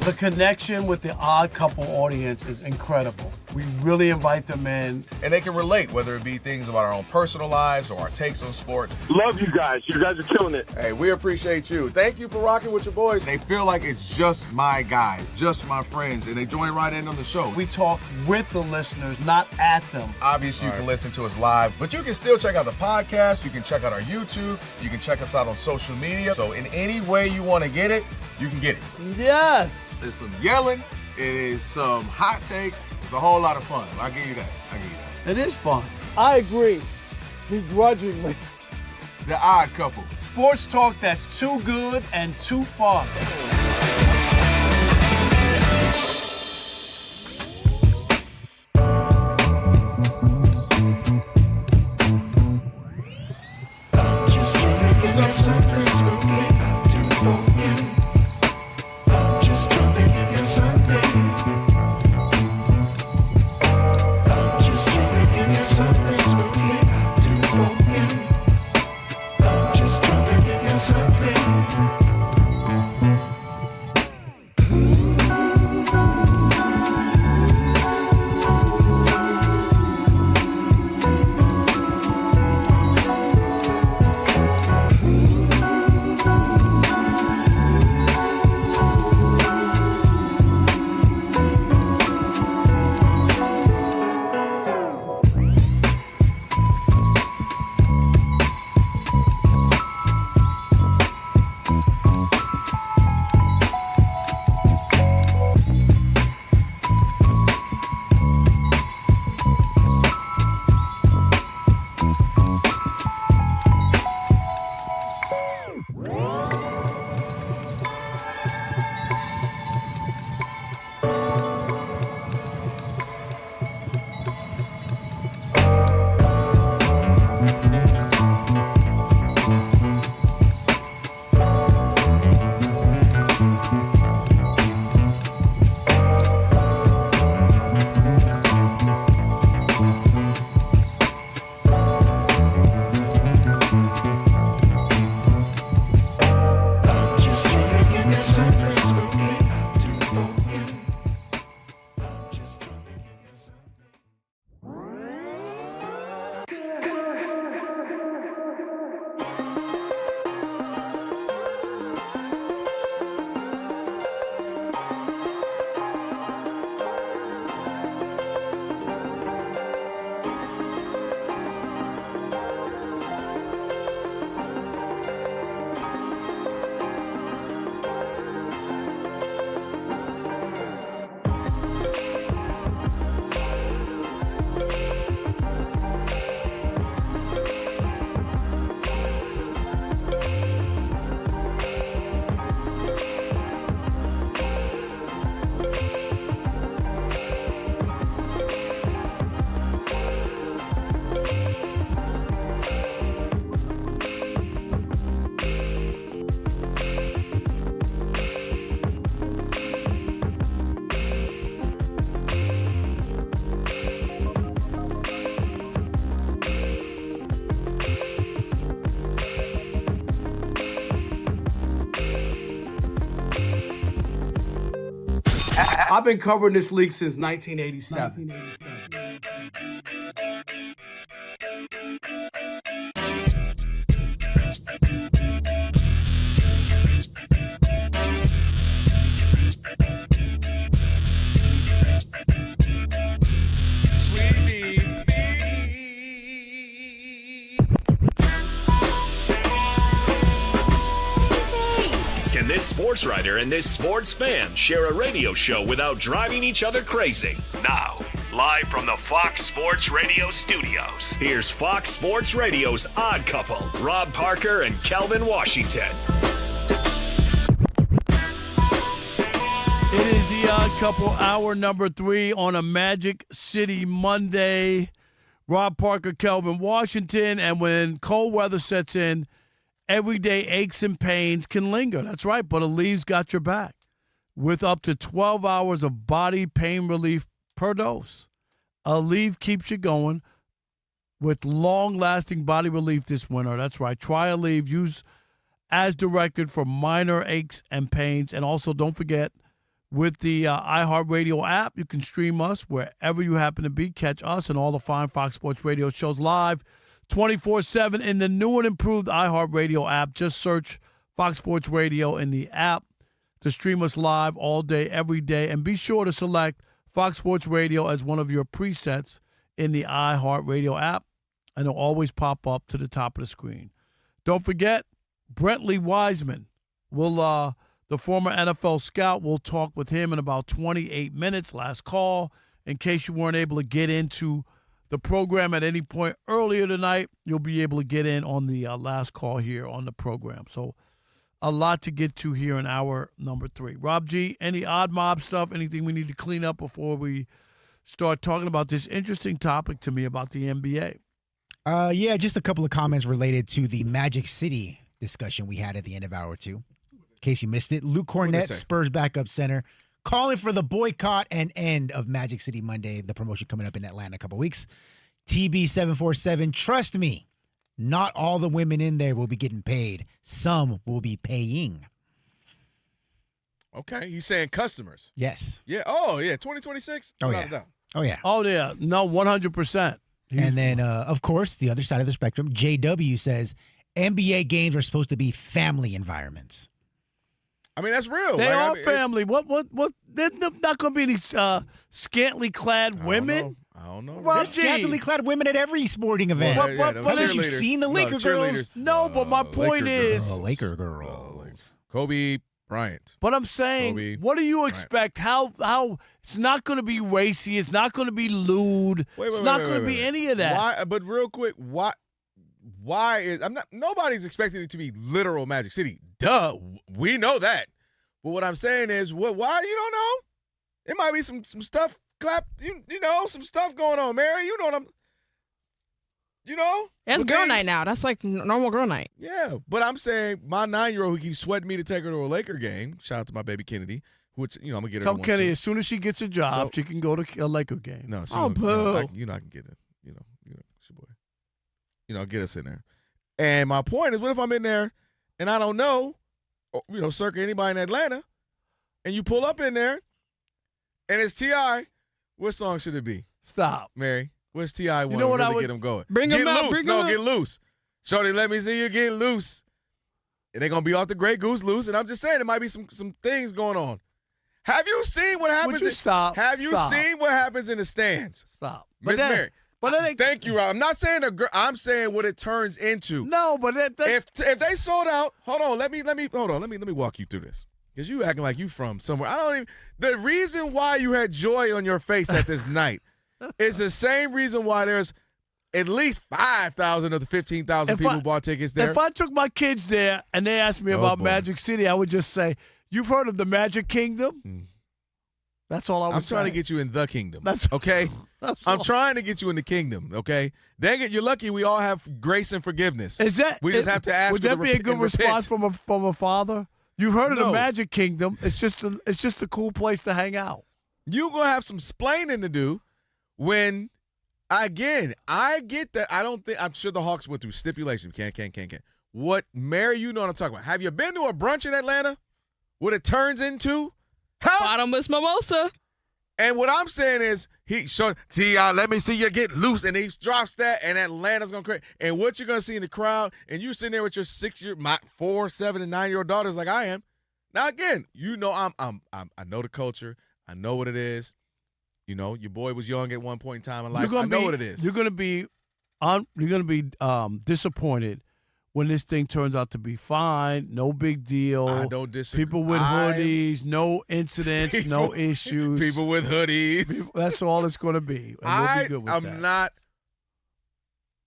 The connection with the Odd Couple audience is incredible. We really invite them in. And they can relate, whether it be things about our own personal lives or our takes on sports. Love you guys. You guys are killing it. Hey, we appreciate you. Thank you for rocking with your boys. They feel like it's just my guys, just my friends, and they join right in on the show. We talk with the listeners, not at them. Obviously, you can listen to us live, but you can still check out the podcast. You can check out our YouTube. You can check us out on social media. So in any way you want to get it, you can get it. Yes. There's some yelling. It is some hot takes. It's a whole lot of fun. I'll give you that. It is fun. I agree. Begrudgingly. The Odd Couple. Sports talk that's too good and too fun. I've been covering this league since 1987. Can this sports writer and this sports fan share a radio show without driving each other crazy? Now, live from the Fox Sports Radio studios, here's Fox Sports Radio's Odd Couple, Rob Parker and Kelvin Washington. It is the Odd Couple, hour number 3 on a Magic City Monday. Rob Parker, Kelvin Washington, and when cold weather sets in, everyday aches and pains can linger. That's right, but Alev's got your back with up to 12 hours of body pain relief per dose. Aleve keeps you going with long-lasting body relief this winter. That's right. Try Aleve. Use as directed for minor aches and pains. And also don't forget, with the iHeartRadio app, you can stream us wherever you happen to be. Catch us and all the fine Fox Sports Radio shows live 24/7 in the new and improved iHeartRadio app. Just search Fox Sports Radio in the app to stream us live all day, every day. And be sure to select Fox Sports Radio as one of your presets in the iHeartRadio app, and it'll always pop up to the top of the screen. Don't forget, Brentley Weissman will, the former NFL scout, will talk with him in about 28 minutes. Last call. In case you weren't able to get into the program at any point earlier tonight, you'll be able to get in on the last call here on the program. So a lot to get to here in hour number 3. Rob G, any odd mob stuff, anything we need to clean up before we start talking about this interesting topic to me about the NBA? Yeah, just a couple of comments related to the Magic City discussion we had at the end of hour 2. In case you missed it, Luke Kornet, Spurs backup center, calling for the boycott and end of Magic City Monday, the promotion coming up in Atlanta in a couple weeks. TB747, trust me, not all the women in there will be getting paid. Some will be paying. Okay, he's saying customers. Yes. Yeah. Oh, yeah. 2026. Oh, Without yeah. a doubt. Oh, yeah. Oh, yeah. No, 100%. And then, of course, the other side of the spectrum, JW says NBA games are supposed to be family environments. I mean, that's real. They are family. What? There's not going to be any scantily clad women. I don't know. There's scantily clad women at every sporting event. Haven't you seen the Laker girls? No, but my point is... Laker girls. Kobe Bryant. But I'm saying, Kobe what do you expect? How it's not going to be racy. It's not going to be lewd. It's not going to be any of that. Why? But real quick, why is nobody's expecting it to be literal Magic City. Duh, we know that. But what I'm saying is, why you don't know? It might be some stuff. You know, some stuff going on, Mary. You know what I'm. You know, that's girl night now. That's like normal girl night. Yeah, but I'm saying my 9-year-old who keeps sweating me to take her to a Laker game. Shout out to my baby Kennedy, which I'm gonna get her. Tell Kenny as soon as she gets a job, she can go to a Laker game. No, boo. I can get it. You know, it's your boy. Get us in there. And my point is, what if I'm in there and I don't know, circa anybody in Atlanta, and you pull up in there, and it's T.I. What song should it be? Stop, Mary. What's T.I. want know what really I would get him going? Bring get him out. Loose. Get loose. Shorty, let me see you get loose. And they're going to be off the Grey Goose loose. And I'm just saying, there might be some things going on. Have you seen what happens? Would you stop? Have you seen what happens in the stands? Stop. Miss Mary. Thank you, Rob. I'm not saying I'm saying what it turns into. No, but if they sold out, hold on. Let me walk you through this. Because you acting like you from somewhere. The reason why you had joy on your face at this night is the same reason why there's at least 5,000 of the 15,000 people who bought tickets there. If I took my kids there and they asked me about Magic City, I would just say, "You've heard of the Magic Kingdom?" That's all I was I'm trying to get you in the kingdom. Okay? I'm trying to get you in the kingdom, okay? Dang it, you're lucky we all have grace and forgiveness. We just have to ask would you that to be a good response from a father? You've heard of the Magic Kingdom. It's just a cool place to hang out. You're going to have some splaining to do when, again, I get that. I'm sure the Hawks went through stipulation. Can't. What, Mary, you know what I'm talking about. Have you been to a brunch in Atlanta? What it turns into? Bottomless mimosa. And what I'm saying is, let me see you get loose, and he drops that, and Atlanta's gonna create. And what you're gonna see in the crowd, and you sitting there with your 4, 7, and 9-year-old daughters like I am. Now again, I know the culture, I know what it is. You know, your boy was young at one point in time in life. I know what it is. You're gonna be disappointed when this thing turns out to be fine, no big deal. I don't disagree. People with hoodies, no incidents, no issues. People with hoodies. That's all it's going to be. And we'll be good with that. I'm not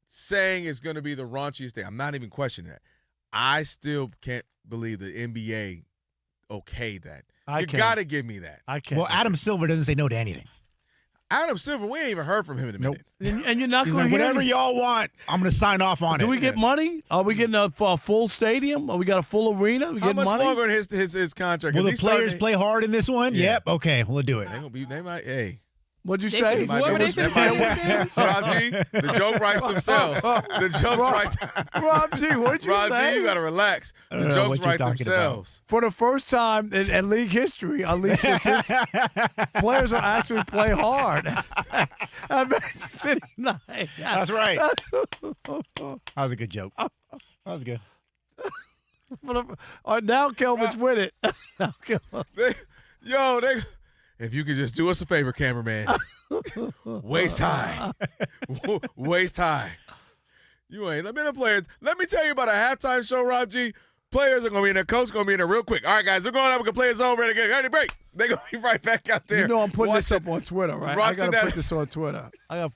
saying it's going to be the raunchiest thing. I'm not even questioning that. I still can't believe the NBA okayed that. You got to give me that. I can't. Well, Adam Silver doesn't say no to anything. Adam Silver, we ain't even heard from him in a minute. And you're not going to hear whatever y'all want. I'm going to sign off on it. Do we get money? Are we getting a full stadium? Are we got a full arena? We How much money? longer in his contract? Will the players play hard in this one? Yeah. Yep. Okay, we'll do it. They might. Hey. What'd you say? Rob G, the joke writes themselves. The jokes write. Rob G, what'd you say? Rob G, you got to relax. The jokes write themselves. For the first time in league history, at least since players will actually play hard. That's right. That was a good joke. That was good. All right, now Kelvin's with it. If you could just do us a favor, cameraman. Waist high. Waist high. You ain't. Let me the players. Let me tell you about a halftime show, Rob G. Players are going to be in there. Coach is going to be in there real quick. All right, guys, they're going up. We can play his own ready to get ready break. They're going to be right back out there. You know I'm putting this up on Twitter, right? I got to put this on Twitter. I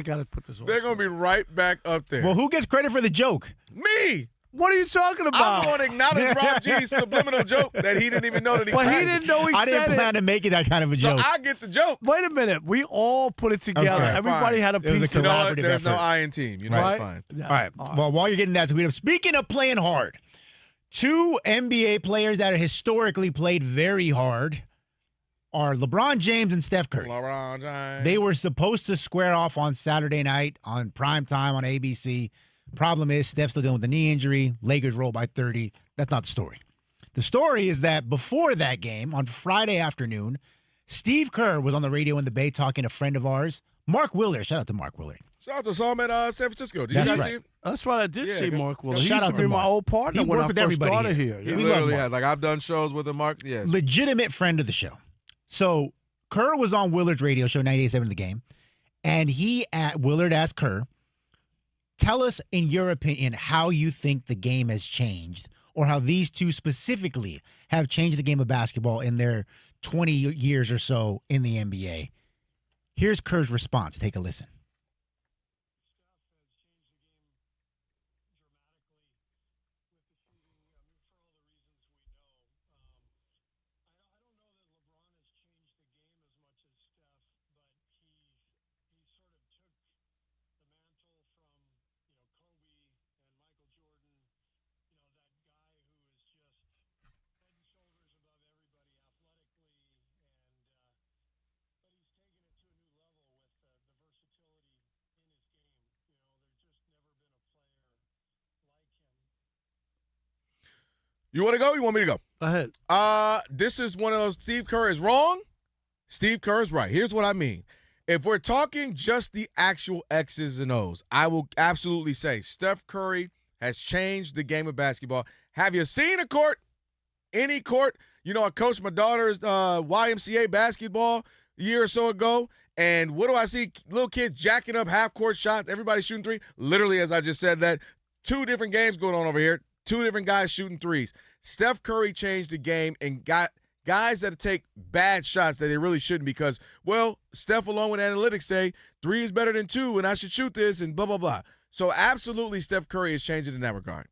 got to put this on They're going to be right back up there. Well, who gets credit for the joke? Me. What are you talking about? I'm going to acknowledge Rob G's subliminal joke that he didn't even know that he But he didn't know he said it. I didn't plan to make it that kind of a joke. So I get the joke. Wait a minute. We all put it together. Okay, Everybody had a piece was a of it. collaborative There's no effort. I in team. You know, Right? fine. Yeah. All right. Well, while you're getting that tweet up, speaking of playing hard, 2 NBA players that have historically played very hard are LeBron James and Steph Curry. LeBron James. They were supposed to square off on Saturday night on prime time on ABC. Problem is, Steph's still dealing with the knee injury. Lakers roll by 30. That's not the story. The story is that before that game, on Friday afternoon, Steve Kerr was on the radio in the Bay talking to a friend of ours, Mark Willard. Shout out to Mark Willard. Shout out to Saw him at San Francisco. Did That's you guys right. see him? That's what I did see, Mark Willard. He Shout used out to to be my Mark. old partner He when I worked with first everybody started here. here. He We love literally Mark. had. Like, I've done shows with him, Mark. Yes. Legitimate friend of the show. So Kerr was on Willard's radio show, 98.7 The Game, and Willard asked Kerr, tell us, in your opinion, how you think the game has changed, or how these two specifically have changed the game of basketball in their 20 years or so in the NBA. Here's Kerr's response. Take a listen. You want to go? You want me to go? Go ahead. This is one of those. Steve Kerr is wrong. Steve Kerr is right. Here's what I mean. If we're talking just the actual X's and O's, I will absolutely say Steph Curry has changed the game of basketball. Have you seen a court? Any court? You know, I coached my daughter's YMCA basketball a year or so ago, and what do I see? Little kids jacking up half-court shots. Everybody shooting three. Literally, as I just said that, 2 different games going on over here. 2 different guys shooting threes. Steph Curry changed the game and got guys that take bad shots that they really shouldn't because, well, Steph, along with analytics, say 3 is better than 2 and I should shoot this and blah, blah, blah. So absolutely Steph Curry is changing in that regard.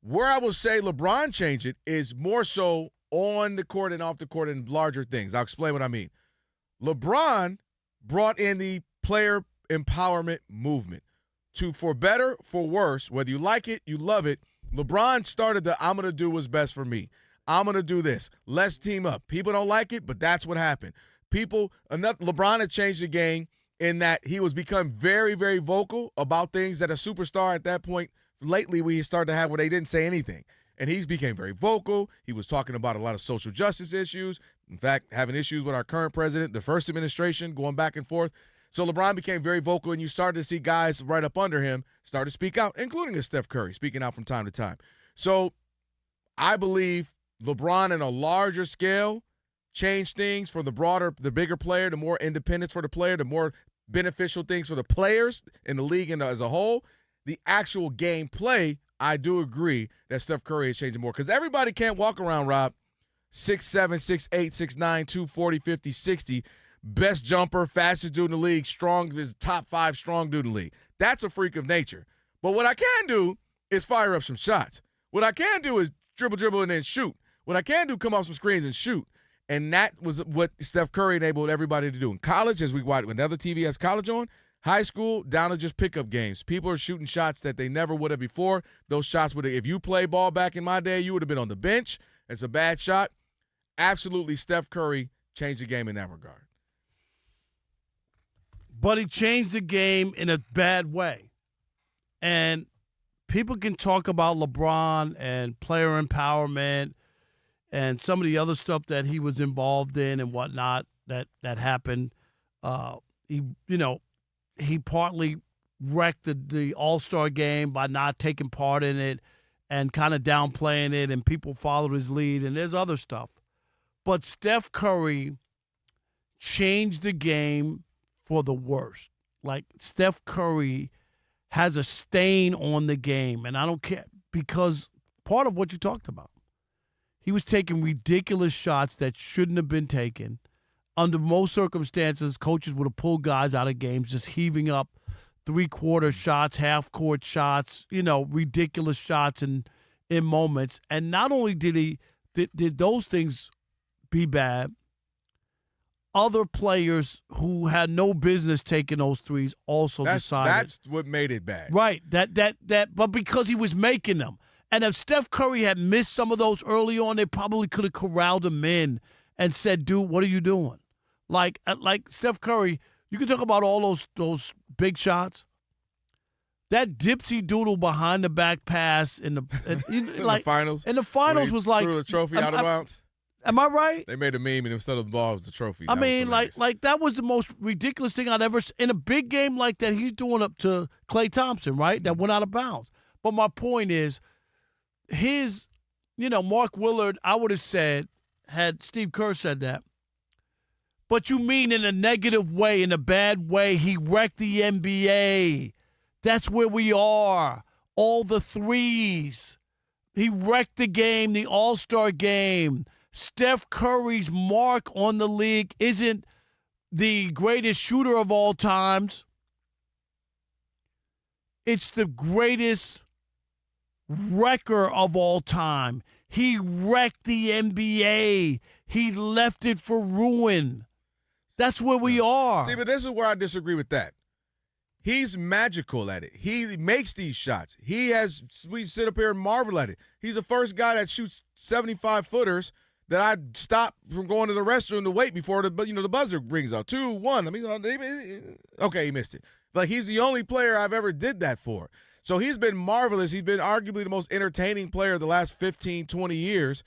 Where I will say LeBron changed it is more so on the court and off the court and larger things. I'll explain what I mean. LeBron brought in the player empowerment movement to, for better, for worse, whether you like it, you love it, LeBron started the I'm going to do what's best for me. I'm going to do this. Let's team up. People don't like it, but that's what happened. LeBron had changed the game in that he was become very, very vocal about things that a superstar at that point lately we started to have where they didn't say anything. and he became very vocal. He was talking about a lot of social justice issues. In fact, having issues with our current president, the first administration, going back and forth. So LeBron became very vocal, and you started to see guys right up under him start to speak out, including a Steph Curry speaking out from time to time. So I believe LeBron in a larger scale changed things for the bigger player, the more independence for the player, the more beneficial things for the players in the league and as a whole. The actual game play, I do agree that Steph Curry is changing more because everybody can't walk around, Rob, 6'7", 6'8", 6'9", 240, 50, 60, best jumper, fastest dude in the league, strong, is top 5 strong dude in the league. That's a freak of nature. But what I can do is fire up some shots. What I can do is dribble, and then shoot. What I can do, come off some screens and shoot. And that was what Steph Curry enabled everybody to do. In college, as we watch, another TV has college on, high school, down to just pickup games. People are shooting shots that they never would have before. Those shots would have, if you play ball back in my day, you would have been on the bench. It's a bad shot. Absolutely, Steph Curry changed the game in that regard. But he changed the game in a bad way. And people can talk about LeBron and player empowerment and some of the other stuff that he was involved in and whatnot that happened. He partly wrecked the All-Star game by not taking part in it and kind of downplaying it, and people followed his lead, and there's other stuff. But Steph Curry changed the game for the worst. Like, Steph Curry has a stain on the game, and I don't care, because part of what you talked about, he was taking ridiculous shots that shouldn't have been taken. Under most circumstances, coaches would have pulled guys out of games, just heaving up three-quarter shots, half-court shots, ridiculous shots in moments. And not only did those things be bad, other players who had no business taking those threes also decided. That's what made it bad. Right. But because he was making them. And if Steph Curry had missed some of those early on, they probably could have corralled him in and said, dude, what are you doing? Like Steph Curry, you can talk about all those big shots. That dipsy doodle behind the back pass in the finals. In the finals was like threw the trophy out of bounds. Am I right? They made a meme, and instead of the ball, it was the trophy. I mean, like that was the most ridiculous thing I'd ever seen. In a big game like that, he's doing up to Klay Thompson, right? That went out of bounds. But my point is, Mark Willard, I would have said, had Steve Kerr said that, but you mean in a negative way, in a bad way, he wrecked the NBA. That's where we are. All the threes. He wrecked the game, the All-Star game. Steph Curry's mark on the league isn't the greatest shooter of all times. It's the greatest wrecker of all time. He wrecked the NBA. He left it for ruin. That's where we are. See, but this is where I disagree with that. He's magical at it. He makes these shots. We sit up here and marvel at it. He's the first guy that shoots 75-footers that I stop from going to the restroom to wait before the buzzer rings out. 2-1. I mean, okay, he missed it. Like, he's the only player I've ever did that for. So he's been marvelous. He's been arguably the most entertaining player of the last 15, 20 years.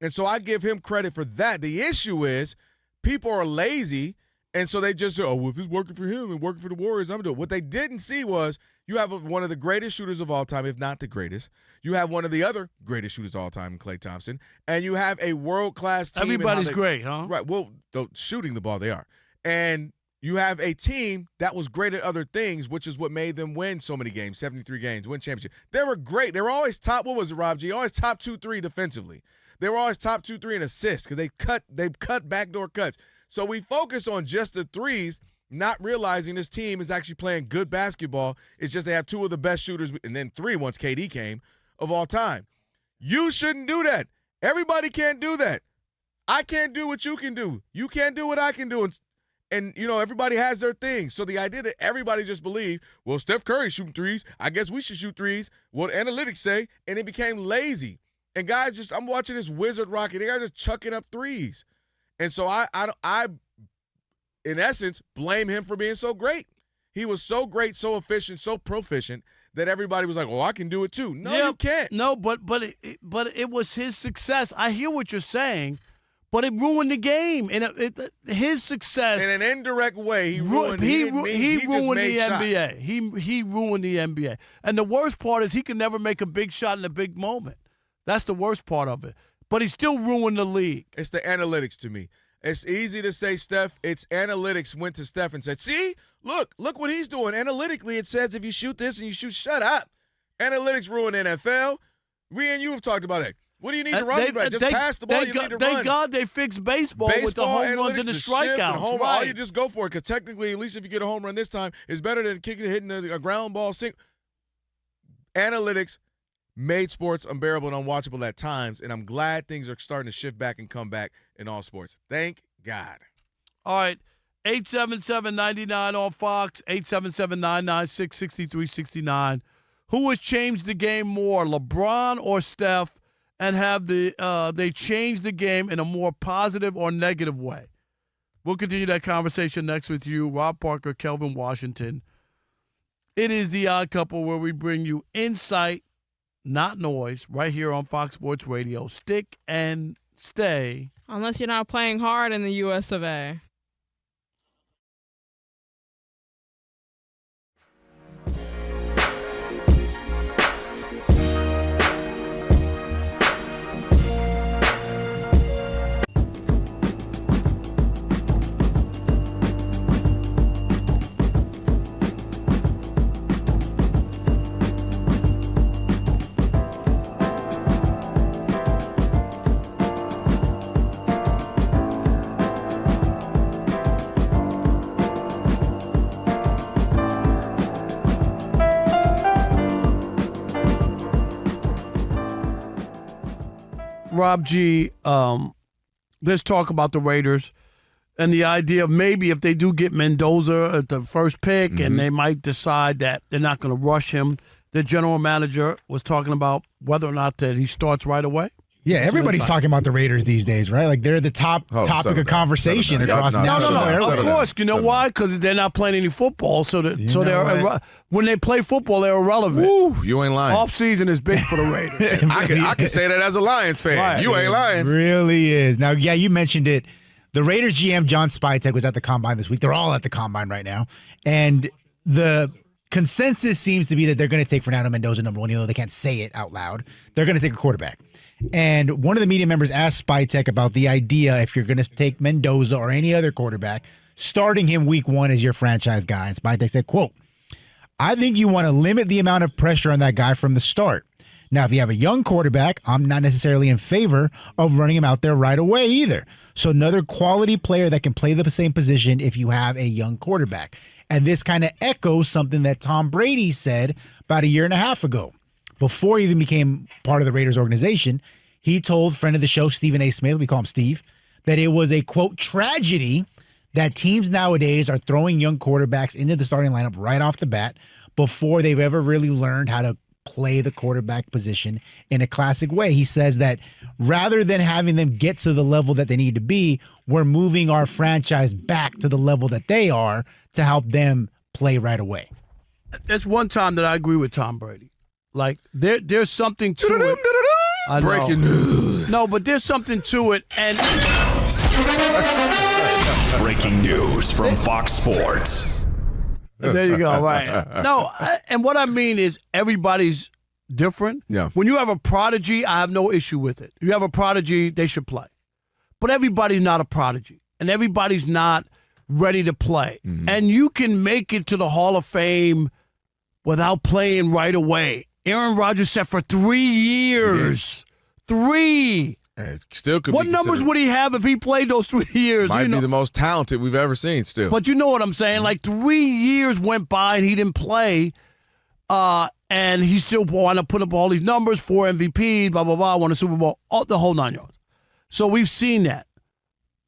And so I give him credit for that. The issue is people are lazy, and so they just say, well, if it's working for him and working for the Warriors, I'm going to do it. What they didn't see was you have one of the greatest shooters of all time, if not the greatest. You have one of the other greatest shooters of all time, Klay Thompson, and you have a world-class team. Everybody's great, huh? Right. Well, shooting the ball, they are. And you have a team that was great at other things, which is what made them win so many games, 73 games, win championship. They were great. They were always top, what was it, Rob G? Always top 2-3 defensively. They were always top 2-3 in assists because they cut backdoor cuts. So we focus on just the threes, not realizing this team is actually playing good basketball. It's just they have two of the best shooters, and then three once KD came, of all time. You shouldn't do that. Everybody can't do that. I can't do what you can do. You can't do what I can do. And everybody has their thing. So the idea that everybody just believed, well, Steph Curry's shooting threes, I guess we should shoot threes, what analytics say, and it became lazy. And guys I'm watching this wizard rocket. They guys just chucking up threes. And so I in essence, blame him for being so great. He was so great, so efficient, so proficient that everybody was like, "Oh, I can do it too." No, you can't. No, but it was his success. I hear what you're saying, but it ruined the game. And his success in an indirect way, he ruined. He ruined the NBA. He ruined the NBA. And the worst part is he can never make a big shot in a big moment. That's the worst part of it. But he still ruined the league. It's the analytics to me. It's easy to say Steph. It's analytics went to Steph and said, see, look what he's doing. Analytically, it says if you shoot this and you shoot, shut up. Analytics ruin NFL. We and you have talked about it. What do you need to run back? Just pass the ball. You need to run. Thank God they fixed baseball with the home runs and the strikeouts. Right. All you just go for it, because technically, at least if you get a home run this time, it's better than hitting a ground ball. Analytics made sports unbearable and unwatchable at times, and I'm glad things are starting to shift back and come back in all sports. Thank God. All right, 877-99 on Fox, 877-996-6369. Who has changed the game more, LeBron or Steph, and have they changed the game in a more positive or negative way? We'll continue that conversation next with you, Rob Parker, Kelvin Washington. It is The Odd Couple, where we bring you insight, not noise, right here on Fox Sports Radio. Stick and stay. Unless you're not playing hard in the US of A. Rob G, let's talk about the Raiders and the idea of maybe if they do get Mendoza at the first pick and they might decide that they're not going to rush him. The general manager was talking about whether or not that he starts right away. Yeah, everybody's talking about the Raiders these days, right? Like they're the top topic of conversation across the No. Of course, you know why? Because they're not playing any football, so they're when they play football, they're irrelevant. Woo, you ain't lying. Off season is big for the Raiders. I can say that as a Lions fan. Right. You ain't lying. It really is. Now, yeah, you mentioned it. The Raiders GM John Spytek was at the Combine this week. They're all at the Combine right now, and the consensus seems to be that they're going to take Fernando Mendoza number one, even though they can't say it out loud. They're going to take a quarterback. And one of the media members asked Spytek about the idea, if you're going to take Mendoza or any other quarterback, starting him week one as your franchise guy. And Spytek said, quote, I think you want to limit the amount of pressure on that guy from the start. Now, if you have a young quarterback, I'm not necessarily in favor of running him out there right away either. So another quality player that can play the same position if you have a young quarterback. And this kind of echoes something that Tom Brady said about a year and a half ago. Before he even became part of the Raiders organization, he told friend of the show, Stephen A. Smith, we call him Steve, that it was a, quote, tragedy that teams nowadays are throwing young quarterbacks into the starting lineup right off the bat before they've ever really learned how to play the quarterback position in a classic way. He says that rather than having them get to the level that they need to be, we're moving our franchise back to the level that they are to help them play right away. That's one time that I agree with Tom Brady. Like, there's something to it. Breaking news. No, but there's something to it. And breaking news from Fox Sports. There you go, right. No, and what I mean is everybody's different. Yeah. When you have a prodigy, I have no issue with it. You have a prodigy, they should play. But everybody's not a prodigy, and everybody's not ready to play. Mm-hmm. And you can make it to the Hall of Fame without playing right away. Aaron Rodgers said for 3 years. 3. It still could what be numbers would he have if he played those 3 years? Might be the most talented we've ever seen still. But you know what I'm saying? Like 3 years went by and he didn't play. And he still wanted to put up all these numbers, 4 MVPs, blah, blah, blah, won a Super Bowl, the whole 9 yards. So we've seen that.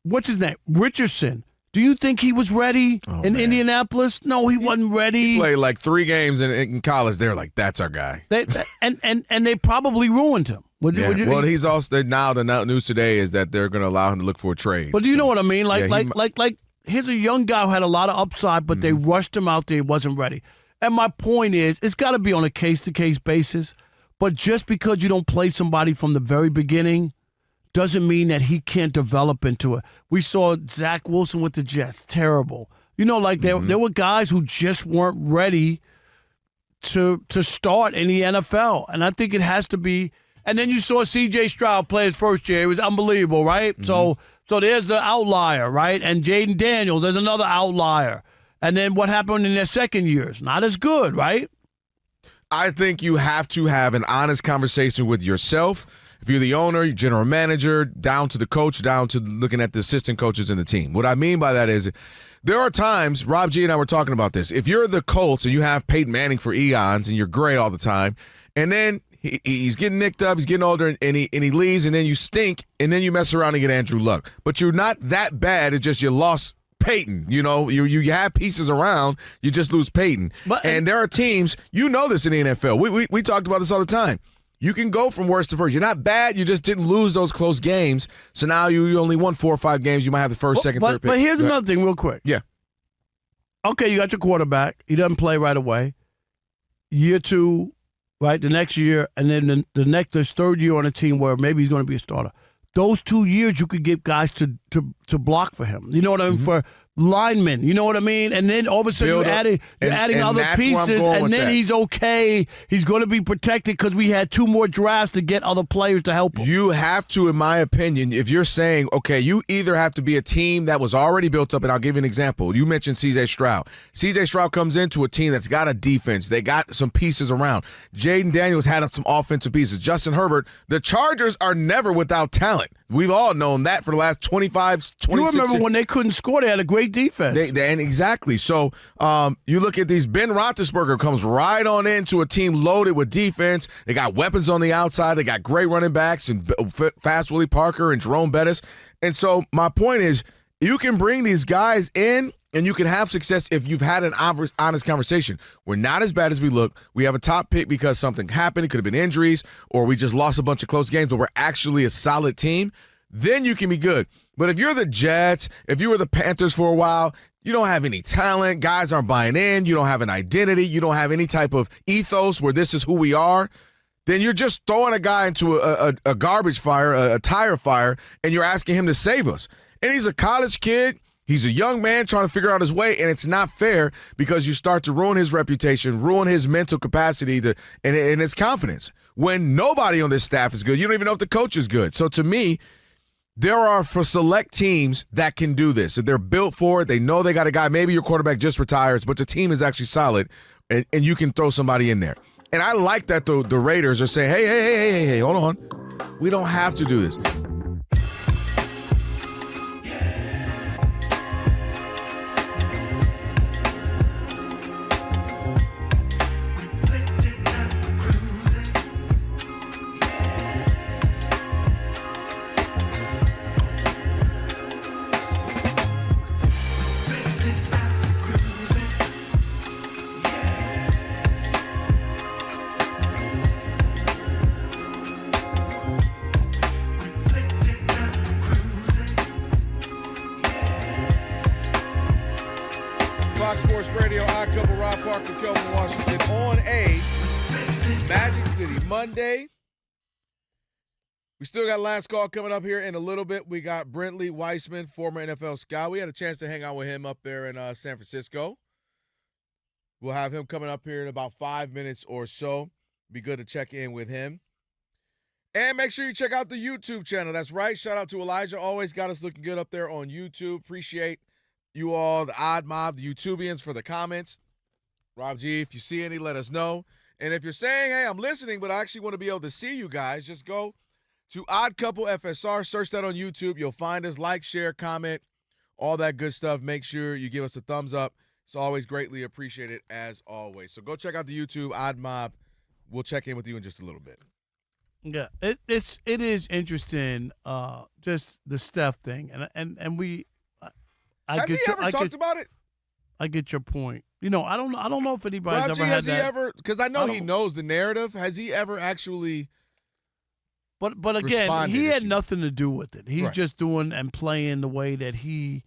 What's his name? Richardson. Do you think he was ready in Indianapolis? No, he wasn't ready. He played like 3 games in college. They're like, that's our guy. And they probably ruined him. Well, he's also now the news today is that they're going to allow him to look for a trade. But do you know what I mean? Like here's a young guy who had a lot of upside, but they rushed him out there. He wasn't ready. And my point is, it's got to be on a case-to-case basis. But just because you don't play somebody from the very beginning doesn't mean that he can't develop into it. We saw Zach Wilson with the Jets. Terrible. There were guys who just weren't ready to start in the NFL. And I think it has to be. And then you saw C.J. Stroud play his first year. It was unbelievable, right? So there's the outlier, right? And Jaden Daniels, there's another outlier. And then what happened in their second years? Not as good, right? I think you have to have an honest conversation with yourself. If you're the owner, your general manager, down to the coach, down to looking at the assistant coaches in the team. What I mean by that is there are times, Rob G and I were talking about this, if you're the Colts and you have Peyton Manning for eons and you're great all the time, and then he's getting nicked up, he's getting older, and he leaves, and then you stink, and then you mess around and get Andrew Luck. But you're not that bad, it's just you lost Peyton. You have pieces around, you just lose Peyton. And there are teams, this in the NFL. We talked about this all the time. You can go from worst to first. You're not bad, you just didn't lose those close games. So now you only won 4 or 5 games. You might have the first, second, third pick. But here's another thing real quick. Yeah. Okay, you got your quarterback. He doesn't play right away. Year 2, right, the next year, and then this third year on a team where maybe he's going to be a starter. Those 2 years, you could get guys to block for him. You know what I mean? For linemen, you know what I mean? And then all of a sudden you're adding other pieces, and then he's okay. He's going to be protected because we had 2 more drafts to get other players to help him. You have to, in my opinion, if you're saying, okay, you either have to be a team that was already built up, and I'll give you an example. You mentioned C.J. Stroud. C.J. Stroud comes into a team that's got a defense. They got some pieces around. Jaden Daniels had some offensive pieces. Justin Herbert, the Chargers are never without talent. We've all known that for the last 26 You remember years. when they couldn't score, they had a great defense. And exactly. So you look at these. Ben Roethlisberger comes right on into a team loaded with defense. They got weapons on the outside. They got great running backs and fast Willie Parker and Jerome Bettis. And so my point is, you can bring these guys in and you can have success if you've had an honest conversation. We're not as bad as we look. We have a top pick because something happened. It could have been injuries, or we just lost a bunch of close games, but we're actually a solid team. Then you can be good. But if you're the Jets, if you were the Panthers for a while, you don't have any talent. Guys aren't buying in. You don't have an identity. You don't have any type of ethos where this is who we are. Then you're just throwing a guy into a garbage fire, a tire fire, and you're asking him to save us. And he's a college kid. He's a young man trying to figure out his way, and it's not fair because you start to ruin his reputation, ruin his mental capacity and his confidence. When nobody on this staff is good, you don't even know if the coach is good. So to me, there are for select teams that can do this. They're built for it. They know they got a guy. Maybe your quarterback just retires, but the team is actually solid, and you can throw somebody in there. And I like that the Raiders are saying, hey, hold on. We don't have to do this. Fox Sports Radio, odd couple, Rob Parker, Kelvin, Washington, on a Magic City Monday. We still got last call coming up here in a little bit. We got Brentley, Weissman, former NFL scout. We had a chance to hang out with him up there in San Francisco. We'll have him coming up here in about 5 minutes or so. Be good to check in with him. And make sure you check out the YouTube channel. That's right. Shout out to Elijah. Always got us looking good up there on YouTube. Appreciate you all, the Odd Mob, the YouTubians, for the comments. Rob G, if you see any, let us know. And if you're saying, hey, I'm listening, but I actually want to be able to see you guys, just go to Odd Couple FSR. Search that on YouTube. You'll find us. Like, share, comment, all that good stuff. Make sure you give us a thumbs up. It's always greatly appreciated, as always. So go check out the YouTube, Odd Mob. We'll check in with you in just a little bit. Yeah, it is interesting, just the Steph thing, and we. Has he ever talked about it? I get your point. You know, I don't know if anybody's Rob G, ever had has that. he ever? Because I know he knows the narrative. Has he ever actually? But again, he had nothing to do with it. He's just doing and playing the way that he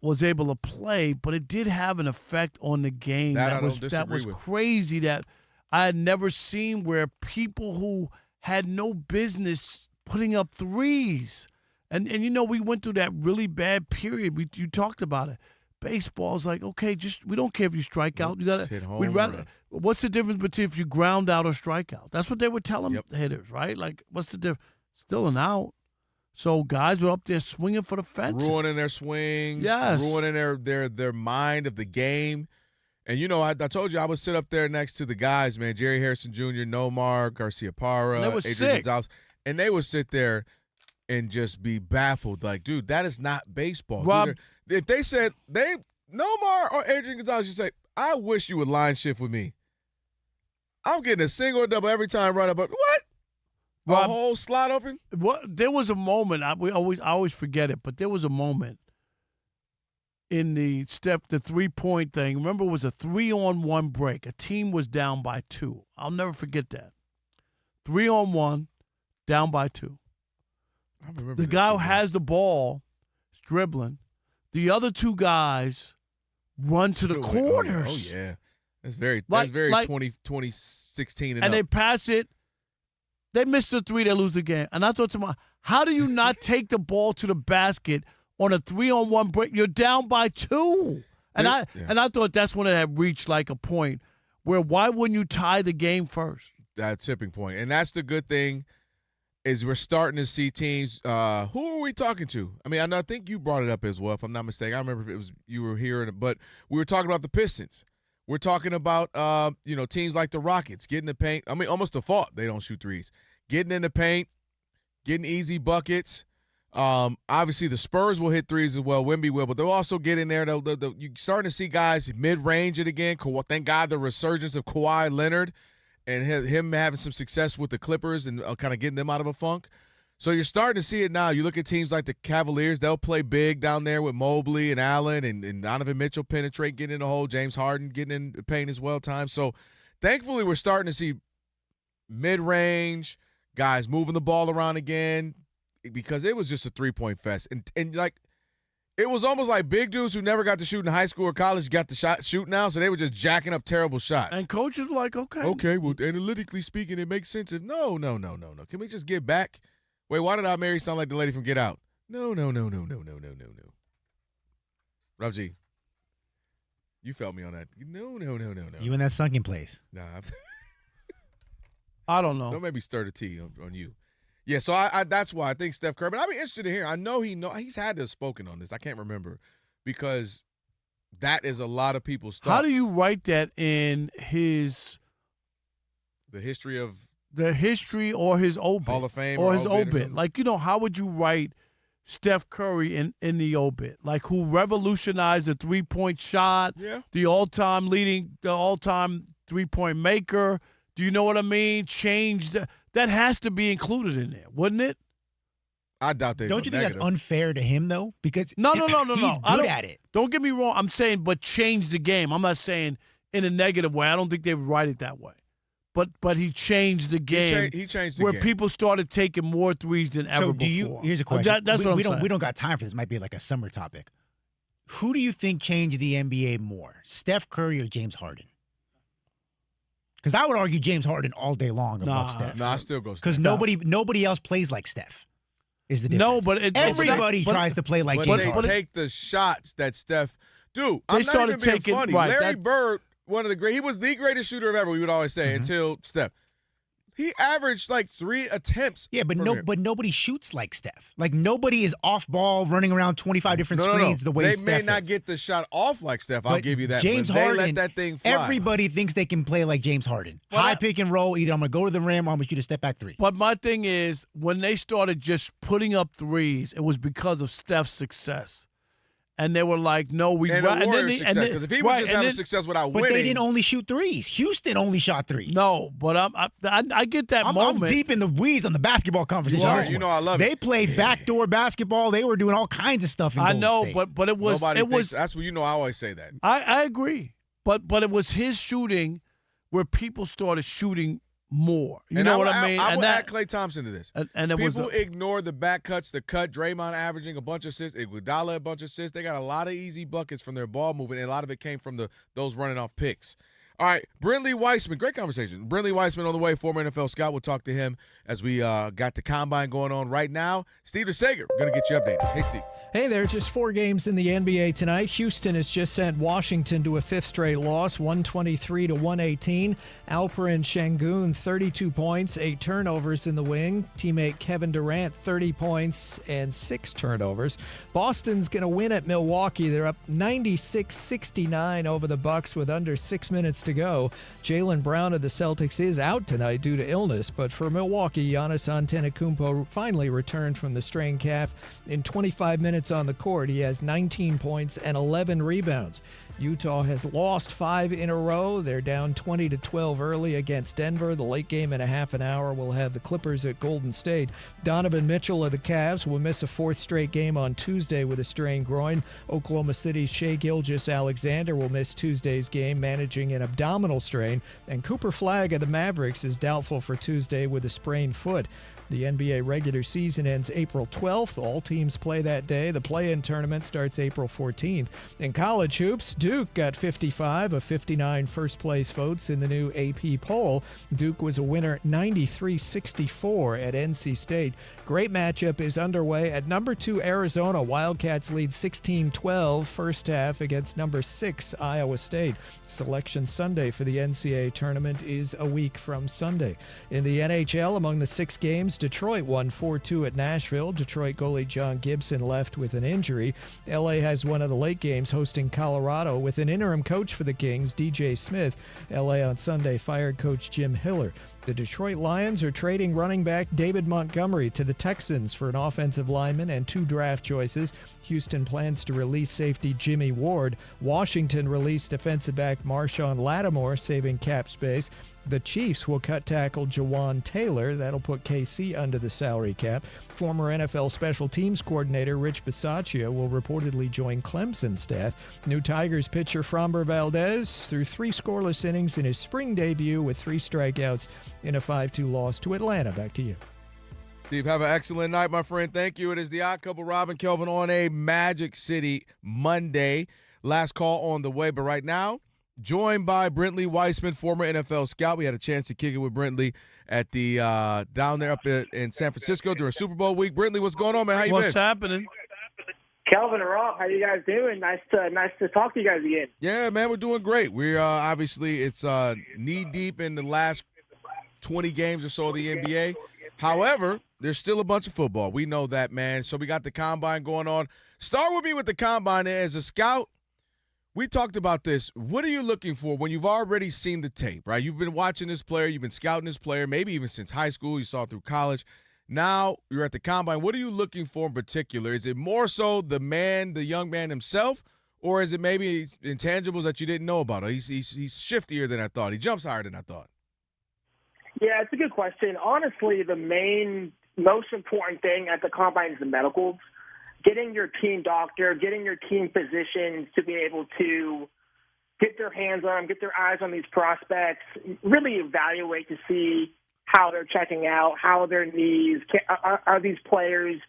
was able to play, but it did have an effect on the game. That was crazy. That I had never seen, where people who had no business putting up threes, and we went through that really bad period. You talked about it. Baseball's like, okay, we don't care if you strike out. You gotta. We'd rather. What's the difference between if you ground out or strike out? That's what they were telling hitters, right? Like, what's the difference? Still an out. So guys were up there swinging for the fences, ruining their swings, yes, ruining their mind of the game. And I told you I would sit up there next to the guys, man. Jerry Harrison Jr., Nomar, Garcia Parra, Adrian Gonzalez, and they would sit there and just be baffled, like, dude, that is not baseball. Rob, if they said Nomar or Adrian Gonzalez, you say, I wish you would line shift with me. I'm getting a single or double every time run up. What? Rob, a whole slot open? There was a moment. I always forget it, but there was a moment in the Steph, the 3-point thing. Remember, it was a 3-on-1 break. A team was down by 2. I'll never forget that. 3-on-1, down by 2. I remember the guy who has the ball is dribbling. The other two guys run to the corners. Oh yeah. That's very 2016 and they pass it. They miss the 3, they lose the game. And I thought to myself, how do you not take the ball to the basket on a 3-on-1 break? You're down by 2. And I thought that's when it had reached like a point where why wouldn't you tie the game first? That tipping point. And that's the good thing is we're starting to see teams. Who are we talking to? I mean, I think you brought it up as well, if I'm not mistaken. I remember if it was you were here, but we were talking about the Pistons. We're talking about, teams like the Rockets getting the paint. I mean, almost the fault they don't shoot threes. Getting in the paint, getting easy buckets. Obviously, the Spurs will hit threes as well. Wemby will, but they'll also get in there. You're starting to see guys mid-range it again. Thank God the resurgence of Kawhi Leonard and him having some success with the Clippers and kind of getting them out of a funk. So you're starting to see it now. You look at teams like the Cavaliers, they'll play big down there with Mobley and Allen and Donovan Mitchell penetrate, getting in the hole, James Harden getting in the paint as well times. So thankfully we're starting to see mid-range guys moving the ball around again because it was just a 3-point fest. And like it was almost like big dudes who never got to shoot in high school or college got to shoot now, so they were just jacking up terrible shots. And coaches were like, okay. Okay, well, analytically speaking, it makes sense. No. Can we just get back? Wait, why did our Mary sound like the lady from Get Out? No. Rob G, you felt me on that. No. You in that sunken place. Nah. I don't know. Don't make me stir the tea on you. Yeah, so I that's why I think Steph Curry. But I'd be interested to hear. I know he's had to have spoken on this. I can't remember because that is a lot of people's thoughts. How do you write that in the history or his obit? Hall of Fame or his obit? Like, how would you write Steph Curry in the obit? Like, who revolutionized the 3-point shot, the all-time 3-point maker. Do you know what I mean? That has to be included in there, wouldn't it? I doubt they. Don't you think that's unfair to him though? Because no. He's good at it. Don't get me wrong. I'm saying, but change the game. I'm not saying in a negative way. I don't think they would write it that way. But he changed the game. He changed the game. Where people started taking more threes than ever before. Here's a question. That's what I'm saying. We don't got time for this. Might be like a summer topic. Who do you think changed the NBA more, Steph Curry or James Harden? Because I would argue James Harden all day long above Steph. No, I still go Steph. Because nobody else plays like Steph. Is the difference? No, but everybody tries to play like James Harden. They take the shots that Steph do. They I'm not started even being taking funny. right, Larry Bird, he was the greatest shooter of ever. We would always say until Steph. He averaged like 3 attempts. Yeah, but nobody shoots like Steph. Like nobody is off ball running around 25 different screens the way Steph is. They may not get the shot off like Steph. I'll give you that. James Harden, they let that thing fly. Everybody thinks they can play like James Harden. High pick and roll. Either I'm gonna go to the rim or I'm gonna shoot a step back 3. But my thing is, when they started just putting up threes, it was because of Steph's success. And they were like, "No, we." And if he was just having success without winning, but they didn't only shoot threes. Houston only shot threes. No, but I get that moment. I'm deep in the weeds on the basketball conversation. I love it. They played backdoor basketball. They were doing all kinds of stuff. I know, but it was That's what I always say that. I agree, but it was his shooting where people started shooting more. You know what I mean? I And will that- add Klay Thompson to this. And it was People ignore the back cuts, the cut. Draymond averaging a bunch of assists. Iguodala a bunch of assists. They got a lot of easy buckets from their ball movement, and a lot of it came from those running off picks. All right, Brentley Weissman, great conversation. Brentley Weissman on the way, former NFL scout. We'll talk to him as we got the combine going on right now. Steve DeSager, we're going to get you updated. Hey, Steve. Hey there, just 4 games in the NBA tonight. Houston has just sent Washington to a 5th straight loss, 123-118. Alperen Şengün, 32 points, 8 turnovers in the wing. Teammate Kevin Durant, 30 points and 6 turnovers. Boston's going to win at Milwaukee. They're up 96-69 over the Bucks with under 6 minutes to go. Jaylen Brown of the Celtics is out tonight due to illness, but for Milwaukee, Giannis Antetokounmpo finally returned from the strained calf. In 25 minutes on the court, he has 19 points and 11 rebounds. Utah has lost 5 in a row. They're down 20-12 early against Denver. The late game in a half an hour will have the Clippers at Golden State. Donovan Mitchell of the Cavs will miss a 4th straight game on Tuesday with a strained groin. Oklahoma City's Shai Gilgeous-Alexander will miss Tuesday's game, managing an abdominal strain. And Cooper Flagg of the Mavericks is doubtful for Tuesday with a sprained foot. The NBA regular season ends April 12th. All teams play that day. The play-in tournament starts April 14th. In college hoops, Duke got 55 of 59 first-place votes in the new AP poll. Duke was a winner 93-64 at NC State. Great matchup is underway at number 2 Arizona. Wildcats lead 16-12 first half against number 6 Iowa State. Selection Sunday for the NCAA tournament is a week from Sunday. In the NHL, among the 6 games, Detroit won 4-2 at Nashville. Detroit goalie John Gibson left with an injury. LA has one of the late games hosting Colorado with an interim coach for the Kings, DJ Smith. LA on Sunday fired coach Jim Hiller. The Detroit Lions are trading running back David Montgomery to the Texans for an offensive lineman and 2 draft choices. Houston plans to release safety Jimmy Ward. Washington released defensive back Marshawn Lattimore, saving cap space. The Chiefs will cut tackle Jawan Taylor. That'll put KC under the salary cap. Former NFL special teams coordinator Rich Bisaccia will reportedly join Clemson's staff. New Tigers pitcher Framber Valdez threw 3 scoreless innings in his spring debut with 3 strikeouts in a 5-2 loss to Atlanta. Back to you. Steve, have an excellent night, my friend. Thank you. It is the Odd Couple, Rob and Kelvin, on a Magic City Monday. Last call on the way, but right now, joined by Brentley Weissman, former NFL scout. We had a chance to kick it with Brentley at the down there up in San Francisco during Super Bowl week. Brentley, what's going on, man? How you What's been? happening? Kelvin and Rob, how you guys doing? Nice to talk to you guys again. Yeah, man, we're doing great. We're obviously it's knee deep in the last 20 games or so of the NBA. However, there's still a bunch of football. We know that, man. So we got the combine going on. Start with me with the combine. As a scout, we talked about this. What are you looking for when you've already seen the tape, right? You've been watching this player. You've been scouting this player, maybe even since high school. You saw it through college. Now you're at the combine. What are you looking for in particular? Is it more so the young man himself, or is it maybe intangibles that you didn't know about? He's shiftier than I thought. He jumps higher than I thought. Yeah, it's a good question. Honestly, the most important thing at the combine is the medicals. Getting your team doctor, getting your team physicians to be able to get their hands on them, get their eyes on these prospects, really evaluate to see how they're checking out, how are their knees, are these players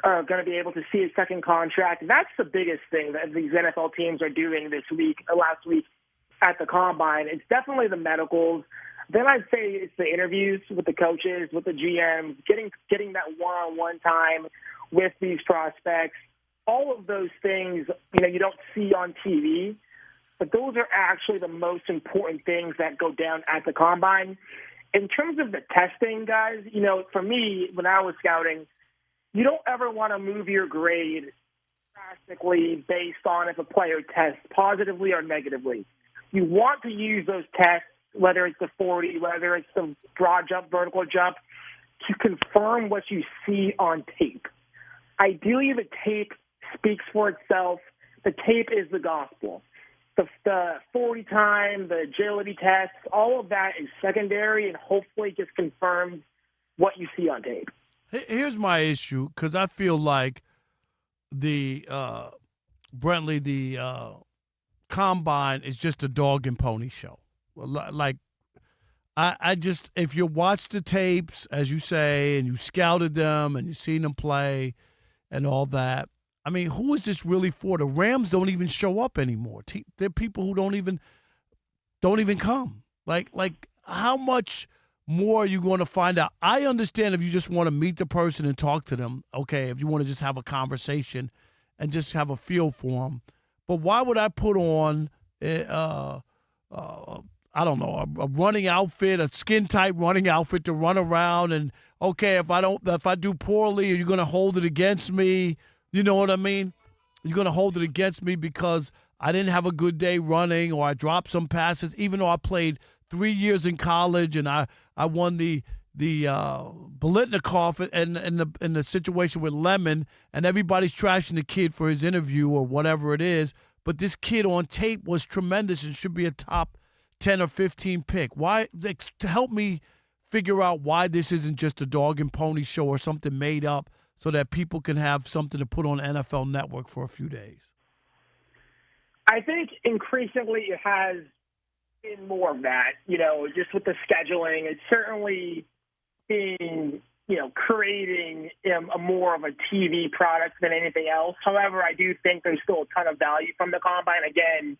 going to be able to see a second contract. That's the biggest thing that these NFL teams are doing last week at the combine. It's definitely the medicals. Then I'd say it's the interviews with the coaches, with the GMs, getting that one-on-one time with these prospects. All of those things, you don't see on TV, but those are actually the most important things that go down at the combine. In terms of the testing, guys, for me, when I was scouting, you don't ever want to move your grade drastically based on if a player tests positively or negatively. You want to use those tests, whether it's the 40, whether it's the broad jump, vertical jump, to confirm what you see on tape. Ideally, the tape speaks for itself. The tape is the gospel. The 40 time, the agility tests, all of that is secondary and hopefully just confirms what you see on tape. Here's my issue, because I feel like the combine is just a dog and pony show. Like, I just, if you watch the tapes, as you say, and you scouted them and you've seen them play and all that, I mean, who is this really for? The Rams don't even show up anymore. They're people who don't even come. Like how much more are you going to find out? I understand if you just want to meet the person and talk to them, okay, if you want to just have a conversation and just have a feel for them. But why would I put on I don't know, a running outfit, a skin-tight running outfit to run around and, okay, if I do poorly, are you going to hold it against me? You know what I mean? You're going to hold it against me because I didn't have a good day running or I dropped some passes, even though I played 3 years in college and I won the Bolitnikoff in the situation with Lemon, and everybody's trashing the kid for his interview or whatever it is, but this kid on tape was tremendous and should be a top 10 or 15 pick. Why? To help me figure out why this isn't just a dog and pony show or something made up so that people can have something to put on NFL Network for a few days. I think increasingly it has been more of that, just with the scheduling. It's certainly been, creating a more of a TV product than anything else. However, I do think there's still a ton of value from the Combine. Again,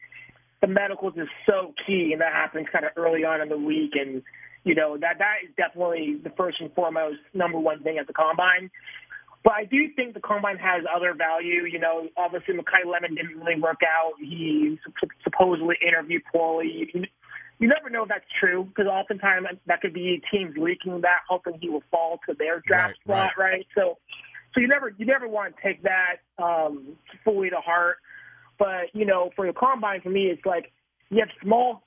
the medicals is so key, and that happens kind of early on in the week. And, that is definitely the first and foremost number one thing at the Combine. But I do think the Combine has other value. Obviously Makai Lemon didn't really work out. He supposedly interviewed poorly. You never know if that's true because oftentimes that could be teams leaking that, hoping he will fall to their draft spot, right? So you never want to take that fully to heart. But, for the Combine, for me, it's like you have small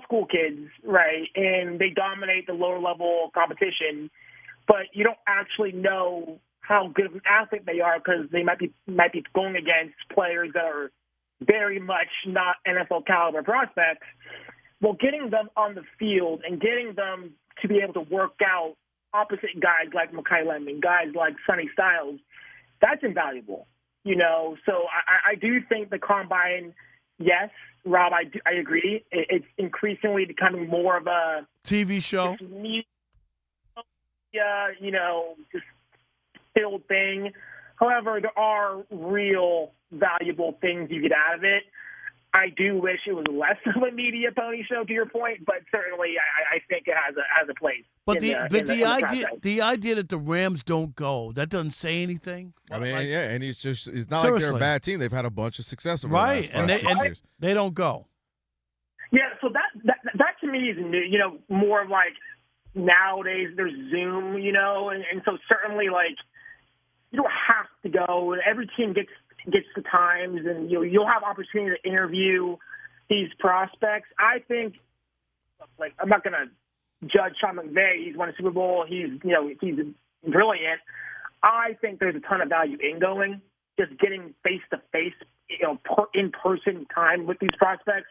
school kids, right, and they dominate the lower-level competition, but you don't actually know how good of an athlete they are because they might be going against players that are very much not NFL-caliber prospects. Well, getting them on the field and getting them to be able to work out opposite guys like Makai Lemon, guys like Sonny Styles, that's invaluable. So I do think the Combine, yes, Rob, I agree. It's increasingly becoming more of a TV show. Just filled thing. However, there are real valuable things you get out of it. I do wish it was less of a media pony show, to your point, but certainly I think it has a place. But the idea that the Rams don't go, that doesn't say anything. I mean, and it's not like they're a bad team. They've had a bunch of success over the last 5-6 years. They don't go. Yeah, so that to me is new. More of like nowadays there's Zoom, and so certainly like you don't have to go. Every team gets the times, and you'll have opportunity to interview these prospects. I think, like, I'm not going to judge Sean McVay. He's won a Super Bowl. He's brilliant. I think there's a ton of value in going, just getting face-to-face, in-person time with these prospects,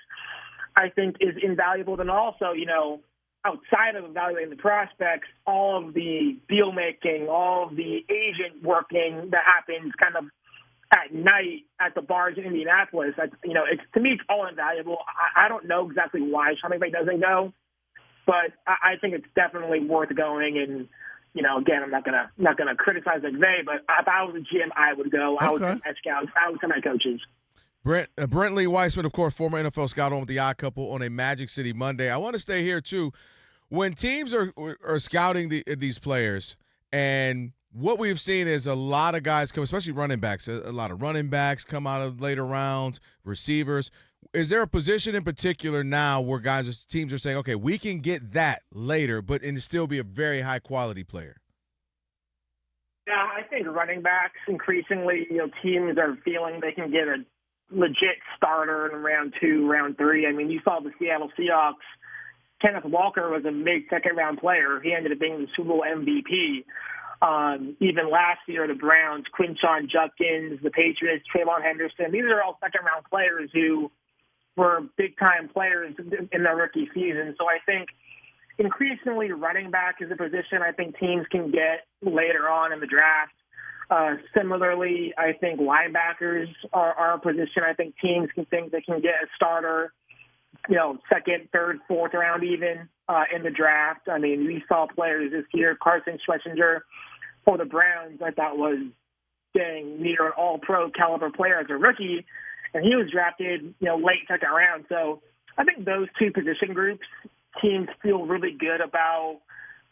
I think is invaluable. And also, outside of evaluating the prospects, all of the deal-making, all of the agent working that happens kind of at night at the bars in Indianapolis, to me, it's all invaluable. I don't know exactly why Sean McVay doesn't go, but I think it's definitely worth going. And again, I'm not gonna criticize McVay, but if I was a GM, I would go. I would send my scouts. I would send my coaches. Brentley Weissman, of course, former NFL scout on with the Odd Couple on a Magic City Monday. I want to stay here too. When teams are scouting these players, and what we've seen is a lot of guys come, especially running backs. A lot of running backs come out of later rounds, receivers. Is there a position in particular now where teams are saying, okay, we can get that later, but and still be a very high quality player? Yeah, I think running backs increasingly, teams are feeling they can get a legit starter in round 2, round 3. I mean, you saw the Seattle Seahawks. Kenneth Walker was a mid-second round player. He ended up being the Super Bowl MVP. Even last year, the Browns, Quinshon Judkins, the Patriots, Trayvon Henderson, these are all second-round players who were big-time players in their rookie season. So I think increasingly running back is a position I think teams can get later on in the draft. Similarly, I think linebackers are a position I think teams can think they can get a starter, second, third, fourth round even. in the draft. I mean, we saw players this year. Carson Schlesinger for the Browns, I thought was getting near an all-pro caliber player as a rookie, and he was drafted, late second round. So I think those two position groups, teams feel really good about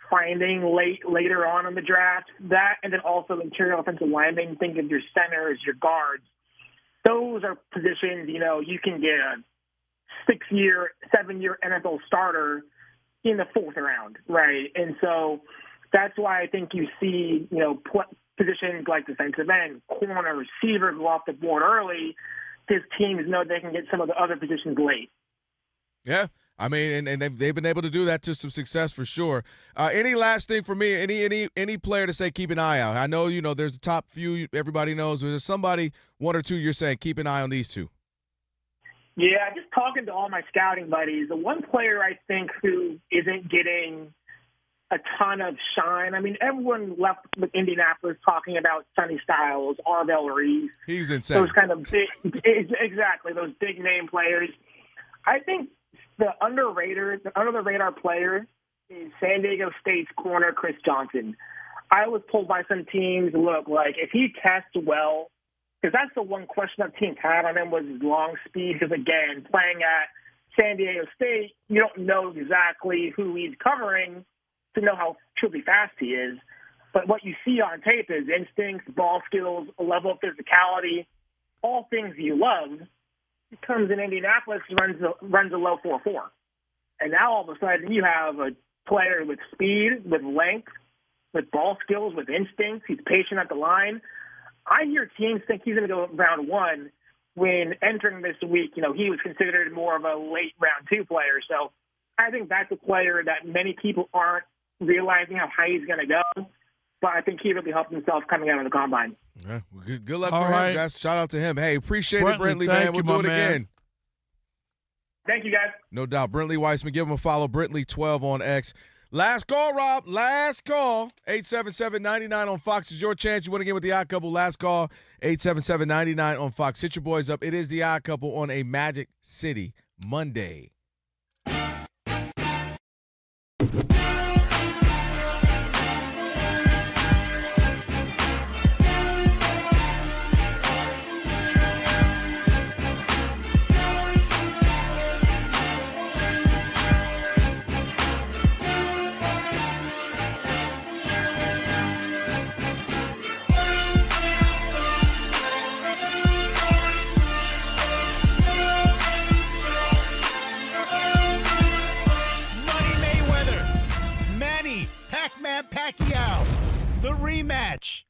finding later on in the draft. That, and then also interior offensive linemen, think of your centers, your guards. Those are positions, you can get a 6-year, 7-year NFL starter in the fourth round, right? And so that's why I think you see, positions like defensive end, corner, receiver go off the board early, because teams know they can get some of the other positions late. Yeah. I mean, and they've been able to do that to some success for sure. Any last thing for me? Any player to say keep an eye out? I know there's the top few everybody knows. There's somebody, one or two, you're saying keep an eye on these two. Yeah, just talking to all my scouting buddies, the one player I think who isn't getting a ton of shine. I mean, everyone left with Indianapolis talking about Sonny Styles, Arvell Reese. He's insane. Those kind of big, exactly, those big name players. I think the under the radar player is San Diego State's corner, Chris Johnson. I was told by some teams, look, like if he tests well, because that's the one question that teams had on him was his long speed. Because again, playing at San Diego State, you don't know exactly who he's covering to know how truly fast he is. But what you see on tape is instincts, ball skills, a level of physicality, all things you love. He comes in Indianapolis, runs a low 4.4. And now all of a sudden you have a player with speed, with length, with ball skills, with instincts. He's patient at the line. I hear teams think he's going to go round 1 when entering this week, he was considered more of a late round 2 player. So I think that's a player that many people aren't realizing how high he's going to go. But I think he really helped himself coming out of the combine. Yeah, well, good luck for him, guys. Shout out to him. Hey, appreciate it, Brentley, man. We'll do it again. Thank you, guys. No doubt. Brentley Weissman, give him a follow. Brentley12 on X. Last call, Rob. Last call. 877-99 on Fox is your chance. You want to get with the Odd Couple. Last call. 877-99 on Fox. Hit your boys up. It is the Odd Couple on a Magic City Monday. Pacquiao, the rematch.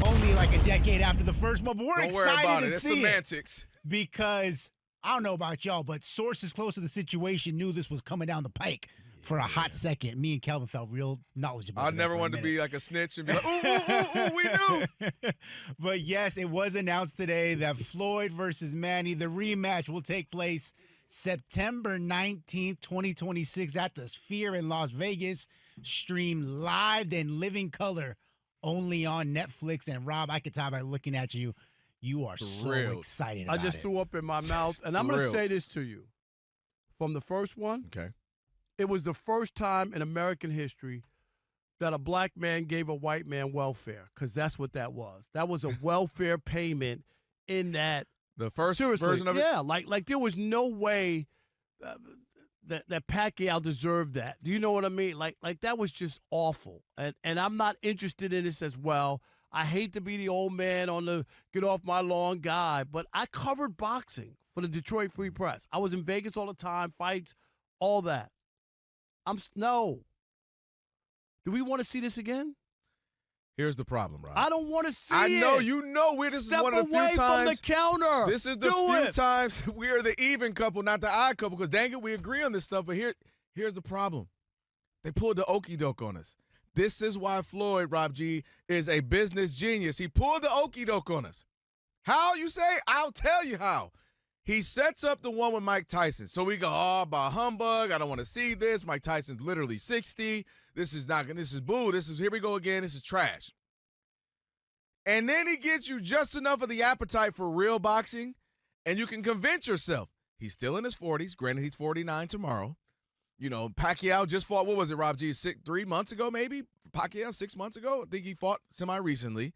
Only like a decade after the first one, but we're excited to see semantics. Because I don't know about y'all, but sources close to the situation knew this was coming down the pike for a hot second. Me and Kelvin felt real knowledgeable. I never wanted to be like a snitch and be like, ooh, we knew. But yes, it was announced today that Floyd versus Manny, the rematch, will take place September 19th, 2026 at the Sphere in Las Vegas. Stream live in living color only on Netflix. And Rob, I could tell by looking at you, you are so excited about it. I just threw up in my mouth. And I'm going to say this to you. From the first one, it was the first time in American history that a black man gave a white man welfare, because that's what that was. That was a welfare payment in that. The first version of it? Yeah, like there was no way that Pacquiao deserved that. Do you know what I mean? Like that was just awful. And I'm not interested in this as well. I hate to be the old man on the get off my lawn guy, but I covered boxing for the Detroit Free Press. I was in Vegas all the time, fights, all that. No. Do we want to see this again? Here's the problem, Rob. I don't want to see it. I know, this is one of the few times. Step away from the counter. This is the few times we are the even couple, not the odd couple, because dang it, we agree on this stuff. But here's the problem. They pulled the okie doke on us. This is why Floyd, Rob G, is a business genius. He pulled the okie doke on us. How, you say? I'll tell you how. He sets up the one with Mike Tyson. So we go, by humbug. I don't want to see this. Mike Tyson's literally 60. This is boo. Here we go again. This is trash. And then he gets you just enough of the appetite for real boxing, and you can convince yourself he's still in his 40s. Granted, he's 49 tomorrow. Pacquiao just fought, what was it, Rob G, 3 months ago maybe? Pacquiao 6 months ago? I think he fought semi-recently.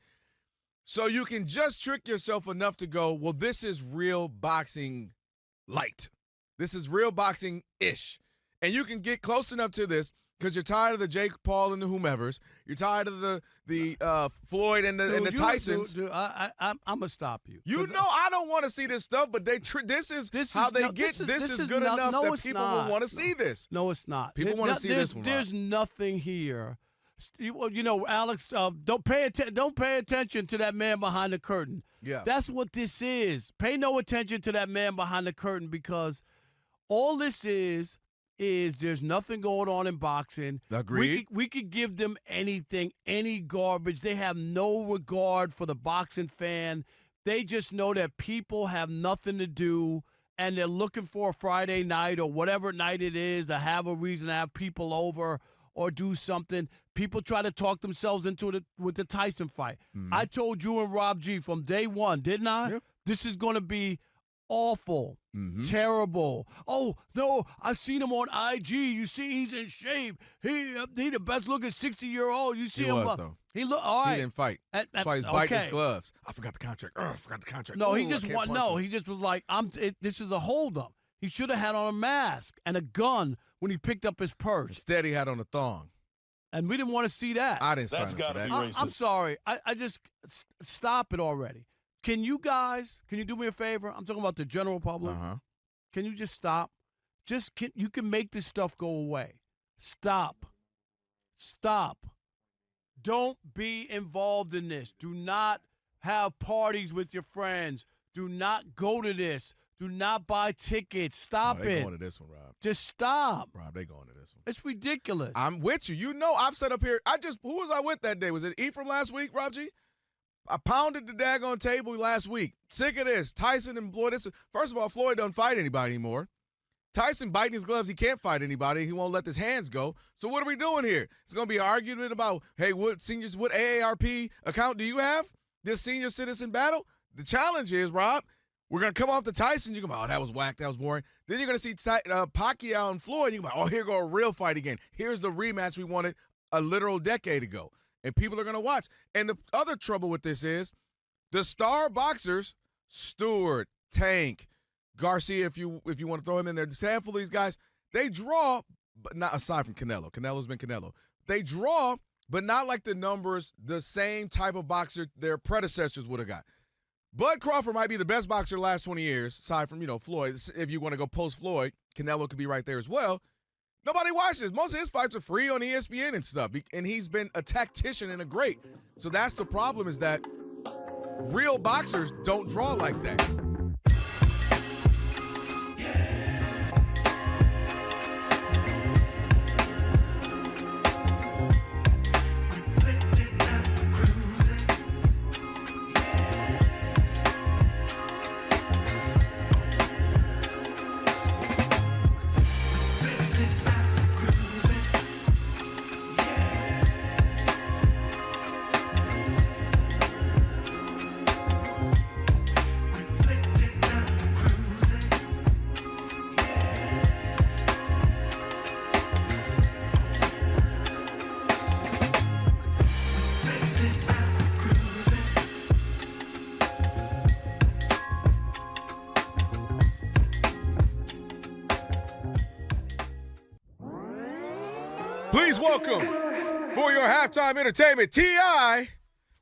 So you can just trick yourself enough to go, well, this is real boxing light. This is real boxing-ish. And you can get close enough to this because you're tired of the Jake Paul and the whomevers. You're tired of the Floyd and the Tysons. Dude, I'm going to stop you. I don't want to see this stuff, but this is how they get. This is good enough that people will want to see this. No, it's not. People want to see this one. There's nothing here. Alex, don't pay attention to that man behind the curtain. Yeah. That's what this is. Pay no attention to that man behind the curtain because all this is there's nothing going on in boxing. Agreed. We could give them anything, any garbage. They have no regard for the boxing fan. They just know that people have nothing to do, and they're looking for a Friday night or whatever night it is to have a reason to have people over or do something. People try to talk themselves into it with the Tyson fight. Mm-hmm. I told you and Rob G from day one, didn't I? Yep. This is going to be awful, terrible. Oh, no, I've seen him on IG. You see he's in shape. He the best-looking 60-year-old. You see He him. was, though. He look all right. He didn't fight. That's why he's biting his gloves. I forgot the contract. No, he Ooh, just I can't punch him. he just was like, this is a holdup. He should have had on a mask and a gun when he picked up his purse. Instead, he had on a thong. And we didn't want to see that. I didn't sign up for that. I'm sorry. I just stop it already. Can you do me a favor? I'm talking about the general public. Uh-huh. Can you just stop? You can make this stuff go away. Stop. Don't be involved in this. Do not have parties with your friends. Do not go to this. Do not buy tickets. Stop They it. going to this one, Rob. Just stop. Rob, they going to this one. It's ridiculous. I'm with you. I've set up here. Who was I with that day? Was it Ephraim last week, Rob G? I pounded the daggone table last week. Sick of this. Tyson and Floyd. First of all, Floyd doesn't fight anybody anymore. Tyson biting his gloves. He can't fight anybody. He won't let his hands go. So what are we doing here? It's going to be an argument about, hey, what AARP account do you have? This senior citizen battle? The challenge is, Rob, we're going to come off the Tyson. You're going to go, oh, that was whack. That was boring. Then you're going to see Pacquiao and Floyd. You're going to go, oh, here go a real fight again. Here's the rematch we wanted a literal decade ago. And people are going to watch. And the other trouble with this is the star boxers, Stewart, Tank, Garcia, if you want to throw him in there, the handful of these guys, they draw, but not aside from Canelo. Canelo's been Canelo. They draw, but not like the numbers, the same type of boxer their predecessors would have got. Bud Crawford might be the best boxer the last 20 years, aside from, Floyd. If you want to go post-Floyd, Canelo could be right there as well. Nobody watches. Most of his fights are free on ESPN and stuff, and he's been a tactician and a great. So that's the problem, is that real boxers don't draw like that. Please welcome, for your halftime entertainment, T.I.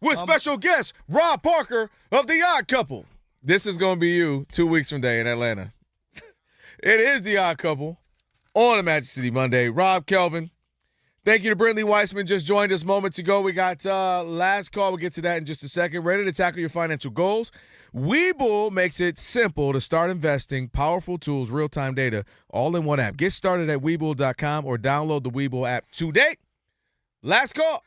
with special guest Rob Parker of The Odd Couple. This is going to be you 2 weeks from today in Atlanta. It is The Odd Couple on a Magic City Monday. Rob, Kelvin, thank you to Brentley Weissman. Just joined us moments ago. We got last call. We'll get to that in just a second. Ready to tackle your financial goals? Webull makes it simple to start investing. Powerful tools, real-time data, all in one app. Get started at Webull.com or download the Webull app today. Last call.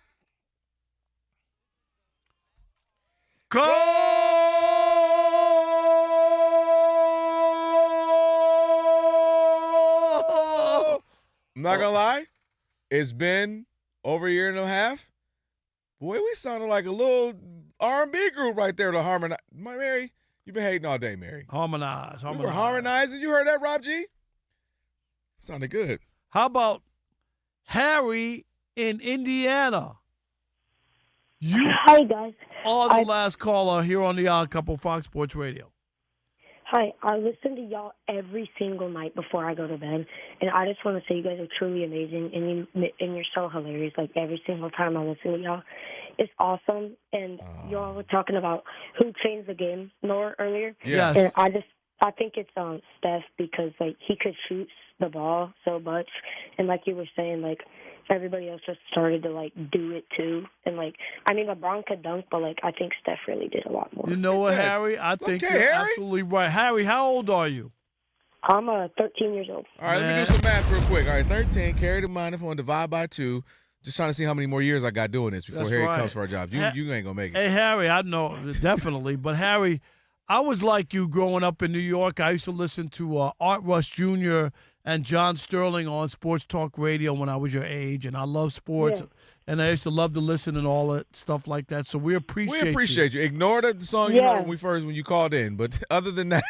I'm not going to lie. It's been over a year and a half. Boy, we sounded like a little R&B group right there to harmonize. Mary, you've been hating all day, Mary. Harmonize. We were harmonizing. You heard that, Rob G? Sounded good. How about Harry in Indiana? Hi, guys. Are the last caller here on the Odd Couple Fox Sports Radio. Hi, I listen to y'all every single night before I go to bed, and I just want to say you guys are truly amazing, and you're so hilarious. Like every single time I listen to y'all, it's awesome. And y'all were talking about who changed the game more earlier. Yes. And I think it's Steph because like he could shoot the ball so much, and like you were saying, like everybody else just started to like do it too. And like I mean LeBron could dunk, but like I think Steph really did a lot more. You know what, Harry? I think you're absolutely right. Harry, how old are you? I'm 13 years old. All right, let me do some math real quick. All right, 13, carry the mind if I want to divide by 2. Just trying to see how many more years I got doing this before That's Harry right. comes for our job. You ain't going to make it. Hey, Harry, I know, definitely. But, Harry, I was like you growing up in New York. I used to listen to Art Rush Jr. and John Sterling on Sports Talk Radio when I was your age, and I love sports. Yeah. And I used to love to listen and all that stuff like that. So we appreciate you. Ignore the song you heard when you called in. But other than that,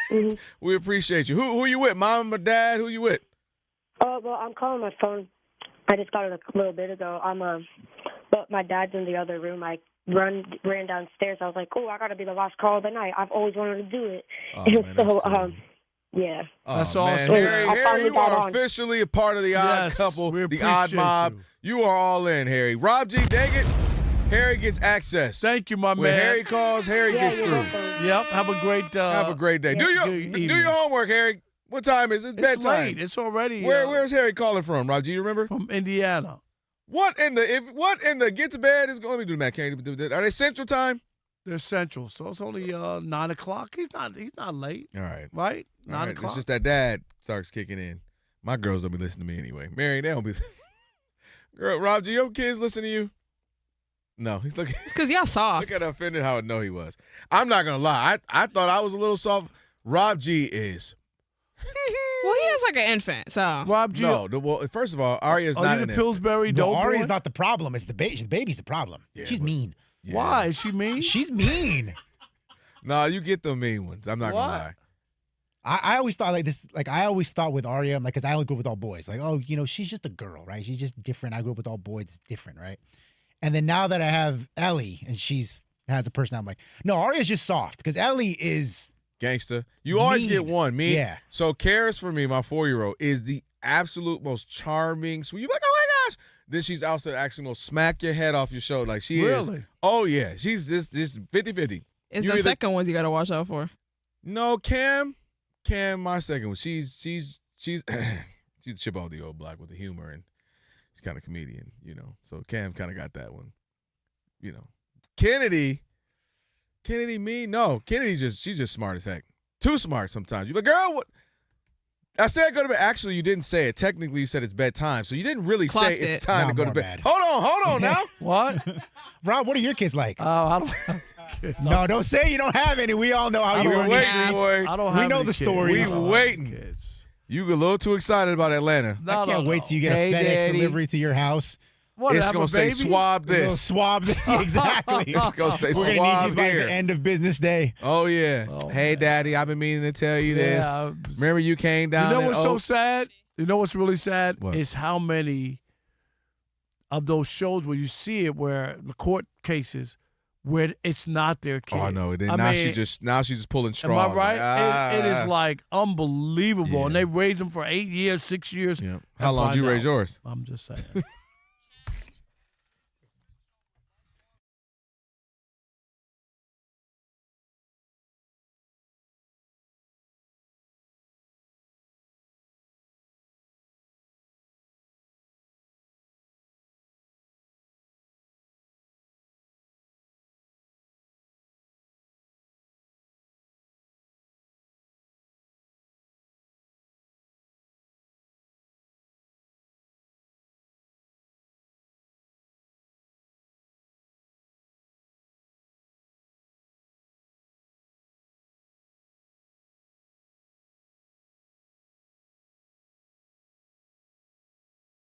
we appreciate you. Who you with, mom or dad? Who you with? Well, I'm calling my phone. I just got it a little bit ago. But my dad's in the other room. I ran downstairs. I was like, I got to be the last call of the night. I've always wanted to do it. Yeah. That's man. awesome. Harry, you are officially a part of the Odd Couple, the Odd Mob. You are all in, Harry. Rob G, dang it. Harry gets access. Thank you, my when man. Harry calls, Harry gets through. Yep. Have a great day. Do your homework, Harry. What time is it? It's bedtime. Late. It's already. Where's Harry calling from, Rob G? You remember? From Indiana. What in the get to bed is going? Let me do the math. Are they Central Time? They're Central, so it's only 9 o'clock. He's not late. All right. Right? 9 right. o'clock. It's just that dad starts kicking in. My girls don't be listening to me anyway. Mary, they don't be. Girl, Rob G, your kids listen to you? No, he's looking. It's because y'all soft. Look at how offended how no he was. I'm not gonna lie. I thought I was a little soft. Rob G is. Well, he is like an infant, so. Rob G. No, well, first of all, Arya's not in the Pillsbury No, Doughboy? Arya's not the problem. It's the baby. The baby's the problem. Yeah, She's mean. Yeah. Why? Is she mean? She's mean. No, you get the mean ones. I'm not gonna lie. I always thought I always thought with Arya, because I only grew up with all boys. Like, she's just a girl, right? She's just different. I grew up with all boys. It's different, right? And then now that I have Ellie and has a person, I'm like, no, Arya's just soft because Ellie is gangster. You always mean. get one. Me. Yeah. So Karis for me, my 4-year-old, is the absolute most charming. Sweet. You're like, oh my gosh. Then she's also actually gonna smack your head off your shoulder like she is. Really? Oh yeah. She's this 50-50. It's the second ones you got to watch out for. No, Cam, my second one. She's she's a chip off the old block with the humor, and she's kind of comedian, So Cam kind of got that one, Kennedy mean? No, she's just smart as heck. Too smart sometimes. You're like, girl, what? I said go to bed. Actually, you didn't say it. Technically, you said it's bedtime, so you didn't really say it's time to go to bed. Bad. Hold on now. What? Rob, what are your kids like? I don't. No, don't say you don't have any. We all know how you run these streets. Boy. I don't have we know any the stories. We waiting. You get a little too excited about Atlanta. I can't wait till you get a FedEx delivery to your house. What, it's going to say swab this. Swab this. Exactly. It's going to say swab We're going to need you by here. the end of business day. Oh, yeah. Hey, man. Daddy, I've been meaning to tell you this. Remember you came down. You know what's so sad? You know what's really sad? What? Is how many of those shows where you see it where the court cases where it's not their kids. Oh, no. Now she's just pulling straws. Am I right? Like, it is like unbelievable. Yeah. And they raised them for 8 years, 6 years. Yeah. How long did you raise yours? I'm just saying.